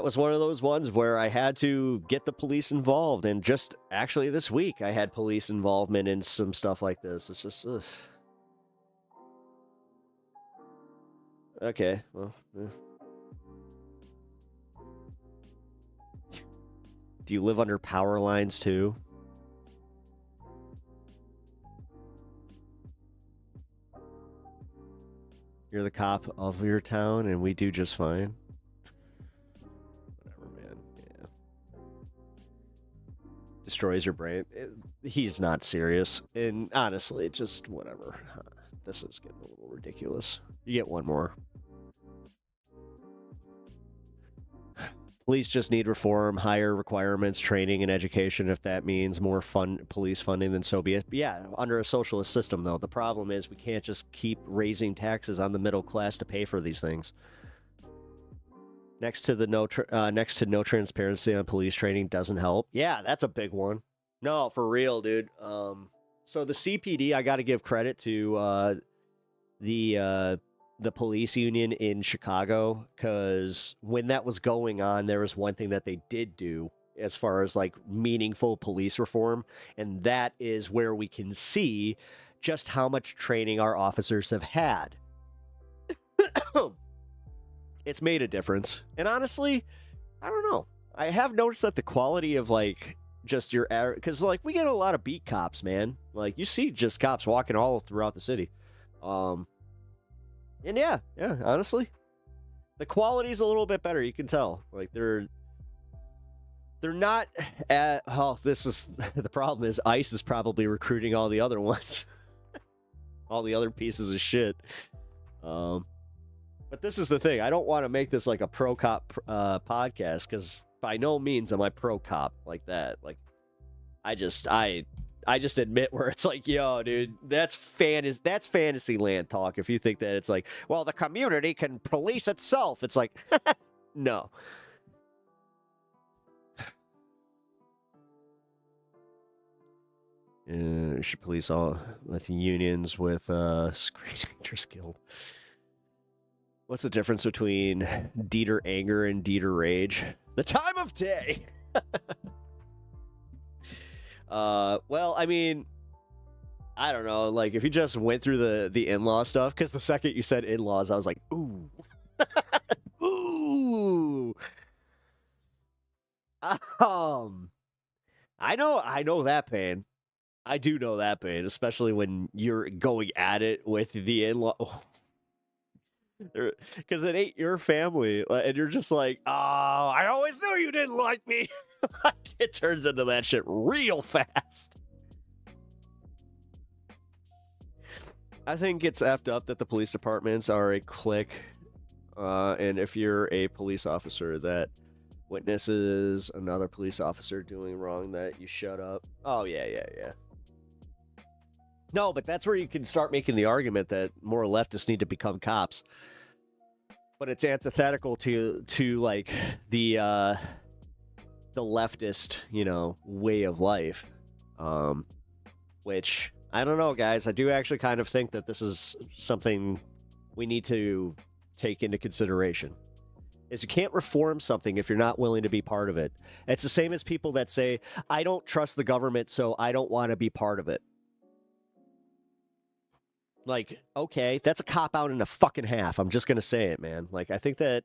was one of those ones where I had to get the police involved. And just actually this week, I had police involvement in some stuff like this. It's just, ugh. Okay, well. Do you live under power lines too? You're the cop of your town, and we do just fine. Whatever, man. Yeah. destroys your brain. He's not serious. And honestly, just whatever. This is getting a little ridiculous. You get one more. Police just need reform, higher requirements, training, and education. If that means more police funding, then so be it. But yeah, under a socialist system, though, the problem is we can't just keep raising taxes on the middle class to pay for these things. Next to no transparency on police training doesn't help. Yeah, that's a big one. No, for real, dude. So the CPD, I got to give credit to the police union in Chicago, because when that was going on, there was one thing that they did do as far as like meaningful police reform, and that is where we can see just how much training our officers have had. It's made a difference. And honestly, I don't know. I have noticed that the quality of like just your because like we get a lot of beat cops, man. Like you see just cops walking all throughout the city. And yeah, honestly, the quality's a little bit better. You can tell. Like they're not at. Oh, this is the problem. Is ICE is probably recruiting all the other ones, all the other pieces of shit. But this is the thing. I don't want to make this like a pro cop podcast, because by no means am I pro cop like that. Like, I just admit where it's like, yo, dude, that's fantasy land talk. If you think that it's like, well, the community can police itself, it's like, no. We should police all with unions with Screen Actors Guild. What's the difference between Dieter anger and Dieter rage? The time of day. Well, I mean, I don't know. Like, if you just went through the in-law stuff, because the second you said in-laws, I was like, ooh, ooh. I know that pain. I do know that pain, especially when you're going at it with the in-law. Oh. Because it ain't your family, and you're just like, oh, I always knew you didn't like me. It turns into that shit real fast. I think it's effed up that the police departments are a clique, and if you're a police officer that witnesses another police officer doing wrong, that you shut up. Oh, yeah. No, but that's where you can start making the argument that more leftists need to become cops. But it's antithetical to like the leftist, way of life. Which I don't know, guys. I do actually kind of think that this is something we need to take into consideration. Is you can't reform something if you're not willing to be part of it. It's the same as people that say, I don't trust the government, so I don't want to be part of it. Like, okay, that's a cop-out and a fucking half. I'm just going to say it, man. Like, I think that,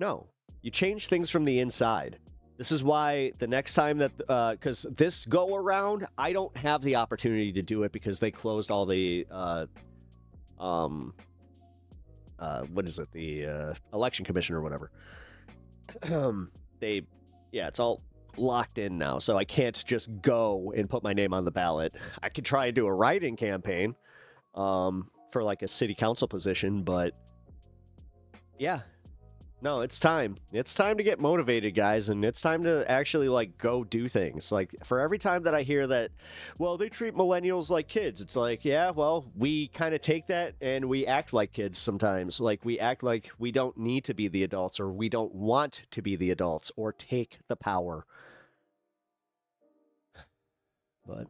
no, you change things from the inside. This is why the next time that, because this go-around, I don't have the opportunity to do it because they closed all the, what is it, the election commission or whatever. It's all locked in now, so I can't just go and put my name on the ballot. I could try and do a write-in campaign, for like a city council position, but yeah, no, it's time. It's time to get motivated, guys, and it's time to actually like go do things. Like, for every time that I hear that, well, they treat millennials like kids, it's like, yeah, well, we kind of take that and we act like kids sometimes. Like, we act like we don't need to be the adults, or we don't want to be the adults or take the power. But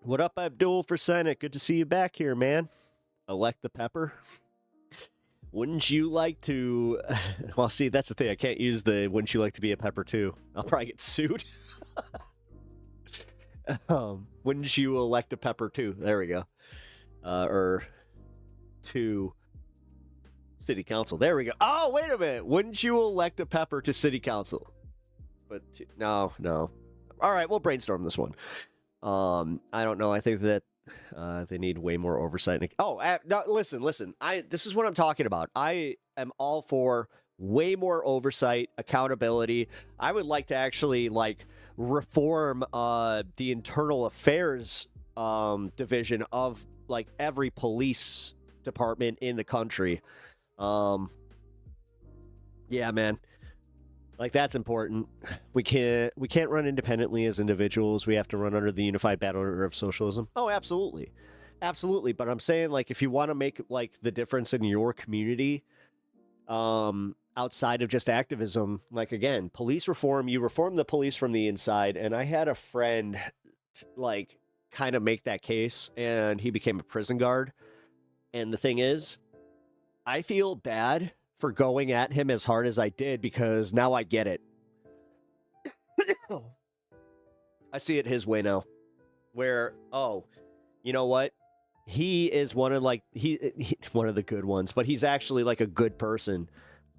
what up, Abdul, for Senate? Good to see you back here, man. Elect the pepper. Wouldn't you like to... Well, see, that's the thing. I can't use the wouldn't you like to be a pepper too. I'll probably get sued. Wouldn't you elect a pepper too? There we go. Or to city council. There we go. Oh, wait a minute. Wouldn't you elect a pepper to city council? But no. All right, we'll brainstorm this one. I don't know. I think that they need way more oversight. Oh, no, listen. This is what I'm talking about. I am all for way more oversight, accountability. I would like to actually like reform the internal affairs division of like every police department in the country. Yeah, man. Like that's important. We can't run independently as individuals. We have to run under the unified banner of socialism. Oh, absolutely. Absolutely, but I'm saying like if you want to make like the difference in your community outside of just activism, like again, police reform, you reform the police from the inside, and I had a friend like kind of make that case and he became a prison guard. And the thing is, I feel bad for going at him as hard as I did because now I get it. I see it his way now. Where, oh, you know what? He is one of like he one of the good ones, but he's actually like a good person.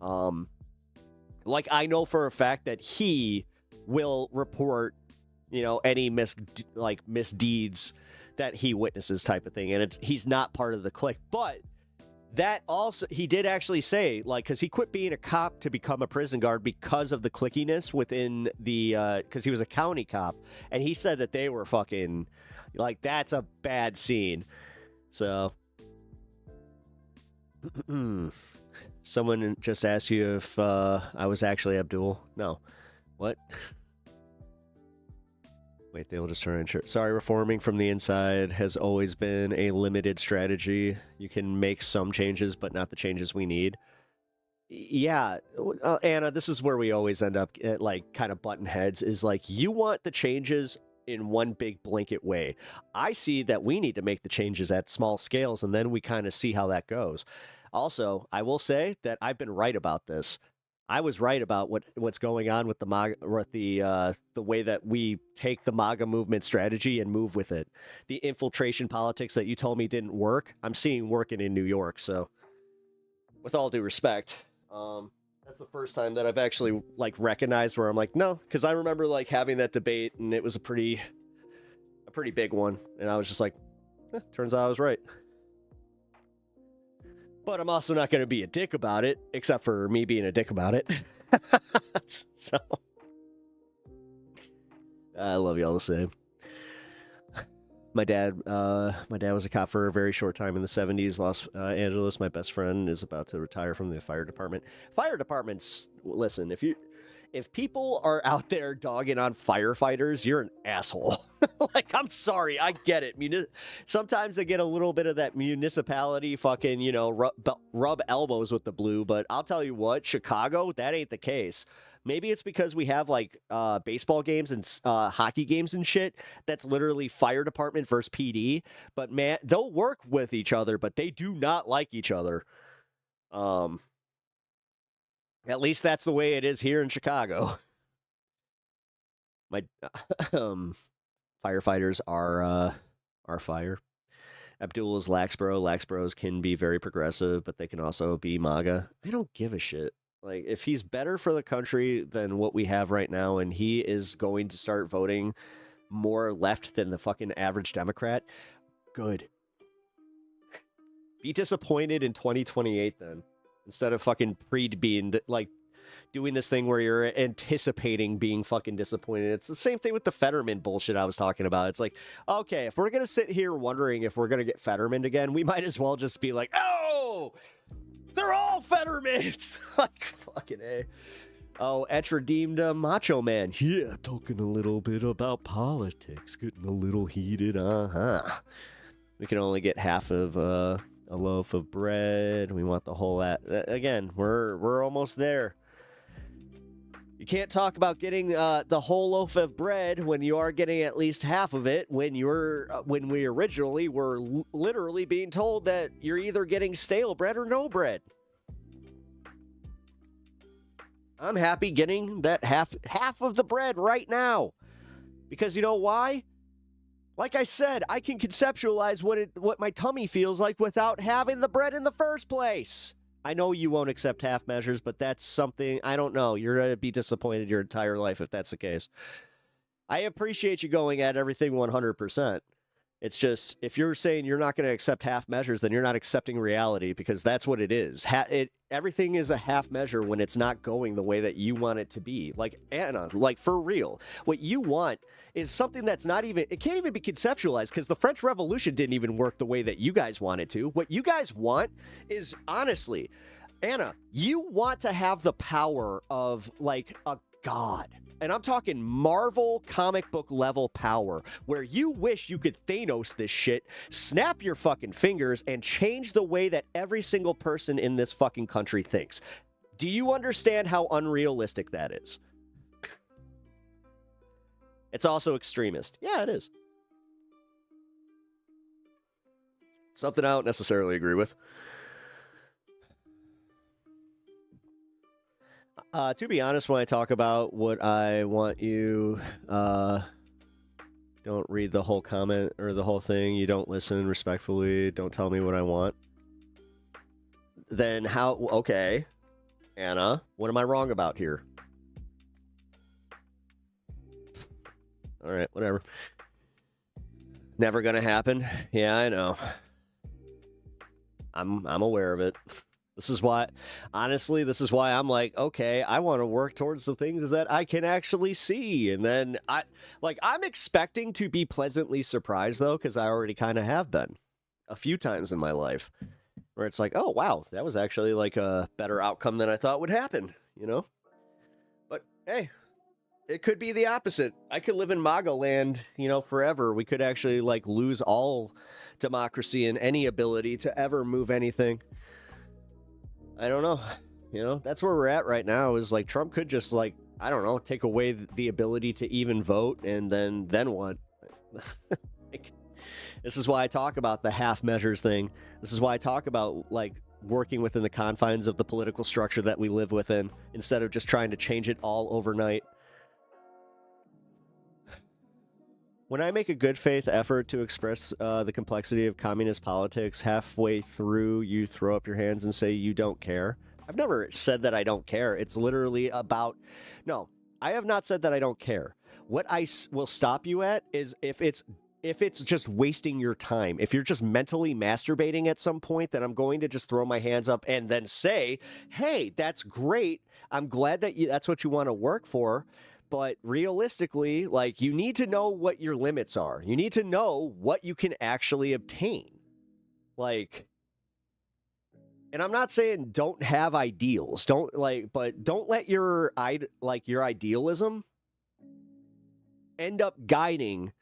Like I know for a fact that he will report, you know, any misdeeds that he witnesses type of thing, and he's not part of the clique. But that also, he did actually say, like, because he quit being a cop to become a prison guard because of the clickiness within the, because he was a county cop, and he said that they were fucking, like, that's a bad scene. So, someone just asked you if I was actually Abdul. No. What? Wait, they'll just turn in. Sorry, reforming from the inside has always been a limited strategy. You can make some changes, but not the changes we need. Yeah, Anna, this is where we always end up at, like, kind of button heads, is like, you want the changes in one big blanket way. I see that we need to make the changes at small scales, and then we kind of see how that goes. Also, I will say that I've been right about this. I was right about what's going on with the MAGA, with the way that we take the MAGA movement strategy and move with it. The infiltration politics that you told me didn't work, I'm seeing working in New York. So, with all due respect, that's the first time that I've actually like recognized where I'm like, no, because I remember like having that debate and it was a pretty big one, and I was just like, turns out I was right. But I'm also not going to be a dick about it, except for me being a dick about it. So, I love y'all the same. My dad was a cop for a very short time in the 70s, Los Angeles. My best friend is about to retire from the fire department. Fire departments, listen, if people are out there dogging on firefighters, you're an asshole. Like, I'm sorry, I get it. Sometimes they get a little bit of that municipality fucking, you know, rub elbows with the blue, but I'll tell you what, Chicago, that ain't the case. Maybe it's because we have, like, baseball games and hockey games and shit that's literally fire department versus PD, but man, they'll work with each other, but they do not like each other. At least that's the way it is here in Chicago. My firefighters are fire. Abdul is Laxboro. Laxboros can be very progressive, but they can also be MAGA. I don't give a shit. Like, if he's better for the country than what we have right now, and he is going to start voting more left than the fucking average Democrat, good. Be disappointed in 2028 then. Instead of fucking being, like, doing this thing where you're anticipating being fucking disappointed. It's the same thing with the Fetterman bullshit I was talking about. It's like, okay, if we're going to sit here wondering if we're going to get Fetterman again, we might as well just be like, oh, they're all Fettermans. Like, fucking A. Oh, Etch redeemed Macho Man. Yeah, talking a little bit about politics. Getting a little heated, We can only get half of, a loaf of bread. We want the whole again, we're almost there. You can't talk about getting the whole loaf of bread when you are getting at least half of it, when we originally were literally being told that you're either getting stale bread or no bread. I'm happy getting that half of the bread right now. Because you know why? Like I said, I can conceptualize what my tummy feels like without having the bread in the first place. I know you won't accept half measures, but that's something, I don't know. You're going to be disappointed your entire life if that's the case. I appreciate you going at everything 100%. It's just, if you're saying you're not going to accept half measures, then you're not accepting reality, because that's what it is. Everything is a half measure when it's not going the way that you want it to be. Like, Anna, like, for real, what you want is something that's not even, it can't even be conceptualized, because the French Revolution didn't even work the way that you guys want it to. What you guys want is, honestly, Anna, you want to have the power of, like, a god. And I'm talking Marvel comic book level power, where you wish you could Thanos this shit, snap your fucking fingers, and change the way that every single person in this fucking country thinks. Do you understand how unrealistic that is? It's also extremist. Yeah, it is. Something I don't necessarily agree with. To be honest, when I talk about what I want you, don't read the whole comment or the whole thing. You don't listen respectfully. Don't tell me what I want. Then how? Okay, Anna, what am I wrong about here? All right, whatever. Never gonna happen. Yeah, I know. I'm aware of it. This is why, honestly, this is why I'm like, okay, I want to work towards the things that I can actually see. And then I'm expecting to be pleasantly surprised, though, because I already kind of have been a few times in my life where it's like, oh, wow, that was actually like a better outcome than I thought would happen, you know? But hey, it could be the opposite. I could live in MAGA land, you know, forever. We could actually like lose all democracy and any ability to ever move anything. I don't know. You know, that's where we're at right now, is like Trump could just like, I don't know, take away the ability to even vote, and then what? Like, this is why I talk about the half measures thing. This is why I talk about like working within the confines of the political structure that we live within, instead of just trying to change it all overnight. When I make a good faith effort to express the complexity of communist politics, halfway through you throw up your hands and say you don't care. I've never said that I don't care. It's literally about... No, I have not said that I don't care. What I will stop you at is if it's just wasting your time. If you're just mentally masturbating at some point, then I'm going to just throw my hands up and then say, hey, that's great. I'm glad that that's what you want to work for. But realistically, like, you need to know what your limits are. You need to know what you can actually obtain. Like, and I'm not saying don't have ideals. But don't let your idealism end up guiding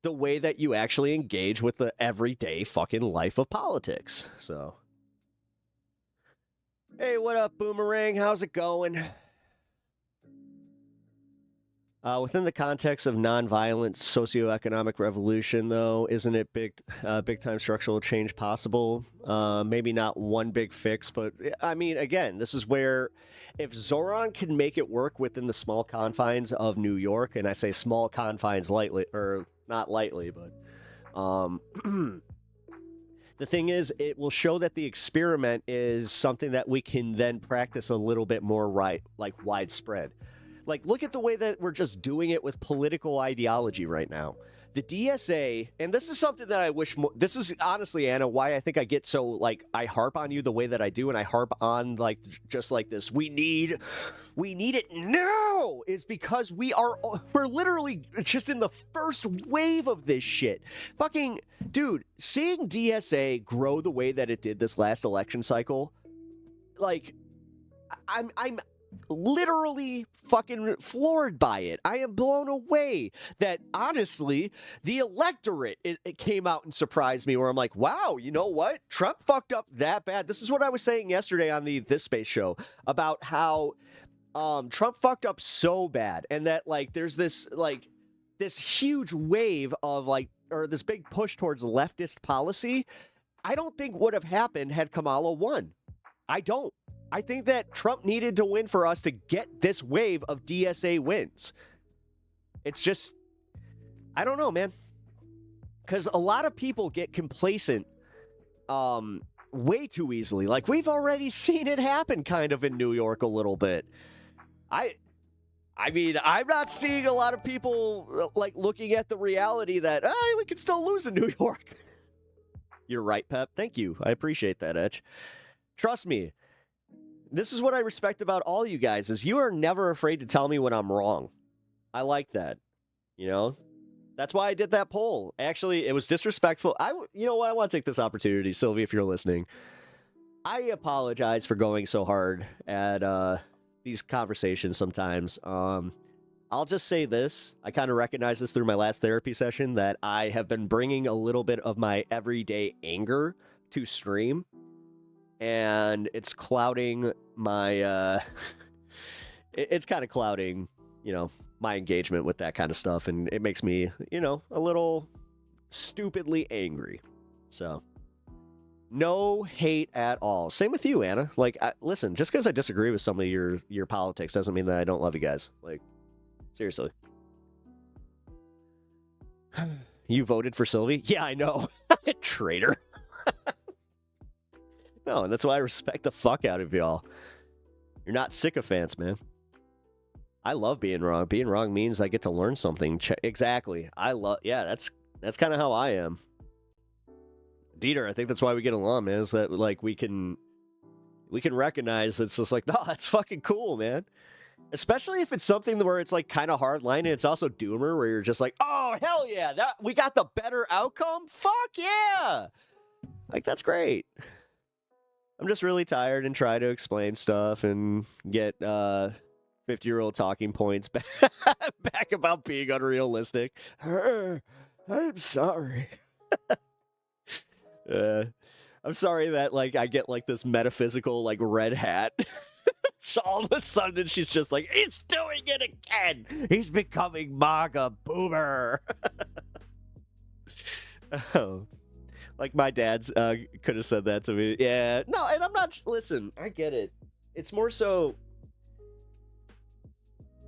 the way that you actually engage with the everyday fucking life of politics. So, hey, what up, Boomerang? How's it going? Within the context of nonviolent socioeconomic revolution, though, isn't it big time structural change possible? Maybe not one big fix, but I mean, again, this is where if Zoran can make it work within the small confines of New York, and I say small confines lightly, or not lightly, but the thing is, it will show that the experiment is something that we can then practice a little bit more widespread. Like, look at the way that we're just doing it with political ideology right now. The DSA, and this is something that I wish more, this is honestly, Anna, why I think I get so, like, I harp on you the way that I do, and I harp on, like, just like this, we need it now, is because we're literally just in the first wave of this shit. Fucking, dude, seeing DSA grow the way that it did this last election cycle, like, I'm literally fucking floored by it. I am blown away that, honestly, the electorate, it came out and surprised me, where I'm like, wow, you know what? Trump fucked up that bad. This is what I was saying yesterday on the This Space show about how Trump fucked up so bad, and that, like, there's this huge wave of, like, or this big push towards leftist policy. I don't think would have happened had Kamala won. I don't. I think that Trump needed to win for us to get this wave of DSA wins. It's just, I don't know, man. Because a lot of people get complacent way too easily. Like, we've already seen it happen kind of in New York a little bit. I I mean, I'm not seeing a lot of people like looking at the reality that we can still lose in New York. You're right, Pep. Thank you. I appreciate that, Edge. Trust me. This is what I respect about all you guys is you are never afraid to tell me when I'm wrong. I like that. You know? That's why I did that poll. Actually, it was disrespectful. You know what? I want to take this opportunity, Sylvie, if you're listening. I apologize for going so hard at these conversations sometimes. I'll just say this. I kind of recognize this through my last therapy session that I have been bringing a little bit of my everyday anger to stream. And it's clouding my, it's kind of clouding, you know, my engagement with that kind of stuff. And it makes me, you know, a little stupidly angry. So, no hate at all. Same with you, Anna. Like, listen, just because I disagree with some of your politics doesn't mean that I don't love you guys. Like, seriously. You voted for Sylvie? Yeah, I know. Traitor. No, and that's why I respect the fuck out of y'all. You're not sycophants, man. I love being wrong. Being wrong means I get to learn something. Exactly. Yeah, that's kind of how I am. Dieter, I think that's why we get along, man, is that like we can recognize it's just like, no, that's fucking cool, man. Especially if it's something where it's like kind of hard line and it's also doomer where you're just like, oh hell yeah, that we got the better outcome. Fuck yeah. Like that's great. I'm just really tired and try to explain stuff and get 50-year-old talking points back about being unrealistic. I'm sorry. I'm sorry that like I get like this metaphysical like red hat. So all of a sudden she's just like, he's doing it again. He's becoming MAGA boomer. Oh. Like my dad's could have said that to me. Yeah. No, and I'm not, listen, I get it. It's more so,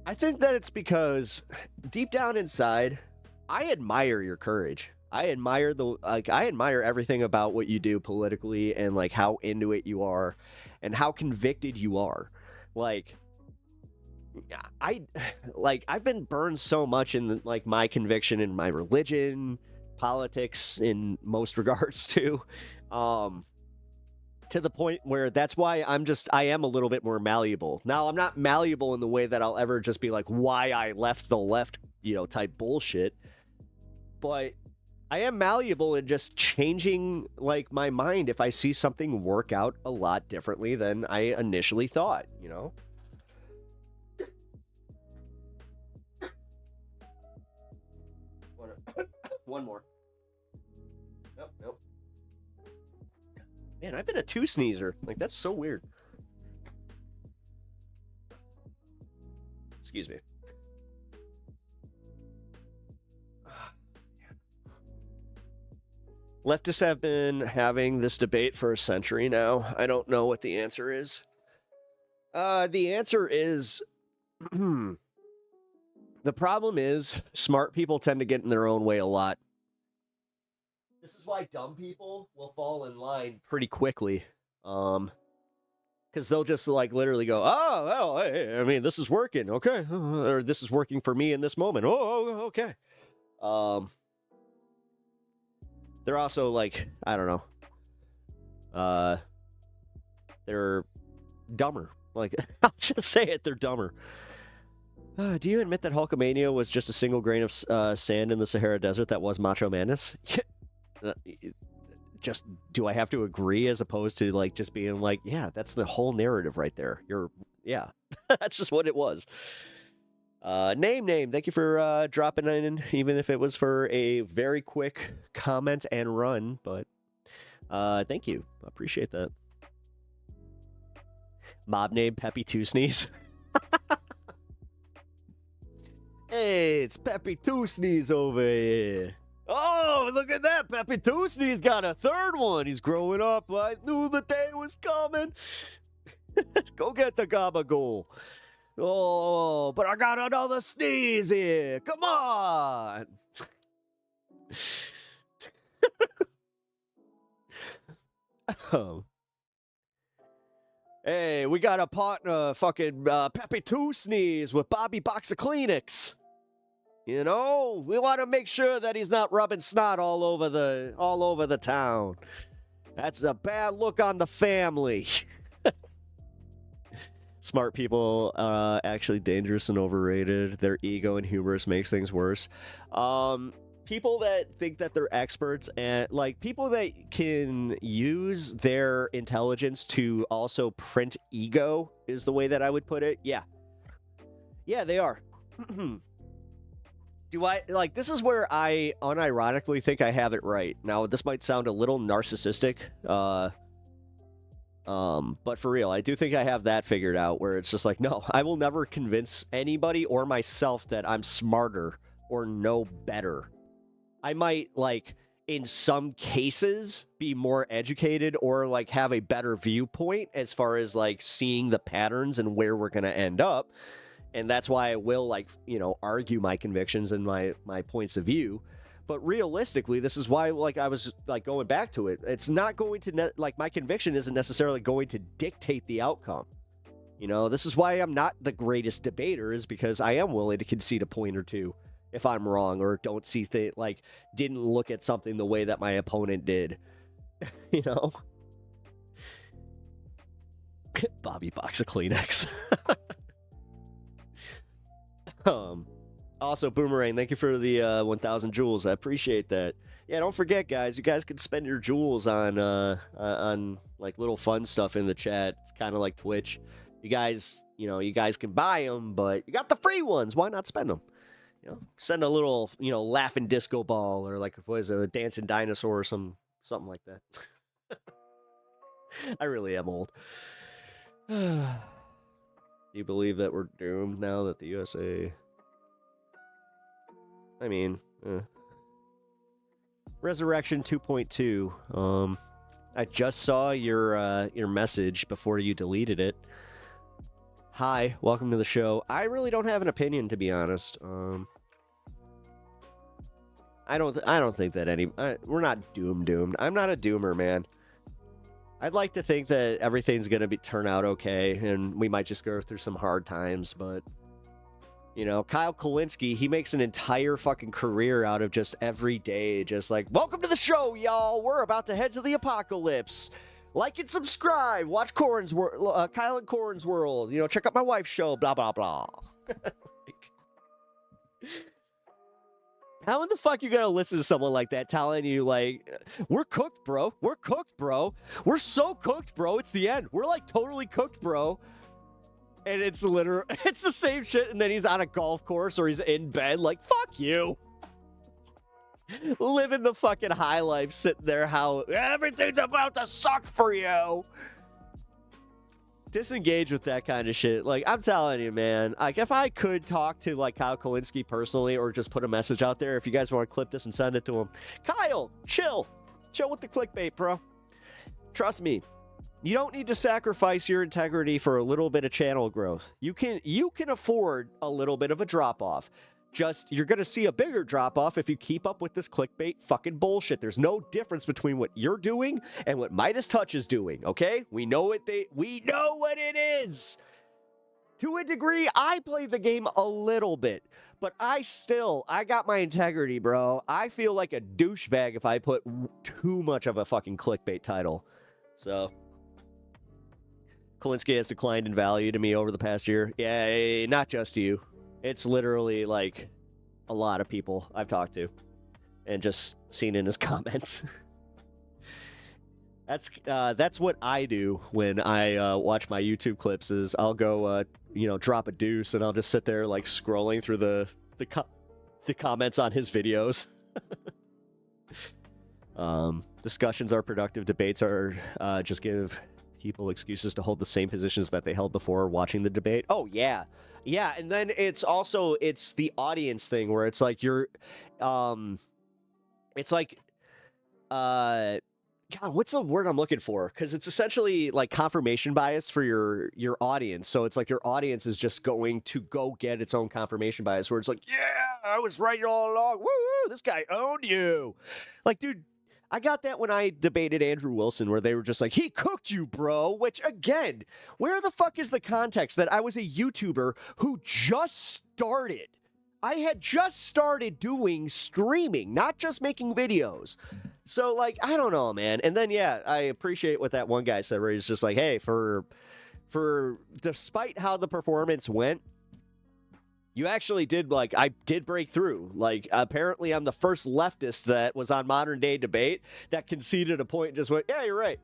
I think that it's because deep down inside, I admire your courage. I admire everything about what you do politically and like how into it you are and how convicted you are. Like I've been burned so much in like my conviction in my religion, politics in most regards too, to the point where that's why I am a little bit more malleable. Now I'm not malleable in the way that I'll ever just be like why I left the left, you know, type bullshit, but I am malleable in just changing like my mind if I see something work out a lot differently than I initially thought, you know? One more. Nope. Man, I've been a 2 sneezer. Like, that's so weird. Excuse me. Leftists have been having this debate for a century now. I don't know what the answer is. The answer is... The problem is, smart people tend to get in their own way a lot. This is why dumb people will fall in line pretty quickly. Because they'll just, like, literally go, oh, hey, I mean, this is working, okay. Or this is working for me in this moment. Oh, okay. They're also, like, I don't know. They're dumber. Like, I'll just say it, they're dumber. Do you admit that Hulkamania was just a single grain of sand in the Sahara Desert that was Macho Madness? Just, do I have to agree as opposed to, like, just being like, yeah, that's the whole narrative right there. Yeah, that's just what it was. Name, thank you for dropping in, even if it was for a very quick comment and run, but thank you. I appreciate that. Mob name, Peppy2 Sneeze. Hey, it's Peppy2 Sneeze over here. Oh, look at that. Peppy2 Sneeze got a third one. He's growing up. I knew the day was coming. Go get the gabagool. Oh, but I got another sneeze here. Come on. Oh. Hey, we got a partner, fucking Pepe2 Sneeze with Bobby Box of Kleenex. You know, we want to make sure that he's not rubbing snot all over the town. That's a bad look on the family. Smart people actually dangerous and overrated. Their ego and hubris makes things worse. People that think that they're experts and like people that can use their intelligence to also print ego is the way that I would put it. Yeah, they are. Do I like this is where I unironically think I have it right. Now this might sound a little narcissistic, but for real, I do think I have that figured out where it's just like, no, I will never convince anybody or myself that I'm smarter or know better. I might, like, in some cases, be more educated or, like, have a better viewpoint as far as, like, seeing the patterns and where we're going to end up. And that's why I will, like, you know, argue my convictions and my points of view. But realistically, this is why, like, I was, like, going back to it. It's not going to, like, my conviction isn't necessarily going to dictate the outcome. You know, this is why I'm not the greatest debater, is because I am willing to concede a point or two if I'm wrong or don't see things, like, didn't look at something the way that my opponent did. You know? Bobby Box of Kleenex. Also, Boomerang, thank you for the 1,000 jewels. I appreciate that. Yeah, don't forget, guys. You guys can spend your jewels on like little fun stuff in the chat. It's kind of like Twitch. You guys, you know, you guys can buy them, but you got the free ones. Why not spend them? You know, send a little, you know, laughing disco ball or like what is it, a dancing dinosaur or something like that. I really am old. Do you believe that we're doomed now that the USA? I mean, Resurrection 2.2. I just saw your message before you deleted it. Hi, welcome to the show. I really don't have an opinion, to be honest. I don't think that we're not doomed. I'm not a doomer, man. I'd like to think that everything's gonna turn out okay, and we might just go through some hard times, but you know, Kyle Kalinske, he makes an entire fucking career out of just every day, just like, welcome to the show, y'all. We're about to head to the apocalypse. Like and subscribe. Watch Kyle and Corin's World. You know, check out my wife's show. Blah blah blah. How in the fuck you gonna listen to someone like that telling you like, we're cooked, bro. We're cooked, bro. We're so cooked, bro. It's the end. We're like totally cooked, bro. And it's it's the same shit. And then he's on a golf course or he's in bed. Like, fuck you. Living the fucking high life, sitting there how everything's about to suck for you. Disengage with that kind of shit. Like, I'm telling you, man, like, if I could talk to, like, Kyle Kalinske personally or just put a message out there, if you guys want to clip this and send it to him. Kyle, chill. Chill with the clickbait, bro. Trust me. You don't need to sacrifice your integrity for a little bit of channel growth. You can afford a little bit of a drop-off. Just, you're going to see a bigger drop-off if you keep up with this clickbait fucking bullshit. There's no difference between what you're doing and what Midas Touch is doing, okay? We know what it is. To a degree, I play the game a little bit, but I got my integrity, bro. I feel like a douchebag if I put too much of a fucking clickbait title. So, Kalinske has declined in value to me over the past year. Yeah, not just you. It's literally, like, a lot of people I've talked to and just seen in his comments. That's what I do when I watch my YouTube clips is I'll go, drop a deuce and I'll just sit there, like, scrolling through the comments on his videos. Discussions are productive. Debates are just give people excuses to hold the same positions that they held before watching the debate. Oh, yeah. Yeah, and then it's the audience thing where it's like it's like, God, what's the word I'm looking for? Because it's essentially like confirmation bias for your audience. So it's like your audience is just going to go get its own confirmation bias where it's like, yeah, I was right all along. Woo, this guy owned you. Like, dude, I got that when I debated Andrew Wilson, where they were just like, he cooked you, bro. Which, again, where the fuck is the context that I was a YouTuber who just started? I had just started doing streaming, not just making videos. So, like, I don't know, man. And then, yeah, I appreciate what that one guy said, where he's just like, hey, for despite how the performance went, you actually did, like, I did break through. Like, apparently I'm the first leftist that was on Modern Day Debate that conceded a point and just went, yeah, you're right.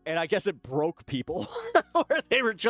And I guess it broke people where they were just